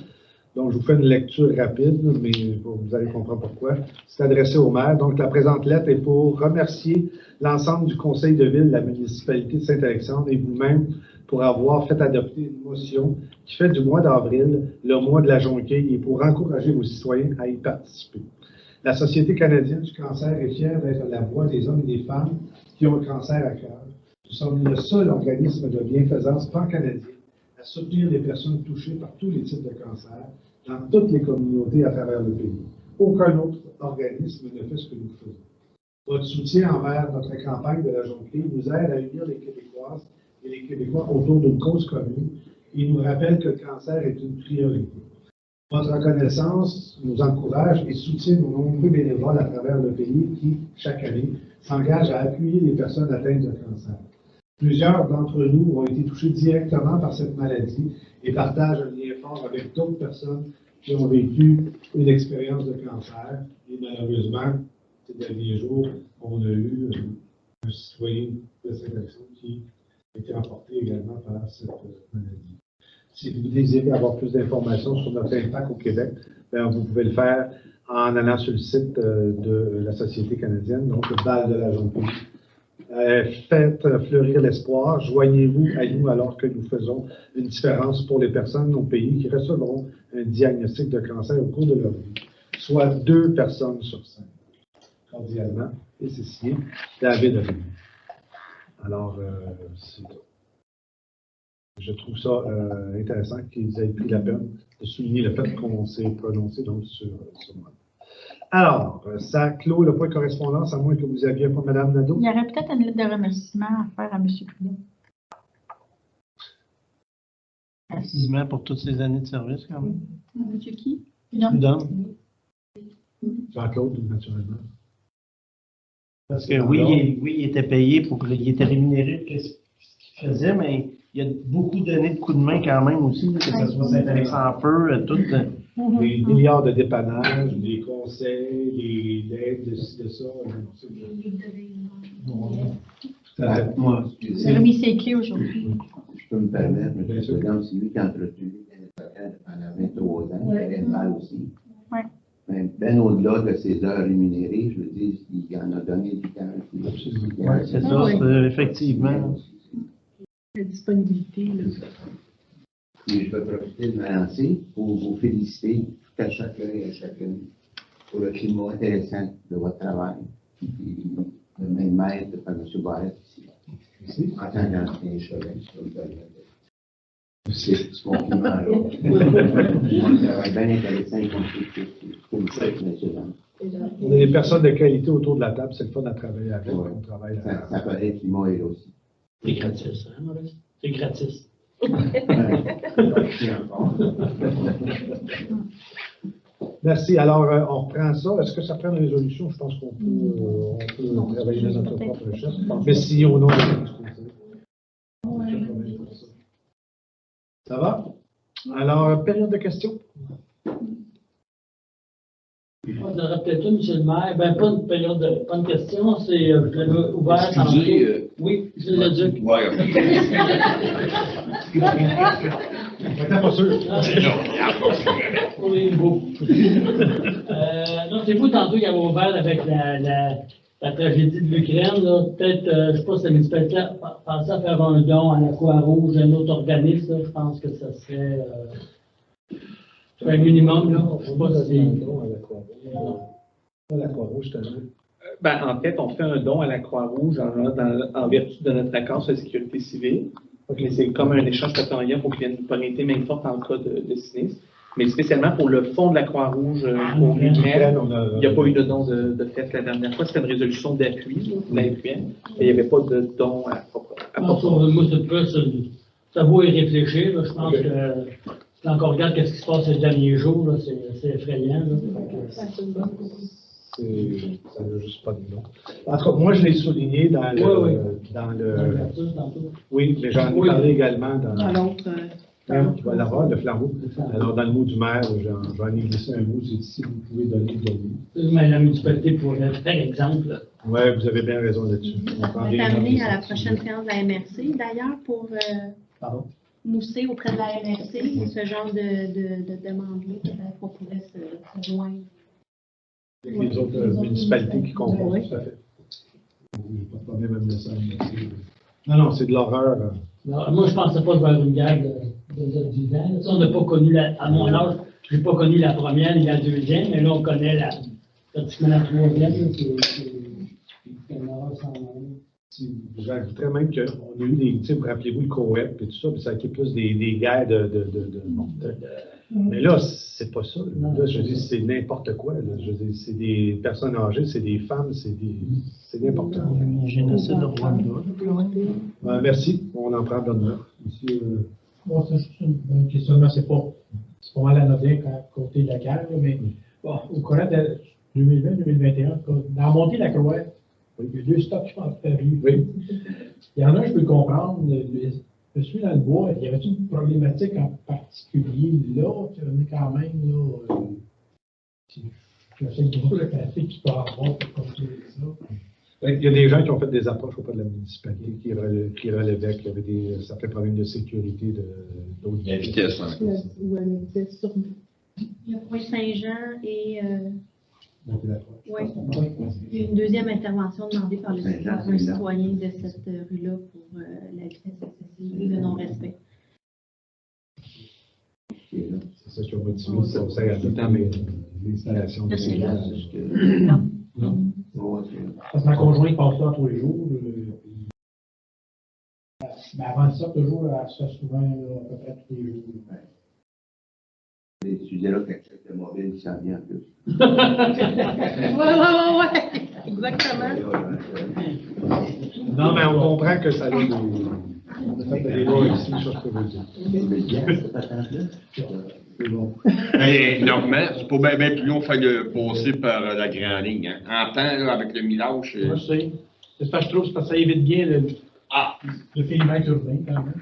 Donc, je vous fais une lecture rapide, mais vous allez comprendre pourquoi. C'est adressé au maire. Donc, la présente lettre est pour remercier l'ensemble du conseil de ville de la municipalité de Saint-Alexandre et vous-même pour avoir fait adopter une motion qui fait du mois d'avril le mois de la jonquille et pour encourager vos citoyens à y participer. La Société canadienne du cancer est fière d'être la voix des hommes et des femmes qui ont le cancer à cœur. Nous sommes le seul organisme de bienfaisance pan-canadien à soutenir les personnes touchées par tous les types de cancer dans toutes les communautés à travers le pays. Aucun autre organisme ne fait ce que nous faisons. Votre soutien envers notre campagne de la jonquille nous aide à unir les Québécoises et les Québécois autour d'une cause commune et nous rappelle que le cancer est une priorité. Votre reconnaissance nous encourage et soutient nos nombreux bénévoles à travers le pays qui, chaque année, s'engagent à appuyer les personnes atteintes de cancer. Plusieurs d'entre nous ont été touchés directement par cette maladie et partagent un lien fort avec d'autres personnes qui ont vécu une expérience de cancer. Et malheureusement, ces derniers jours, on a eu un citoyen de Saint-Alexandre qui a été emporté également par cette maladie. Si vous désirez avoir plus d'informations sur notre impact au Québec, bien, vous pouvez le faire en allant sur le site de la Société canadienne, donc le bal de la jonquille. Faites fleurir l'espoir, joignez-vous à nous alors que nous faisons une différence pour les personnes au pays qui recevront un diagnostic de cancer au cours de leur vie, soit 2 personnes sur 5. Cordialement, et c'est signé David Rémy. Alors, je trouve ça intéressant qu'ils aient pris la peine de souligner le fait qu'on s'est prononcé donc sur moi. Alors, ça clôt le point de correspondance, à moins que vous aviez pas, Mme Nadeau. Il y aurait peut-être une lettre de remerciement à faire à M. Prudhomme. Effectivement, pour toutes ces années de service, quand même. M. qui? Prudhomme. Jean-Claude, naturellement. Parce que oui, il était payé il était rémunéré pour ce qu'il faisait, mais il y a beaucoup donné de coups de main quand même aussi, que ce soit Saint-Alexandre, tout. Des milliards de dépannage, des conseils, des aides, de ci, de ça. Moi, Il a remis ses clés aujourd'hui. je peux me permettre, M. le Président, c'est lui qui a entretenu pendant 23 ans, il avait mal aussi. Oui. Mais bien au-delà de ses heures rémunérées, je veux dire, il en a donné du temps. Oui, c'est ça, effectivement. La disponibilité, là. Et je vais profiter de me lancer pour vous féliciter tout à chacun et à chacune pour le climat intéressant de votre travail. Et de même maître par M. Barrette ici. En tant qu'ancien chevet, c'est mon climat là. Un travail bien intéressant et constructif. Félicitations, M. On a des personnes de qualité autour de la table, c'est le fun à travailler avec. Ouais. On travaille Ça paraît que le climat est là aussi. C'est gratis, hein, Maurice? C'est gratis. Merci. Alors, on reprend ça. Est-ce que ça prend une résolution? Je pense qu'on peut travailler dans notre propre recherche. Mais si au nom de ça va? Alors, période de questions? On aurait peut-être une, M. le maire. Ben, pas une période pas une question, c'est je l'avais ouvert. Excusez, oui, je l'ai dit. Ouais, Maintenant, pas sûr. Oui, beau. Non, c'est vous tantôt qui avez ouvert avec la tragédie de l'Ukraine. Peut-être, je ne sais pas si la municipalité pensait à faire un don à la Croix-Rouge, un autre organisme. Là, je pense que ça serait un minimum. Là. Je ne sais pas si. La Croix-Rouge, je Ben, en fait, on fait un don à la Croix-Rouge en vertu de notre accord sur la sécurité civile. Mais c'est comme un échange partenariat pour qu'il y ait une parité main forte en cas de sinistre. Mais spécialement pour le fonds de la Croix-Rouge pour l'Ukraine, il n'y a pas eu de don de fait la dernière fois. C'était une résolution d'appui de la UQN. Il n'y avait pas de don à propre. Moi, c'est plus, ça vaut y réfléchir. Là. Je pense que si on encore regarde ce qui se passe ces derniers jours, là, c'est effrayant. Là. ça n'a juste pas de nom. En tout cas, moi, je l'ai souligné dans le... Oui, mais j'en ai parlé également dans l'autre. Qui va l'avoir, le flambeau. Alors, dans le mot du maire, j'en ai glissé un mot, j'ai dit si vous pouvez donner, gagner. Mais la municipalité pourrait, par exemple, Oui, vous avez bien raison là-dessus. On va t'amener à la prochaine séance de la MRC, d'ailleurs, pour mousser auprès de la MRC ce genre de demande-là. Peut-être qu'on pourrait se joindre. Les autres municipalités qui composent, tout à fait. J'ai pas de problème à me laisser. Non, non, c'est de l'horreur. Non, moi, je ne pensais pas vers une guerre de 10 ans. Ça, on n'a pas connu, à mon âge, je n'ai pas connu la première ni la deuxième, mais là, on connaît pratiquement la troisième. C'est une horreur sans nom. J'ajouterais même qu'on a eu des, vous rappelez-vous le COEP et tout ça, puis ça a été plus des guerres mais là, c'est pas ça. Là, je dis, c'est n'importe quoi. Là. Je dis, c'est des personnes âgées, c'est des femmes, c'est n'importe quoi. Génocide de Rwanda. Merci, on en prend bonne note. Bon, c'est juste un questionnement, c'est pas mal anodin côté de la guerre, mais bon, au courant de 2020-2021, dans la montée de la Croix, il y a 2 stocks, je pense, prévus. Oui. Il y en a un, je peux le comprendre. Je suis dans le bois. Il y avait une problématique en particulier là, qui revenait quand même, là. Je sais que le trafic qui peut avoir pour contrôler ça. Il y a des gens qui ont fait des approches auprès de la municipalité qui relevaient qu'il y avait des certains problèmes de sécurité d'autres. La vitesse, hein. Il y a Pointe-Saint-Jean et. Oui. Il y a une deuxième intervention demandée par un citoyen de cette rue-là pour la vitesse excessive et le non-respect. C'est ça qui a motivé le conseil à tout temps, mais l'installation de ces gaz. Parce que ma conjointe passe là tous les jours. Mais avant ça, toujours, elle se fait souvent à peu près tous les jours. Tu disais là que le mobile, ça vient en plus. Ouais. Exactement. Non, mais on comprend que ça a des. On a fait des lois ici, je peux vous dire. C'est bon. Hey, Normand, c'est pas bien plus long, il fallait passer par la grande ligne. Hein. En temps, là, avec le millage. Je sais. C'est parce que je trouve que ça évite bien le périmètre urbain, quand même.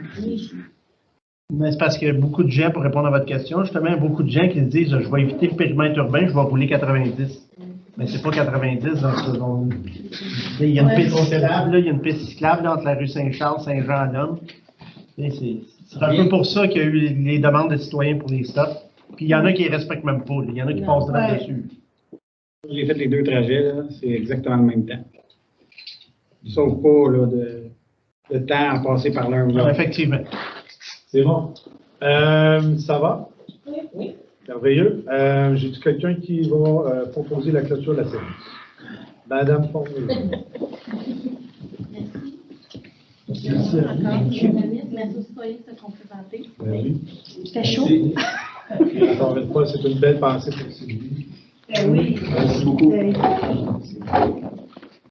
Mais c'est parce qu'il y a beaucoup de gens, pour répondre à votre question, justement, il y a beaucoup de gens qui se disent je vais éviter le périmètre urbain, je vais rouler 90. Mais c'est pas 90 dans ce zone. Il y a une piste cyclable, il y a une piste cyclable entre la rue Saint-Charles, Saint-Jean-Homme. C'est un peu pour ça qu'il y a eu les demandes des citoyens pour les stops. Puis il y en a qui ne respectent même pas. Il y en a qui passent devant dessus. J'ai fait les 2 trajets, c'est exactement le même temps. Sauf pas là, de temps à passer par l'un ou l'autre. Effectivement. C'est bon. Ça va? Oui. Merveilleux. J'ai-tu quelqu'un qui va proposer la clôture de la séance? Madame Fournier. Merci. Merci aux citoyens qui se sont présentés. Oui. C'était chaud. Encore une fois, c'est une belle pensée pour Sylvie. Oui. Merci beaucoup.